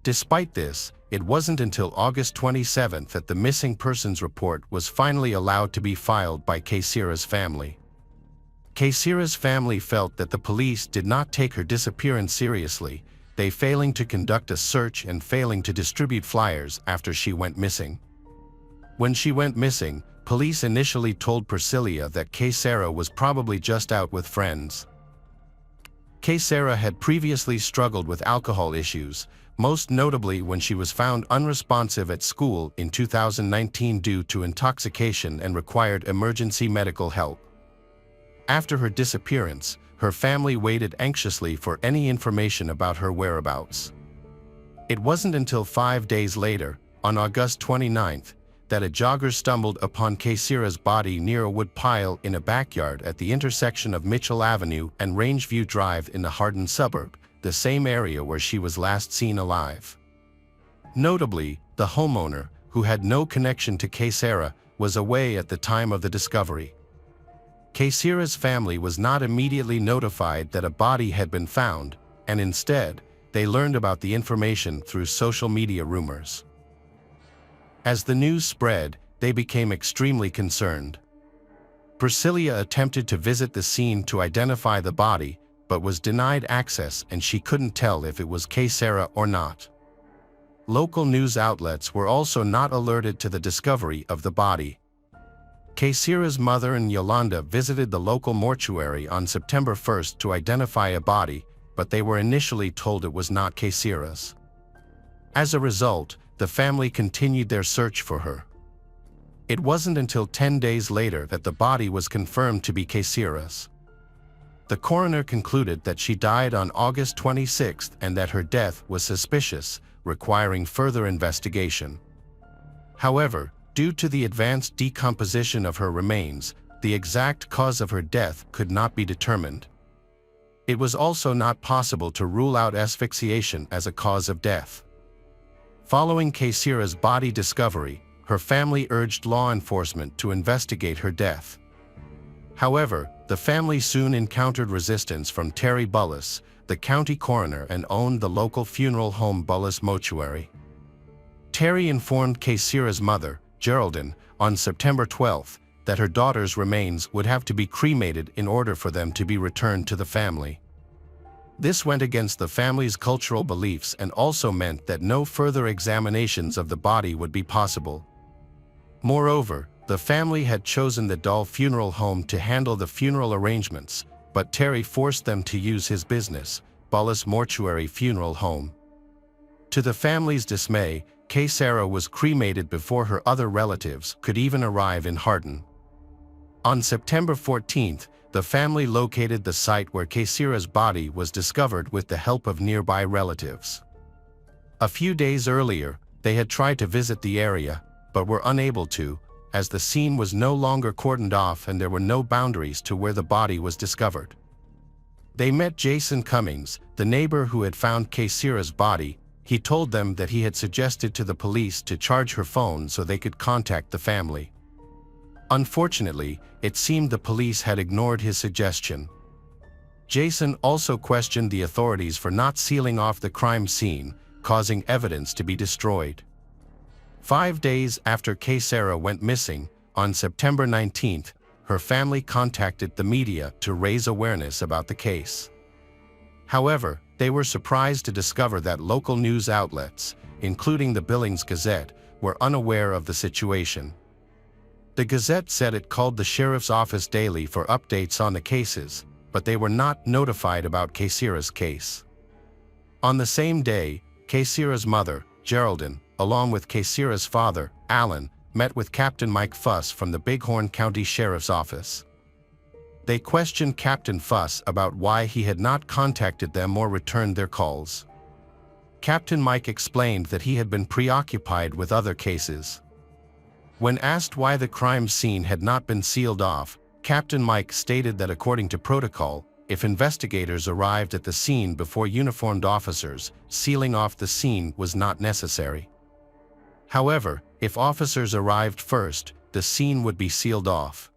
Despite this, it wasn't until August 27 that the missing persons report was finally allowed to be filed by Quesera's family. Quesera's family felt that the police did not take her disappearance seriously, they failing to conduct a search and failing to distribute flyers after she went missing. When she went missing, police initially told Celia that Quesera was probably just out with friends. Quesera had previously struggled with alcohol issues, most notably when she was found unresponsive at school in 2019 due to intoxication and required emergency medical help. After her disappearance, her family waited anxiously for any information about her whereabouts. It wasn't until 5 days later, on August 29, that a jogger stumbled upon Quesera's body near a wood pile in a backyard at the intersection of Mitchell Avenue and Rangeview Drive in the Hardin suburb, the same area where she was last seen alive. Notably, the homeowner, who had no connection to Quesera, was away at the time of the discovery. Quesera's family was not immediately notified that a body had been found, and instead, they learned about the information through social media rumors. As the news spread, they became extremely concerned. Celia attempted to visit the scene to identify the body, but was denied access and she couldn't tell if it was Quesera or not. Local news outlets were also not alerted to the discovery of the body. Quesera's mother and Yolanda visited the local mortuary on September 1 to identify a body, but they were initially told it was not Quesera's. As a result, the family continued their search for her. It wasn't until 10 days later that the body was confirmed to be Quesera's. The coroner concluded that she died on August 26 and that her death was suspicious, requiring further investigation. However, due to the advanced decomposition of her remains, the exact cause of her death could not be determined. It was also not possible to rule out asphyxiation as a cause of death. Following Quesera's body discovery, her family urged law enforcement to investigate her death. However, the family soon encountered resistance from Terry Bullis, the county coroner and owned the local funeral home Bullis Mortuary. Terry informed Quesera's mother, Geraldine, on September 12, that her daughter's remains would have to be cremated in order for them to be returned to the family. This went against the family's cultural beliefs and also meant that no further examinations of the body would be possible. Moreover, the family had chosen the Dahl Funeral Home to handle the funeral arrangements, but Terry forced them to use his business, Bullis Mortuary Funeral Home. To the family's dismay, Quesera was cremated before her other relatives could even arrive in Hardin. On September 14, the family located the site where Quesera's body was discovered with the help of nearby relatives. A few days earlier, they had tried to visit the area, but were unable to, as the scene was no longer cordoned off and there were no boundaries to where the body was discovered. They met Jason Cummings, the neighbor who had found Quesera's body. He told them that he had suggested to the police to charge her phone so they could contact the family. Unfortunately, it seemed the police had ignored his suggestion. Jason also questioned the authorities for not sealing off the crime scene, causing evidence to be destroyed. 5 days after Quesera went missing, on September 19, her family contacted the media to raise awareness about the case. However, they were surprised to discover that local news outlets, including the Billings Gazette, were unaware of the situation. The Gazette said it called the sheriff's office daily for updates on the cases, but they were not notified about Quesera's case. On the same day, Quesera's mother, Geraldine, along with Quesera's father, Alan, met with Captain Mike Fuss from the Bighorn County Sheriff's Office. They questioned Captain Fuss about why he had not contacted them or returned their calls. Captain Mike explained that he had been preoccupied with other cases. When asked why the crime scene had not been sealed off, Captain Mike stated that according to protocol, if investigators arrived at the scene before uniformed officers, sealing off the scene was not necessary. However, if officers arrived first, the scene would be sealed off.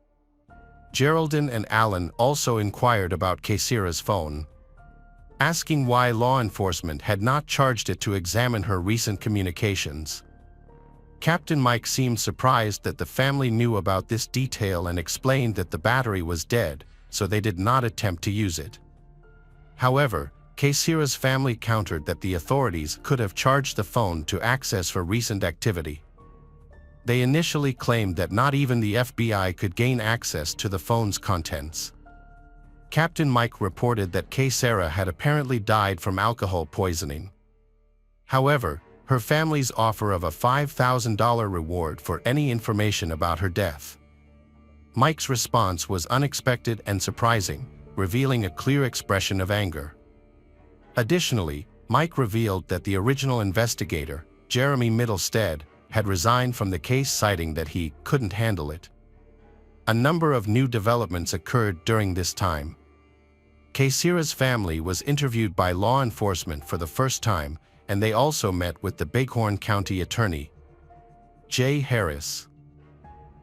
Geraldine and Alan also inquired about Quesera's phone, asking why law enforcement had not charged it to examine her recent communications. Captain Mike seemed surprised that the family knew about this detail and explained that the battery was dead, so they did not attempt to use it. However, Quesera's family countered that the authorities could have charged the phone to access for recent activity. They initially claimed that not even the FBI could gain access to the phone's contents. Captain Mike reported that Quesera had apparently died from alcohol poisoning. However, her family's offer of a $5,000 reward for any information about her death. Mike's response was unexpected and surprising, revealing a clear expression of anger. Additionally, Mike revealed that the original investigator, Jeremy Middlestead, had resigned from the case, citing that he couldn't handle it. A number of new developments occurred during this time. Quesera's family was interviewed by law enforcement for the first time, and they also met with the Bighorn County Attorney, Jay Harris.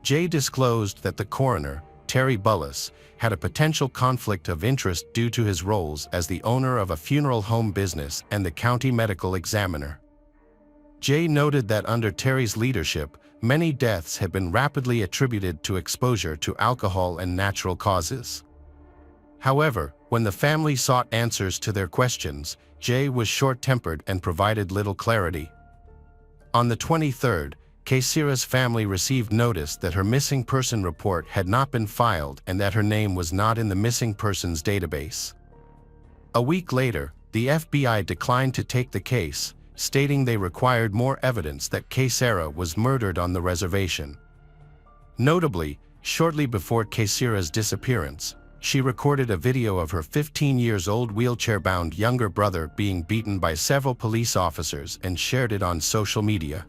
Jay disclosed that the coroner, Terry Bullis, had a potential conflict of interest due to his roles as the owner of a funeral home business and the county medical examiner. Jay noted that under Terry's leadership, many deaths had been rapidly attributed to exposure to alcohol and natural causes. However, when the family sought answers to their questions, Jay was short-tempered and provided little clarity. On the 23rd, Quesera's family received notice that her missing person report had not been filed and that her name was not in the missing persons database. A week later, the FBI declined to take the case, stating they required more evidence that Quesera was murdered on the reservation. Notably, shortly before Quesera's disappearance, she recorded a video of her 15-year-old wheelchair-bound younger brother being beaten by several police officers and shared it on social media.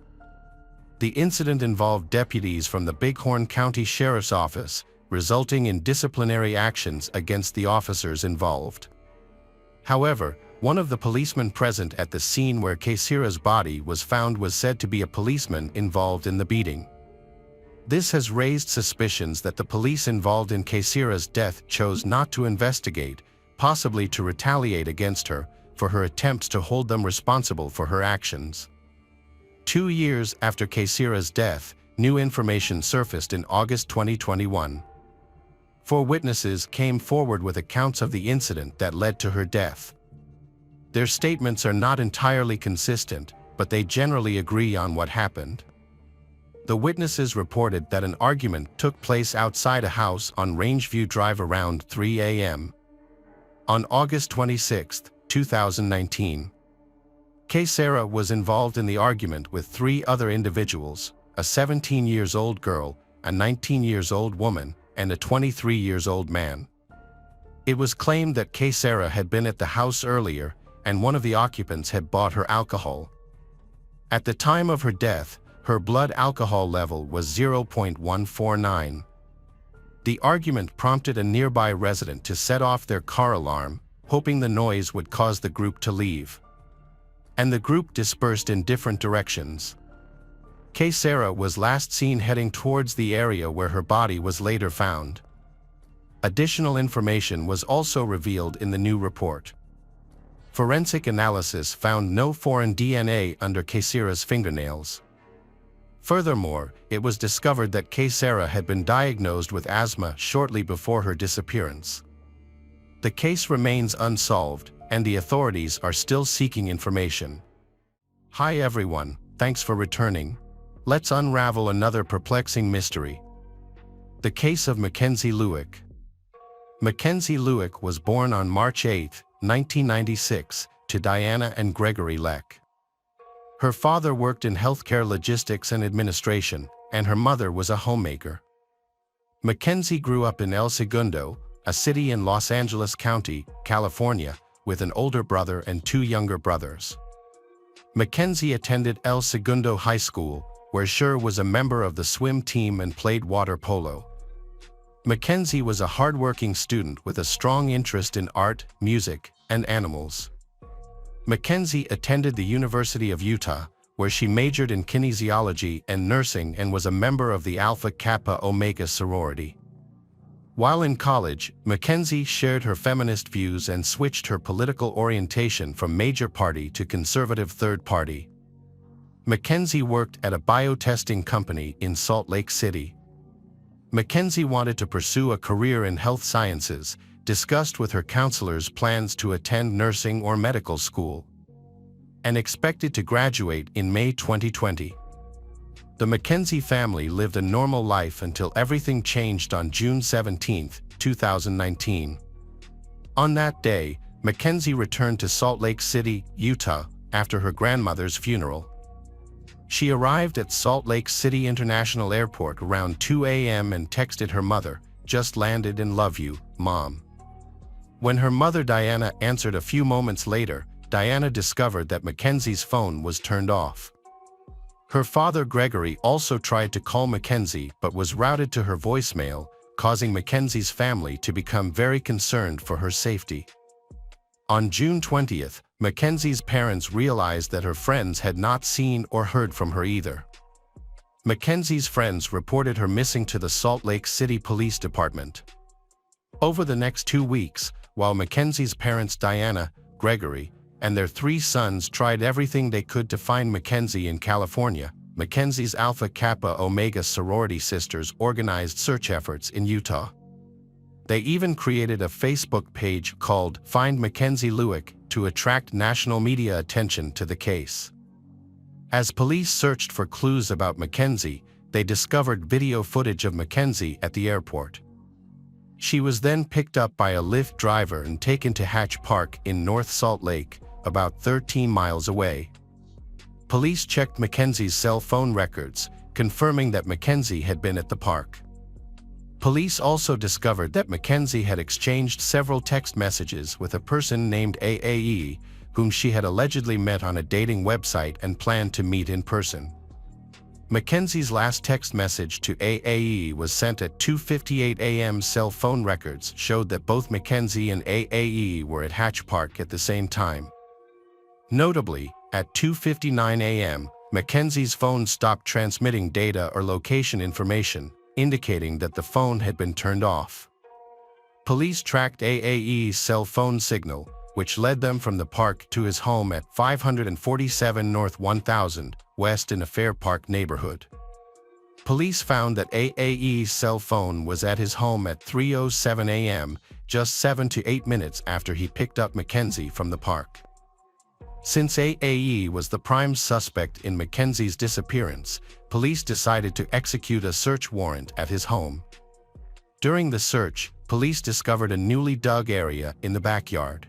The incident involved deputies from the Bighorn County Sheriff's Office, resulting in disciplinary actions against the officers involved. However, One of the policemen present at the scene where Quesera's body was found was said to be a policeman involved in the beating. This has raised suspicions that the police involved in Quesera's death chose not to investigate, possibly to retaliate against her for her attempts to hold them responsible for her actions. 2 years after Quesera's death, new information surfaced in August 2021. 4 witnesses came forward with accounts of the incident that led to her death. Their statements are not entirely consistent, but they generally agree on what happened. The witnesses reported that an argument took place outside a house on Rangeview Drive around 3 a.m. on August 26, 2019. Quesera was involved in the argument with 3 other individuals, a 17-year-old girl, a 19-year-old woman, and a 23-year-old man. It was claimed that Quesera had been at the house earlier, and one of the occupants had bought her alcohol. At the time of her death, her blood alcohol level was 0.149. The argument prompted a nearby resident to set off their car alarm, hoping the noise would cause the group to leave. And the group dispersed in different directions. Quesera was last seen heading towards the area where her body was later found. Additional information was also revealed in the new report. Forensic analysis found no foreign DNA under Quesera's fingernails. Furthermore, it was discovered that Quesera had been diagnosed with asthma shortly before her disappearance. The case remains unsolved, and the authorities are still seeking information. Hi everyone, thanks for returning. Let's unravel another perplexing mystery. The case of McKenzie Lewick. McKenzie Lewick was born on March 8, 1996, to Diana and Gregory Leck. Her father worked in healthcare logistics and administration, and her mother was a homemaker. McKenzie grew up in El Segundo, a city in Los Angeles County, California, with an older brother and 2 younger brothers. McKenzie attended El Segundo High School, where she was a member of the swim team and played water polo. McKenzie was a hardworking student with a strong interest in art, music, and animals. McKenzie attended the University of Utah, where she majored in kinesiology and nursing and was a member of the Alpha Kappa Omega sorority. While in college, McKenzie shared her feminist views and switched her political orientation from major party to conservative third party. McKenzie worked at a biotesting company in Salt Lake City. McKenzie wanted to pursue a career in health sciences, discussed with her counselors plans to attend nursing or medical school, and expected to graduate in May 2020. The McKenzie family lived a normal life until everything changed on June 17, 2019. On that day, McKenzie returned to Salt Lake City, Utah, after her grandmother's funeral. She arrived at Salt Lake City International Airport around 2 a.m. and texted her mother, "Just landed and love you, Mom." When her mother Diana answered a few moments later, Diana discovered that McKenzie's phone was turned off. Her father Gregory also tried to call McKenzie but was routed to her voicemail, causing McKenzie's family to become very concerned for her safety. On June 20th, McKenzie's parents realized that her friends had not seen or heard from her either. McKenzie's friends reported her missing to the Salt Lake City Police Department. Over the next 2 weeks, while McKenzie's parents Diana, Gregory, and their 3 sons tried everything they could to find McKenzie in California, McKenzie's Alpha Kappa Omega sorority sisters organized search efforts in Utah. They even created a Facebook page called Find McKenzie Lewick to attract national media attention to the case. As police searched for clues about McKenzie, they discovered video footage of McKenzie at the airport. She was then picked up by a Lyft driver and taken to Hatch Park in North Salt Lake, about 13 miles away. Police checked McKenzie's cell phone records, confirming that McKenzie had been at the park. Police also discovered that McKenzie had exchanged several text messages with a person named AAE, whom she had allegedly met on a dating website and planned to meet in person. McKenzie's last text message to AAE was sent at 2:58 a.m. Cell phone records showed that both McKenzie and AAE were at Hatch Park at the same time. Notably, at 2:59 a.m., McKenzie's phone stopped transmitting data or location information, indicating that the phone had been turned off. Police tracked AAE's cell phone signal, which led them from the park to his home at 547 North 1000 West in a Fair Park neighborhood. Police found that AAE's cell phone was at his home at 3:07 a.m., just 7 to 8 minutes after he picked up McKenzie from the park. Since AAE was the prime suspect in McKenzie's disappearance, police decided to execute a search warrant at his home. During the search, police discovered a newly dug area in the backyard.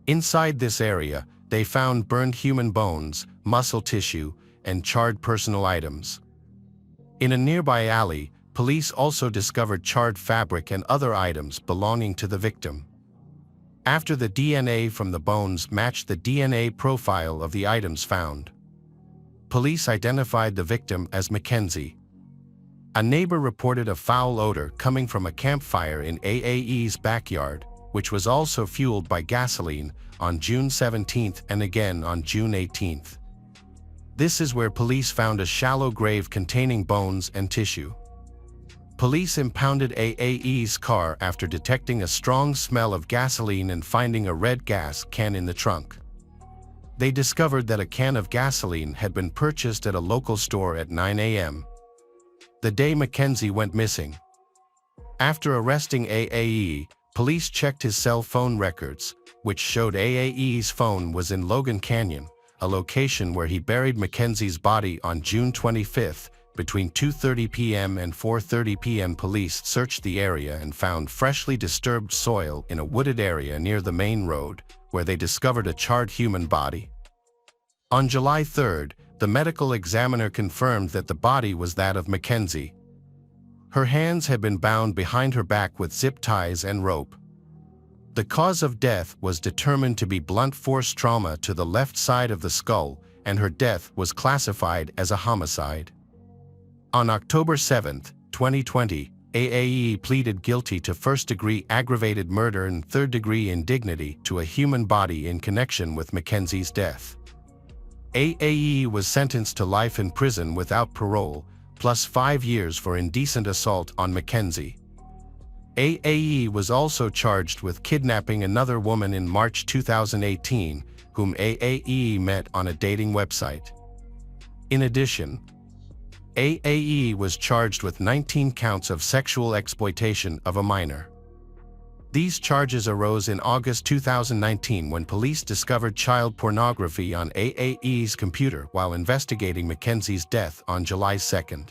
Inside this area, they found burned human bones, muscle tissue, and charred personal items. In a nearby alley, police also discovered charred fabric and other items belonging to the victim. After the DNA from the bones matched the DNA profile of the items found, police identified the victim as McKenzie. A neighbor reported a foul odor coming from a campfire in AAE's backyard, which was also fueled by gasoline, on June 17th and again on June 18th. This is where police found a shallow grave containing bones and tissue. Police impounded AAE's car after detecting a strong smell of gasoline and finding a red gas can in the trunk. They discovered that a can of gasoline had been purchased at a local store at 9 a.m. the day McKenzie went missing. After arresting AAE, police checked his cell phone records, which showed AAE's phone was in Logan Canyon, a location where he buried McKenzie's body on June 25th. Between 2:30 p.m. and 4:30 p.m. police searched the area and found freshly disturbed soil in a wooded area near the main road, where they discovered a charred human body. On July 3rd, the medical examiner confirmed that the body was that of McKenzie. Her hands had been bound behind her back with zip ties and rope. The cause of death was determined to be blunt force trauma to the left side of the skull, and her death was classified as a homicide. On October 7, 2020, AAE pleaded guilty to first-degree aggravated murder and third-degree indignity to a human body in connection with McKenzie's death. AAE was sentenced to life in prison without parole, plus 5 years for indecent assault on McKenzie. AAE was also charged with kidnapping another woman in March 2018, whom AAE met on a dating website. In addition, AAE was charged with 19 counts of sexual exploitation of a minor. These charges arose in August 2019 when police discovered child pornography on AAE's computer while investigating McKenzie's death on July 2nd.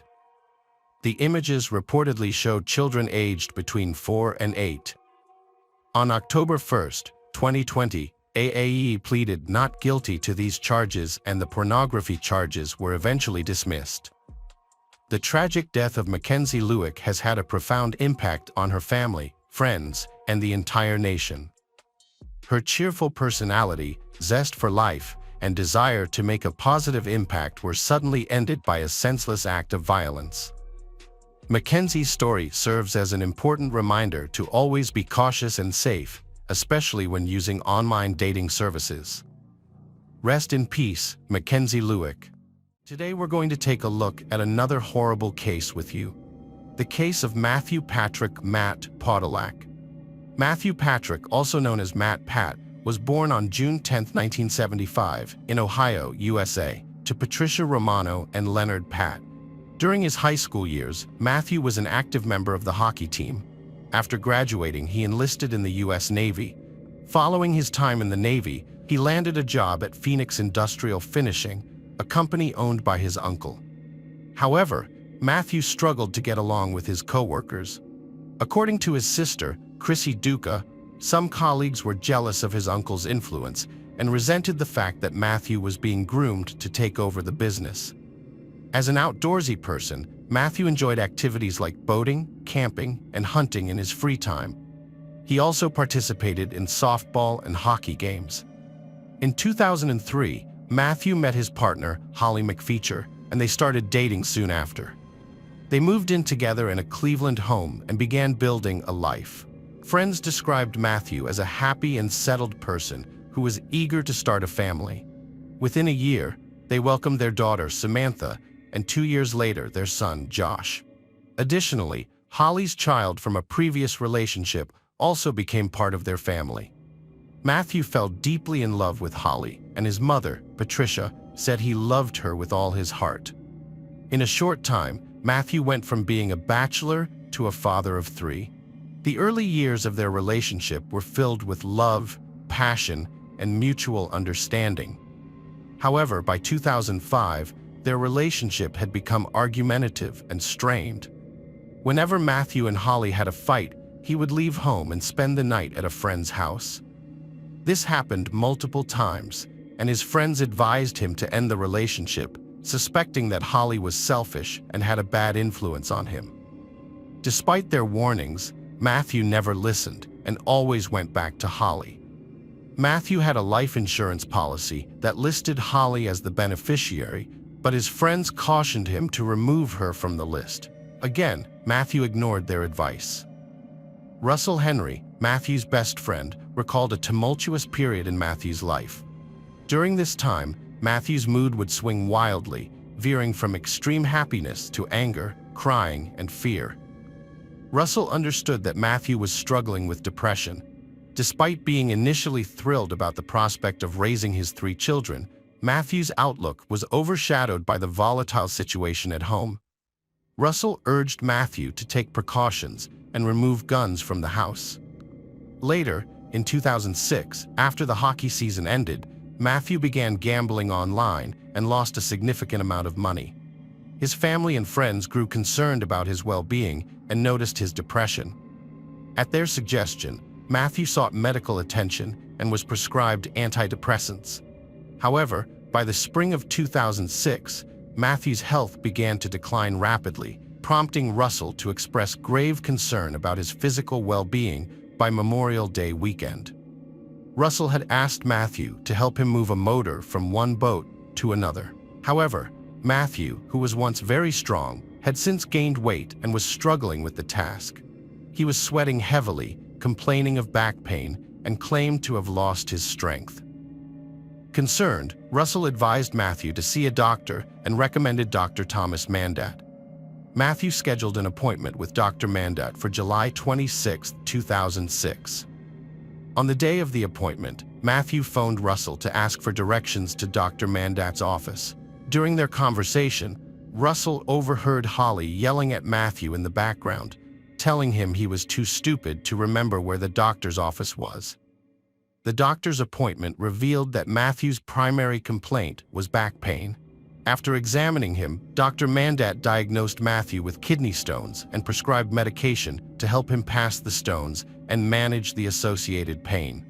The images reportedly showed children aged between 4 and 8. On October 1, 2020, AAE pleaded not guilty to these charges and the pornography charges were eventually dismissed. The tragic death of McKenzie Lueck has had a profound impact on her family, friends, and the entire nation. Her cheerful personality, zest for life, and desire to make a positive impact were suddenly ended by a senseless act of violence. McKenzie's story serves as an important reminder to always be cautious and safe, especially when using online dating services. Rest in peace, McKenzie Lueck. Today we're going to take a look at another horrible case with you. The case of Matthew Patrick "Matt" Podolak. Matthew Patrick, also known as Matt Pat, was born on June 10, 1975, in Ohio, USA, to Patricia Romano and Leonard Pat. During his high school years, Matthew was an active member of the hockey team. After graduating, he enlisted in the U.S. Navy. Following his time in the Navy, he landed a job at Phoenix Industrial Finishing, a company owned by his uncle. However, Matthew struggled to get along with his co-workers. According to his sister, Chrissy Duca, some colleagues were jealous of his uncle's influence and resented the fact that Matthew was being groomed to take over the business. As an outdoorsy person, Matthew enjoyed activities like boating, camping, and hunting in his free time. He also participated in softball and hockey games. In 2003, Matthew met his partner, Holly McFeature, and they started dating soon after. They moved in together in a Cleveland home and began building a life. Friends described Matthew as a happy and settled person who was eager to start a family. Within a year, they welcomed their daughter, Samantha, and 2 years later, their son, Josh. Additionally, Holly's child from a previous relationship also became part of their family. Matthew fell deeply in love with Holly, and his mother, Patricia, said he loved her with all his heart. In a short time, Matthew went from being a bachelor to a father of 3. The early years of their relationship were filled with love, passion, and mutual understanding. However, by 2005, their relationship had become argumentative and strained. Whenever Matthew and Holly had a fight, he would leave home and spend the night at a friend's house. This happened multiple times, and his friends advised him to end the relationship, suspecting that Holly was selfish and had a bad influence on him. Despite their warnings, Matthew never listened and always went back to Holly. Matthew had a life insurance policy that listed Holly as the beneficiary, but his friends cautioned him to remove her from the list. Again, Matthew ignored their advice. Russell Henry, Matthew's best friend, recalled a tumultuous period in Matthew's life. During this time, Matthew's mood would swing wildly, veering from extreme happiness to anger, crying, and fear. Russell understood that Matthew was struggling with depression. Despite being initially thrilled about the prospect of raising his 3 children, Matthew's outlook was overshadowed by the volatile situation at home. Russell urged Matthew to take precautions and remove guns from the house. Later, in 2006, after the hockey season ended, Matthew began gambling online and lost a significant amount of money. His family and friends grew concerned about his well-being and noticed his depression. At their suggestion, Matthew sought medical attention and was prescribed antidepressants. However, by the spring of 2006, Matthew's health began to decline rapidly, prompting Russell to express grave concern about his physical well-being by Memorial Day weekend. Russell had asked Matthew to help him move a motor from one boat to another. However, Matthew, who was once very strong, had since gained weight and was struggling with the task. He was sweating heavily, complaining of back pain, and claimed to have lost his strength. Concerned, Russell advised Matthew to see a doctor and recommended Dr. Thomas Mandat. Matthew scheduled an appointment with Dr. Mandat for July 26, 2006. On the day of the appointment, Matthew phoned Russell to ask for directions to Dr. Mandat's office. During their conversation, Russell overheard Holly yelling at Matthew in the background, telling him he was too stupid to remember where the doctor's office was. The doctor's appointment revealed that Matthew's primary complaint was back pain. After examining him, Dr. Mandat diagnosed Matthew with kidney stones and prescribed medication to help him pass the stones and manage the associated pain.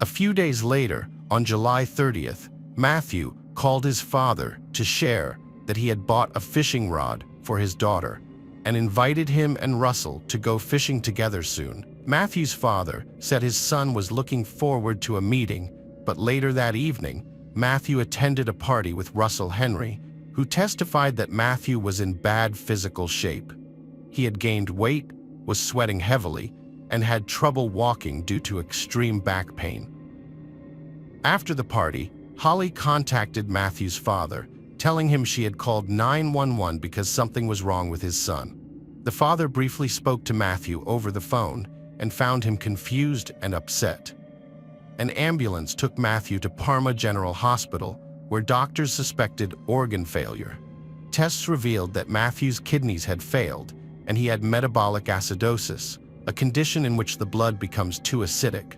A few days later, on July 30th, Matthew called his father to share that he had bought a fishing rod for his daughter and invited him and Russell to go fishing together soon. Matthew's father said his son was looking forward to a meeting, but later that evening, Matthew attended a party with Russell Henry, who testified that Matthew was in bad physical shape. He had gained weight, was sweating heavily, and had trouble walking due to extreme back pain. After the party, Holly contacted Matthew's father, telling him she had called 911 because something was wrong with his son. The father briefly spoke to Matthew over the phone and found him confused and upset. An ambulance took Matthew to Parma General Hospital, where doctors suspected organ failure. Tests revealed that Matthew's kidneys had failed, and he had metabolic acidosis, a condition in which the blood becomes too acidic.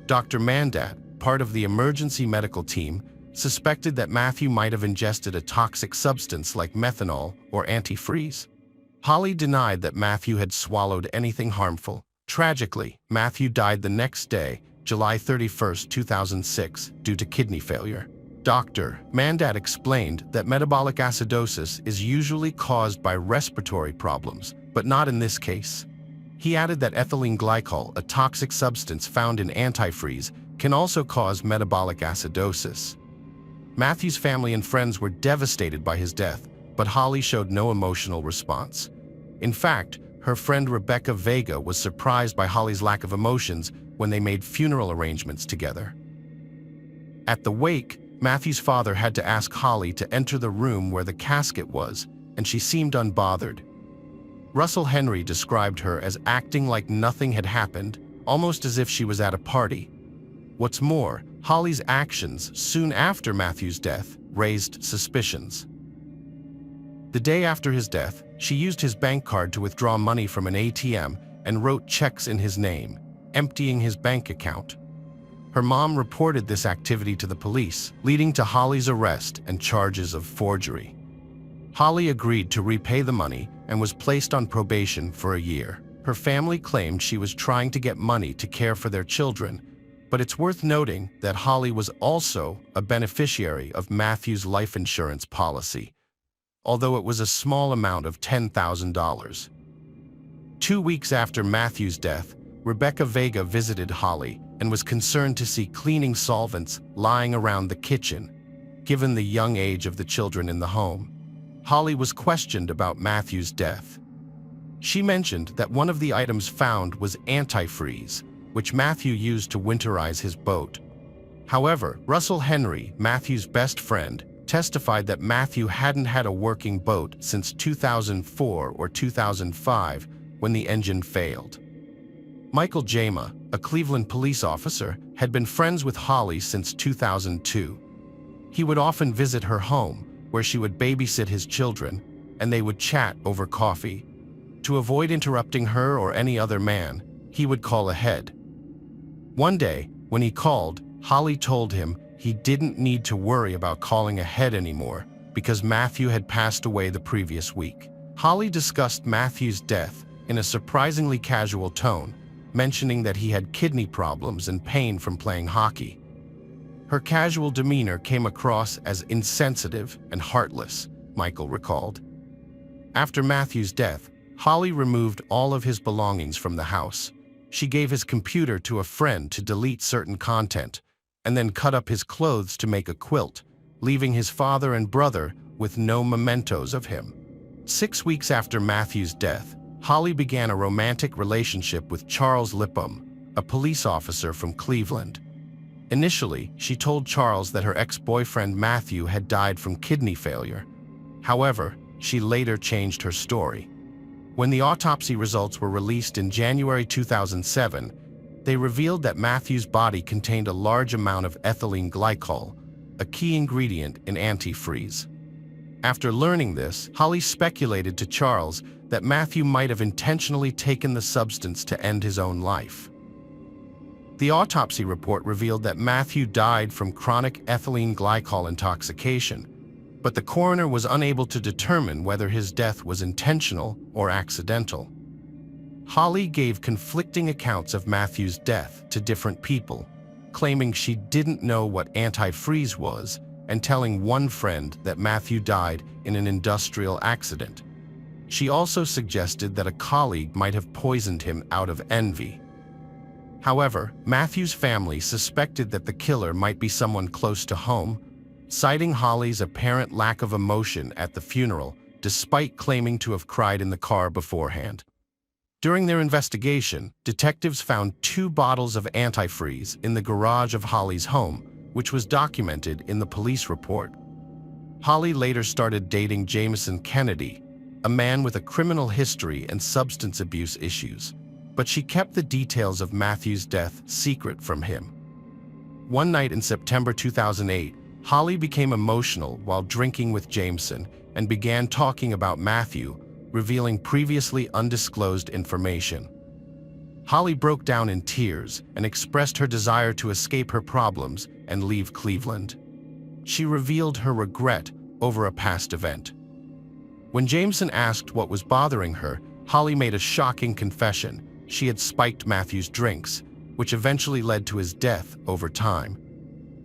Dr. Mandat, part of the emergency medical team, suspected that Matthew might have ingested a toxic substance like methanol or antifreeze. Holly denied that Matthew had swallowed anything harmful. Tragically, Matthew died the next day, July 31, 2006, due to kidney failure. Dr. Mandat explained that metabolic acidosis is usually caused by respiratory problems, but not in this case. He added that ethylene glycol, a toxic substance found in antifreeze, can also cause metabolic acidosis. Matthew's family and friends were devastated by his death, but Holly showed no emotional response. In fact, her friend Rebecca Vega was surprised by Holly's lack of emotions when they made funeral arrangements together. At the wake, Matthew's father had to ask Holly to enter the room where the casket was, and she seemed unbothered. Russell Henry described her as acting like nothing had happened, almost as if she was at a party. What's more, Holly's actions soon after Matthew's death raised suspicions. The day after his death, she used his bank card to withdraw money from an ATM and wrote checks in his name, emptying his bank account. Her mom reported this activity to the police, leading to Holly's arrest and charges of forgery. Holly agreed to repay the money and was placed on probation for a year. Her family claimed she was trying to get money to care for their children, but it's worth noting that Holly was also a beneficiary of Matthew's life insurance policy, although it was a small amount of $10,000. 2 weeks after Matthew's death, Rebecca Vega visited Holly and was concerned to see cleaning solvents lying around the kitchen, given the young age of the children in the home. Holly was questioned about Matthew's death. She mentioned that one of the items found was antifreeze, which Matthew used to winterize his boat. However, Russell Henry, Matthew's best friend, testified that Matthew hadn't had a working boat since 2004 or 2005 when the engine failed. Michael Jama, a Cleveland police officer, had been friends with Holly since 2002. He would often visit her home, where she would babysit his children, and they would chat over coffee. To avoid interrupting her or any other man, he would call ahead. One day, when he called, Holly told him he didn't need to worry about calling ahead anymore because Matthew had passed away the previous week. Holly discussed Matthew's death in a surprisingly casual tone, mentioning that he had kidney problems and pain from playing hockey. Her casual demeanor came across as insensitive and heartless, Michael recalled. After Matthew's death, Holly removed all of his belongings from the house. She gave his computer to a friend to delete certain content, and then cut up his clothes to make a quilt, leaving his father and brother with no mementos of him. 6 weeks after Matthew's death, Holly began a romantic relationship with Charles Lipham, a police officer from Cleveland. Initially, she told Charles that her ex-boyfriend Matthew had died from kidney failure. However, she later changed her story. When the autopsy results were released in January 2007, they revealed that Matthew's body contained a large amount of ethylene glycol, a key ingredient in antifreeze. After learning this, Holly speculated to Charles that Matthew might have intentionally taken the substance to end his own life. The autopsy report revealed that Matthew died from chronic ethylene glycol intoxication, but the coroner was unable to determine whether his death was intentional or accidental. Holly gave conflicting accounts of Matthew's death to different people, claiming she didn't know what antifreeze was and telling one friend that Matthew died in an industrial accident. She also suggested that a colleague might have poisoned him out of envy. However, Matthew's family suspected that the killer might be someone close to home, citing Holly's apparent lack of emotion at the funeral, despite claiming to have cried in the car beforehand. During their investigation, detectives found 2 bottles of antifreeze in the garage of Holly's home, which was documented in the police report. Holly later started dating Jameson Kennedy, a man with a criminal history and substance abuse issues, but she kept the details of Matthew's death secret from him. One night in September 2008, Holly became emotional while drinking with Jameson and began talking about Matthew, revealing previously undisclosed information. Holly broke down in tears and expressed her desire to escape her problems and leave Cleveland. She revealed her regret over a past event. When Jameson asked what was bothering her, Holly made a shocking confession. She had spiked Matthew's drinks, which eventually led to his death over time.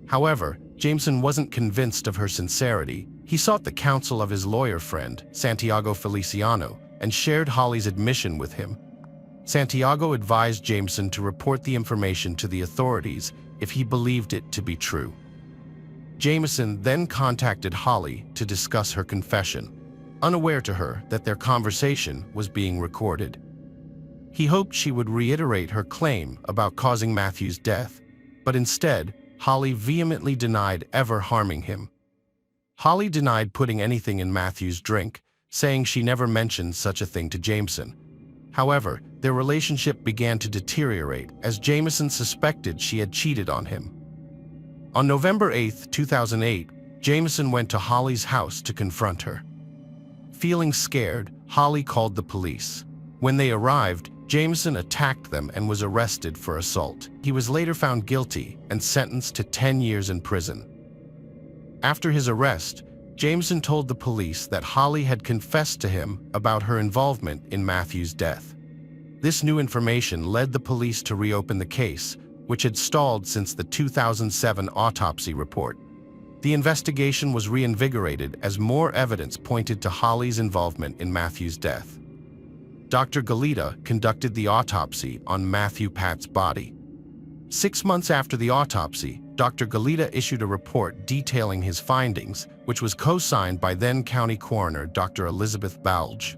However, Jameson wasn't convinced of her sincerity. He sought the counsel of his lawyer friend, Santiago Feliciano, and shared Holly's admission with him. Santiago advised Jameson to report the information to the authorities if he believed it to be true. Jameson then contacted Holly to discuss her confession, unaware to her that their conversation was being recorded. He hoped she would reiterate her claim about causing Matthew's death, but instead, Holly vehemently denied ever harming him. Holly denied putting anything in Matthew's drink, saying she never mentioned such a thing to Jameson. However, their relationship began to deteriorate as Jameson suspected she had cheated on him. On November 8, 2008, Jameson went to Holly's house to confront her. Feeling scared, Holly called the police. When they arrived, Jameson attacked them and was arrested for assault. He was later found guilty and sentenced to 10 years in prison. After his arrest, Jameson told the police that Holly had confessed to him about her involvement in Matthew's death. This new information led the police to reopen the case, which had stalled since the 2007 autopsy report. The investigation was reinvigorated as more evidence pointed to Holly's involvement in Matthew's death. Dr. Galita conducted the autopsy on Matthew Pat's body. 6 months after the autopsy, Dr. Galita issued a report detailing his findings, which was co-signed by then-County Coroner Dr. Elizabeth Balge.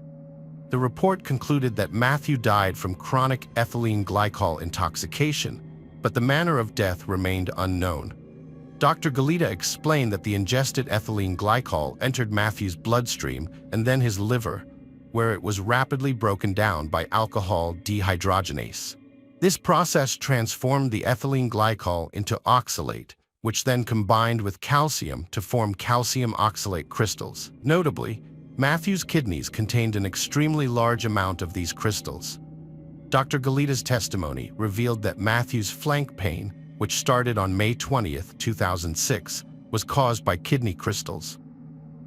The report concluded that Matthew died from chronic ethylene glycol intoxication, but the manner of death remained unknown. Dr. Galita explained that the ingested ethylene glycol entered Matthew's bloodstream and then his liver, where it was rapidly broken down by alcohol dehydrogenase. This process transformed the ethylene glycol into oxalate, which then combined with calcium to form calcium oxalate crystals. Notably, Matthew's kidneys contained an extremely large amount of these crystals. Dr. Galita's testimony revealed that Matthew's flank pain, which started on May 20, 2006, was caused by kidney crystals.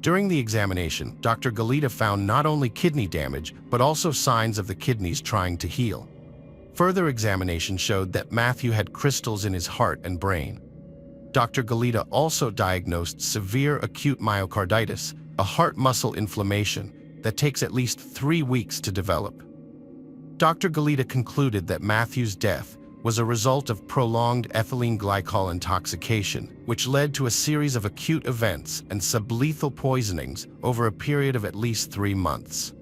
During the examination, Dr. Galita found not only kidney damage, but also signs of the kidneys trying to heal. Further examination showed that Matthew had crystals in his heart and brain. Dr. Galita also diagnosed severe acute myocarditis, a heart muscle inflammation that takes at least 3 weeks to develop. Dr. Galita concluded that Matthew's death was a result of prolonged ethylene glycol intoxication, which led to a series of acute events and sublethal poisonings over a period of at least 3 months.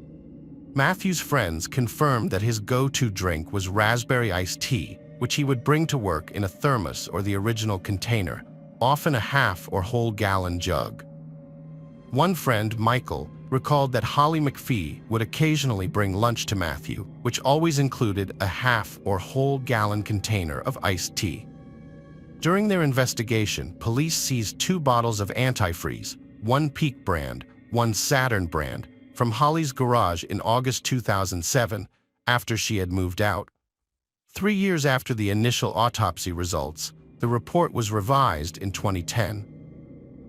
Matthew's friends confirmed that his go-to drink was raspberry iced tea, which he would bring to work in a thermos or the original container, often a half or whole gallon jug. One friend, Michael, recalled that Holly McPhee would occasionally bring lunch to Matthew, which always included a half or whole gallon container of iced tea. During their investigation, police seized 2 bottles of antifreeze, one Peak brand, one Saturn brand, from Holly's garage in August 2007, after she had moved out. 3 years after the initial autopsy results, the report was revised in 2010.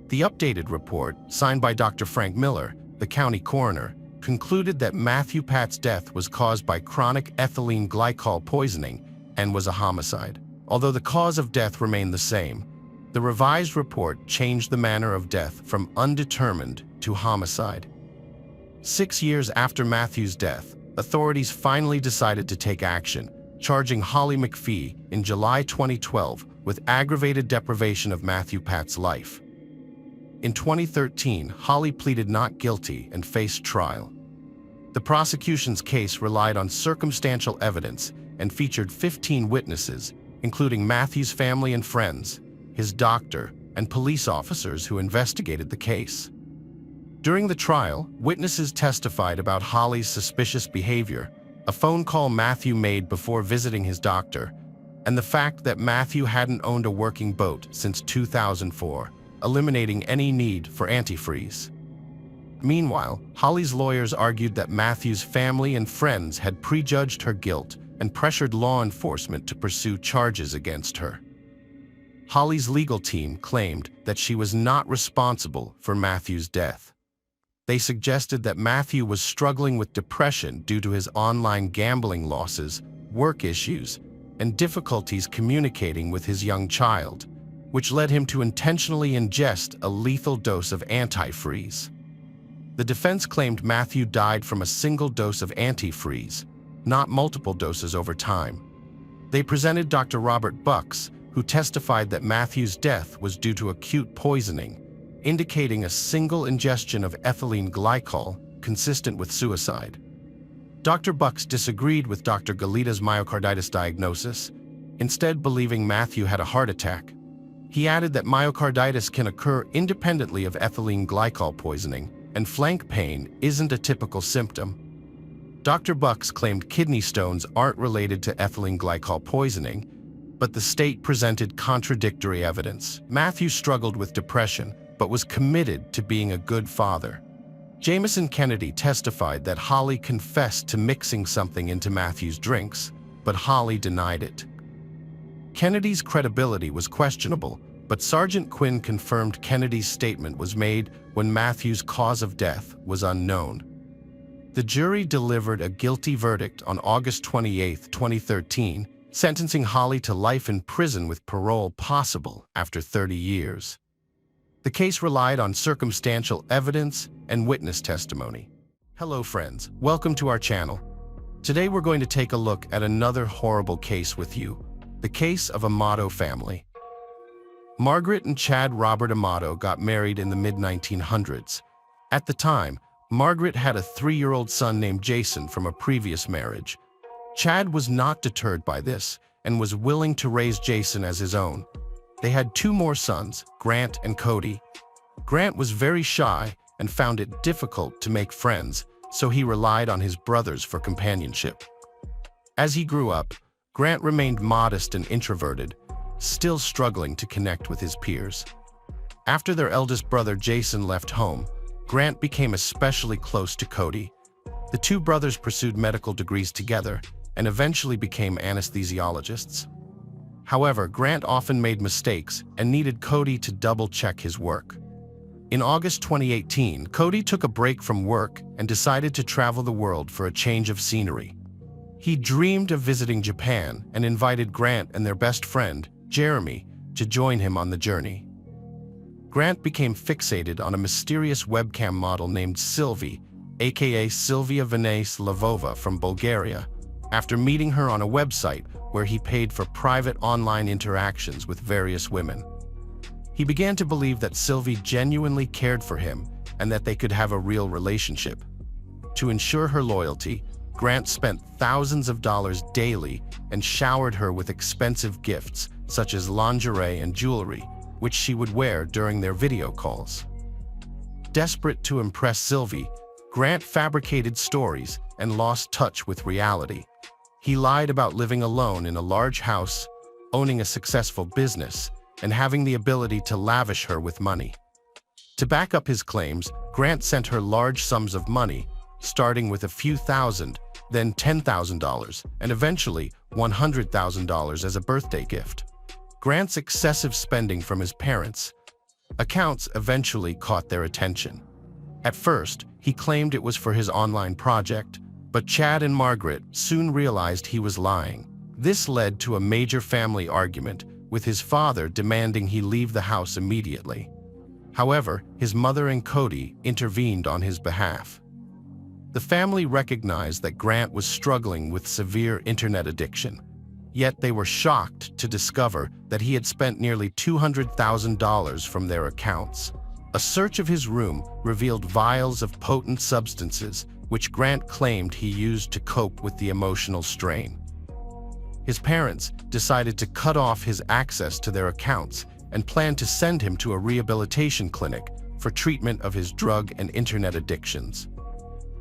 The updated report, signed by Dr. Frank Miller, the county coroner, concluded that Matthew Pat's death was caused by chronic ethylene glycol poisoning and was a homicide. Although the cause of death remained the same, the revised report changed the manner of death from undetermined to homicide. 6 years after Matthew's death, authorities finally decided to take action, charging Holly McPhee in July 2012 with aggravated deprivation of Matthew Pat's life. In 2013, Holly pleaded not guilty and faced trial. The prosecution's case relied on circumstantial evidence and featured 15 witnesses, including Matthew's family and friends, his doctor, and police officers who investigated the case. During the trial, witnesses testified about Holly's suspicious behavior, a phone call Matthew made before visiting his doctor, and the fact that Matthew hadn't owned a working boat since 2004, eliminating any need for antifreeze. Meanwhile, Holly's lawyers argued that Matthew's family and friends had prejudged her guilt and pressured law enforcement to pursue charges against her. Holly's legal team claimed that she was not responsible for Matthew's death. They suggested that Matthew was struggling with depression due to his online gambling losses, work issues, and difficulties communicating with his young child, which led him to intentionally ingest a lethal dose of antifreeze. The defense claimed Matthew died from a single dose of antifreeze, not multiple doses over time. They presented Dr. Robert Bucks, who testified that Matthew's death was due to acute poisoning, indicating a single ingestion of ethylene glycol consistent with suicide. Dr. Bucks disagreed with Dr. Galita's myocarditis diagnosis, instead believing Matthew had a heart attack. He added that myocarditis can occur independently of ethylene glycol poisoning, and flank pain isn't a typical symptom. Dr. Bucks claimed kidney stones aren't related to ethylene glycol poisoning, but the state presented contradictory evidence. Matthew struggled with depression, but was committed to being a good father. Jameson Kennedy testified that Holly confessed to mixing something into Matthew's drinks, but Holly denied it. Kennedy's credibility was questionable, but Sergeant Quinn confirmed Kennedy's statement was made when Matthew's cause of death was unknown. The jury delivered a guilty verdict on August 28, 2013, sentencing Holly to life in prison with parole possible after 30 years. The case relied on circumstantial evidence and witness testimony. Hello friends, welcome to our channel. Today we're going to take a look at another horrible case with you, the case of Amato family. Margaret and Chad Robert Amato got married in the mid-1900s. At the time, Margaret had a 3-year-old son named Jason from a previous marriage. Chad was not deterred by this and was willing to raise Jason as his own. They had 2 more sons, Grant and Cody. Grant was very shy and found it difficult to make friends, so he relied on his brothers for companionship. As he grew up, Grant remained modest and introverted, still struggling to connect with his peers. After their eldest brother Jason left home, Grant became especially close to Cody. The 2 brothers pursued medical degrees together and eventually became anesthesiologists. However, Grant often made mistakes and needed Cody to double-check his work. In August 2018, Cody took a break from work and decided to travel the world for a change of scenery. He dreamed of visiting Japan and invited Grant and their best friend, Jeremy, to join him on the journey. Grant became fixated on a mysterious webcam model named Sylvie, aka Sylvia Vanessa Lavova from Bulgaria, after meeting her on a website where he paid for private online interactions with various women. He began to believe that Sylvie genuinely cared for him and that they could have a real relationship. To ensure her loyalty, Grant spent thousands of dollars daily and showered her with expensive gifts such as lingerie and jewelry, which she would wear during their video calls. Desperate to impress Sylvie, Grant fabricated stories and lost touch with reality. He lied about living alone in a large house, owning a successful business, and having the ability to lavish her with money. To back up his claims, Grant sent her large sums of money, starting with a few thousand, then $10,000, and eventually $100,000 as a birthday gift. Grant's excessive spending from his parents' accounts eventually caught their attention. At first, he claimed it was for his online project, but Chad and Margaret soon realized he was lying. This led to a major family argument, with his father demanding he leave the house immediately. However, his mother and Cody intervened on his behalf. The family recognized that Grant was struggling with severe internet addiction, yet they were shocked to discover that he had spent nearly $200,000 from their accounts. A search of his room revealed vials of potent substances, which Grant claimed he used to cope with the emotional strain. His parents decided to cut off his access to their accounts and planned to send him to a rehabilitation clinic for treatment of his drug and internet addictions.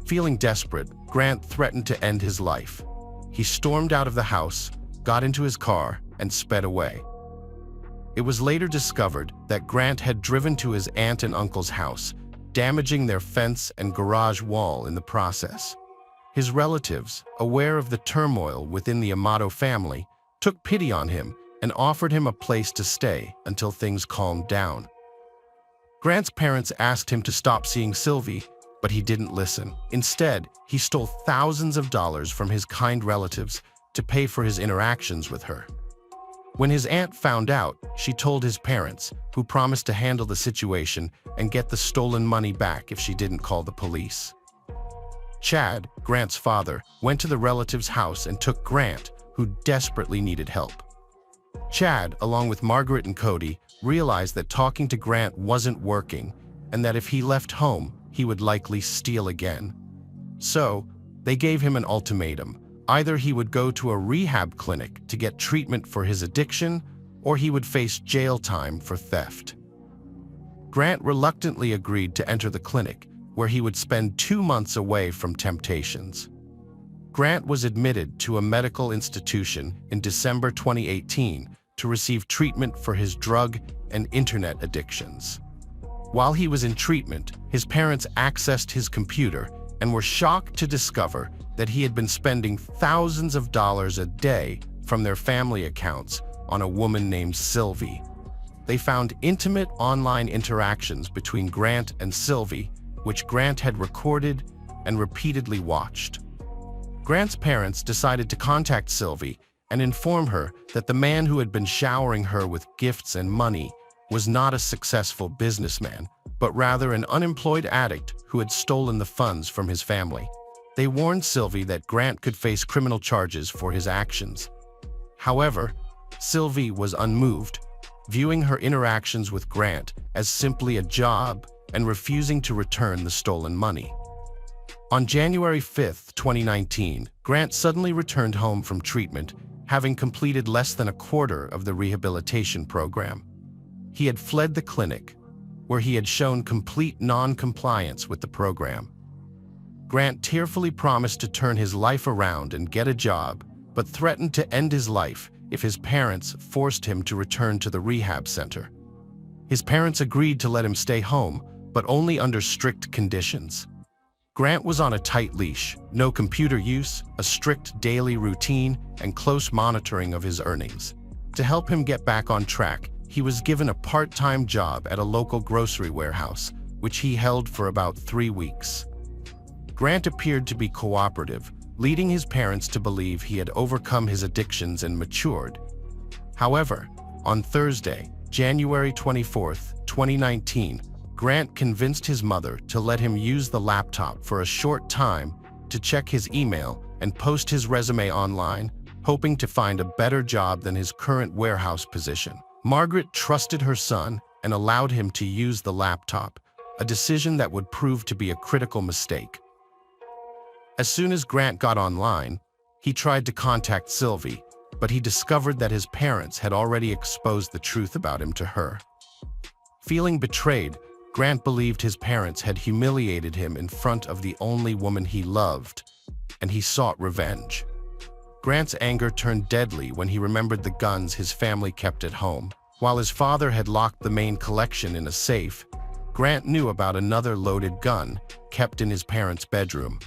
Feeling desperate, Grant threatened to end his life. He stormed out of the house, got into his car, and sped away. It was later discovered that Grant had driven to his aunt and uncle's house, damaging their fence and garage wall in the process. His relatives, aware of the turmoil within the Amato family, took pity on him and offered him a place to stay until things calmed down. Grant's parents asked him to stop seeing Sylvie, but he didn't listen. Instead, he stole thousands of dollars from his kind relatives to pay for his interactions with her. When his aunt found out, she told his parents, who promised to handle the situation and get the stolen money back if she didn't call the police. Chad, Grant's father, went to the relative's house and took Grant, who desperately needed help. Chad, along with Margaret and Cody, realized that talking to Grant wasn't working and that if he left home, he would likely steal again. So, they gave him an ultimatum. Either he would go to a rehab clinic to get treatment for his addiction, or he would face jail time for theft. Grant reluctantly agreed to enter the clinic, where he would spend 2 months away from temptations. Grant was admitted to a medical institution in December 2018 to receive treatment for his drug and internet addictions. While he was in treatment, his parents accessed his computer and were shocked to discover that he had been spending thousands of dollars a day from their family accounts on a woman named Sylvie. They found intimate online interactions between Grant and Sylvie, which Grant had recorded and repeatedly watched. Grant's parents decided to contact Sylvie and inform her that the man who had been showering her with gifts and money was not a successful businessman, but rather an unemployed addict who had stolen the funds from his family. They warned Sylvie that Grant could face criminal charges for his actions. However, Sylvie was unmoved, viewing her interactions with Grant as simply a job and refusing to return the stolen money. On January 5, 2019, Grant suddenly returned home from treatment, having completed less than a quarter of the rehabilitation program. He had fled the clinic, where he had shown complete non-compliance with the program. Grant tearfully promised to turn his life around and get a job, but threatened to end his life if his parents forced him to return to the rehab center. His parents agreed to let him stay home, but only under strict conditions. Grant was on a tight leash: no computer use, a strict daily routine, and close monitoring of his earnings. To help him get back on track, he was given a part-time job at a local grocery warehouse, which he held for about 3 weeks. Grant appeared to be cooperative, leading his parents to believe he had overcome his addictions and matured. However, on Thursday, January 24, 2019, Grant convinced his mother to let him use the laptop for a short time to check his email and post his resume online, hoping to find a better job than his current warehouse position. Margaret trusted her son and allowed him to use the laptop, a decision that would prove to be a critical mistake. As soon as Grant got online, he tried to contact Sylvie, but he discovered that his parents had already exposed the truth about him to her. Feeling betrayed, Grant believed his parents had humiliated him in front of the only woman he loved, and he sought revenge. Grant's anger turned deadly when he remembered the guns his family kept at home. While his father had locked the main collection in a safe, Grant knew about another loaded gun kept in his parents' bedroom.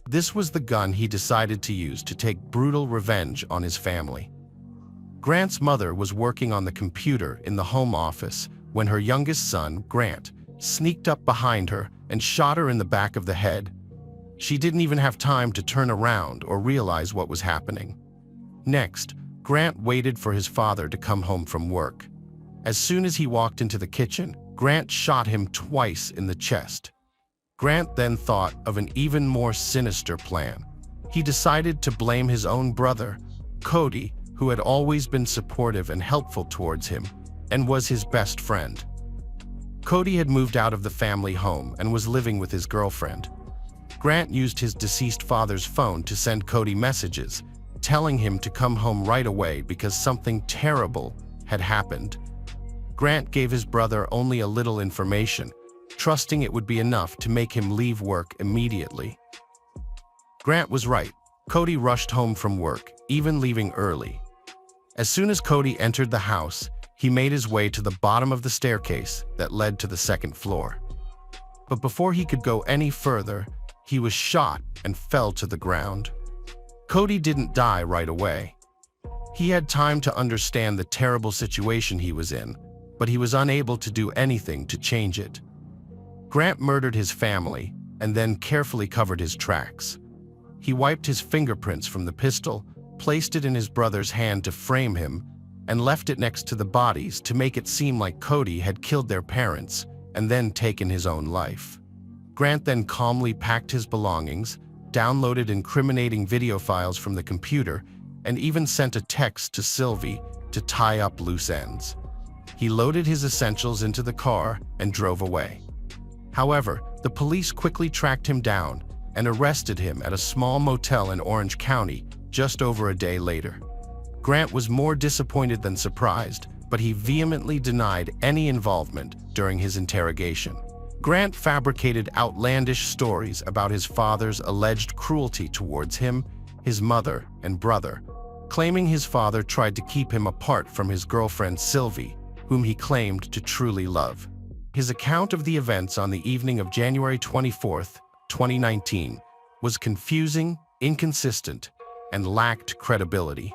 This was the gun he decided to use to take brutal revenge on his family. Grant's mother was working on the computer in the home office when her youngest son, Grant, sneaked up behind her and shot her in the back of the head. She didn't even have time to turn around or realize what was happening. Next, Grant waited for his father to come home from work. As soon as he walked into the kitchen, Grant shot him twice in the chest. Grant then thought of an even more sinister plan. He decided to blame his own brother, Cody, who had always been supportive and helpful towards him, and was his best friend. Cody had moved out of the family home and was living with his girlfriend. Grant used his deceased father's phone to send Cody messages, telling him to come home right away because something terrible had happened. Grant gave his brother only a little information, trusting it would be enough to make him leave work immediately. Grant was right. Cody rushed home from work, even leaving early. As soon as Cody entered the house, he made his way to the bottom of the staircase that led to the second floor. But before he could go any further, he was shot and fell to the ground. Cody didn't die right away. He had time to understand the terrible situation he was in, but he was unable to do anything to change it. Grant murdered his family and then carefully covered his tracks. He wiped his fingerprints from the pistol, placed it in his brother's hand to frame him, and left it next to the bodies to make it seem like Cody had killed their parents and then taken his own life. Grant then calmly packed his belongings, downloaded incriminating video files from the computer, and even sent a text to Sylvie to tie up loose ends. He loaded his essentials into the car and drove away. However, the police quickly tracked him down and arrested him at a small motel in Orange County just over a day later. Grant was more disappointed than surprised, but he vehemently denied any involvement during his interrogation. Grant fabricated outlandish stories about his father's alleged cruelty towards him, his mother, and brother, claiming his father tried to keep him apart from his girlfriend Sylvie, whom he claimed to truly love. His account of the events on the evening of January 24, 2019, was confusing, inconsistent, and lacked credibility.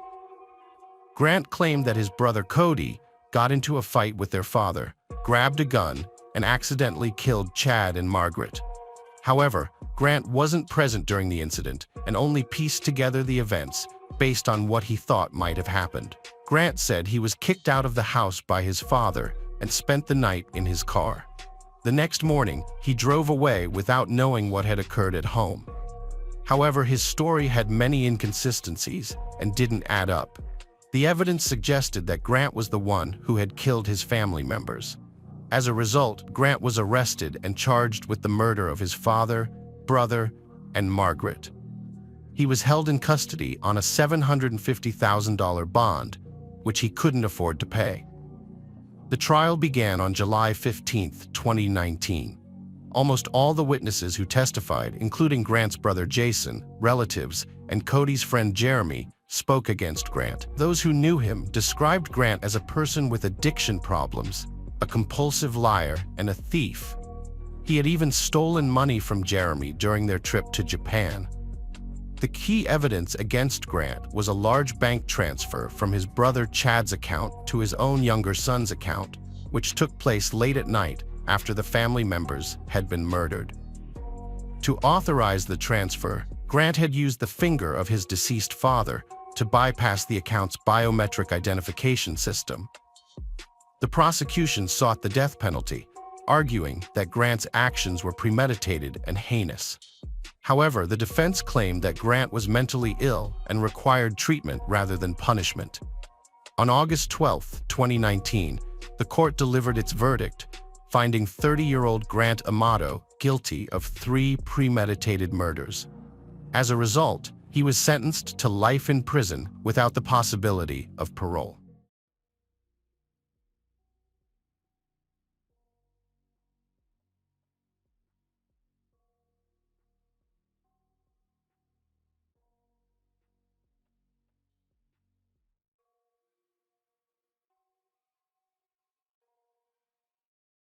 Grant claimed that his brother Cody got into a fight with their father, grabbed a gun, and accidentally killed Chad and Margaret. However, Grant wasn't present during the incident and only pieced together the events based on what he thought might have happened. Grant said he was kicked out of the house by his father and spent the night in his car. The next morning, he drove away without knowing what had occurred at home. However, his story had many inconsistencies and didn't add up. The evidence suggested that Grant was the one who had killed his family members. As a result, Grant was arrested and charged with the murder of his father, brother, and Margaret. He was held in custody on a $750,000 bond, which he couldn't afford to pay. The trial began on July 15, 2019. Almost all the witnesses who testified, including Grant's brother Jason, relatives, and Cody's friend Jeremy, spoke against Grant. Those who knew him described Grant as a person with addiction problems, a compulsive liar, and a thief. He had even stolen money from Jeremy during their trip to Japan. The key evidence against Grant was a large bank transfer from his brother Chad's account to his own younger son's account, which took place late at night after the family members had been murdered. To authorize the transfer, Grant had used the finger of his deceased father to bypass the account's biometric identification system. The prosecution sought the death penalty, arguing that Grant's actions were premeditated and heinous. However, the defense claimed that Grant was mentally ill and required treatment rather than punishment. On August 12, 2019, the court delivered its verdict, finding 30-year-old Grant Amato guilty of 3 premeditated murders. As a result, he was sentenced to life in prison without the possibility of parole.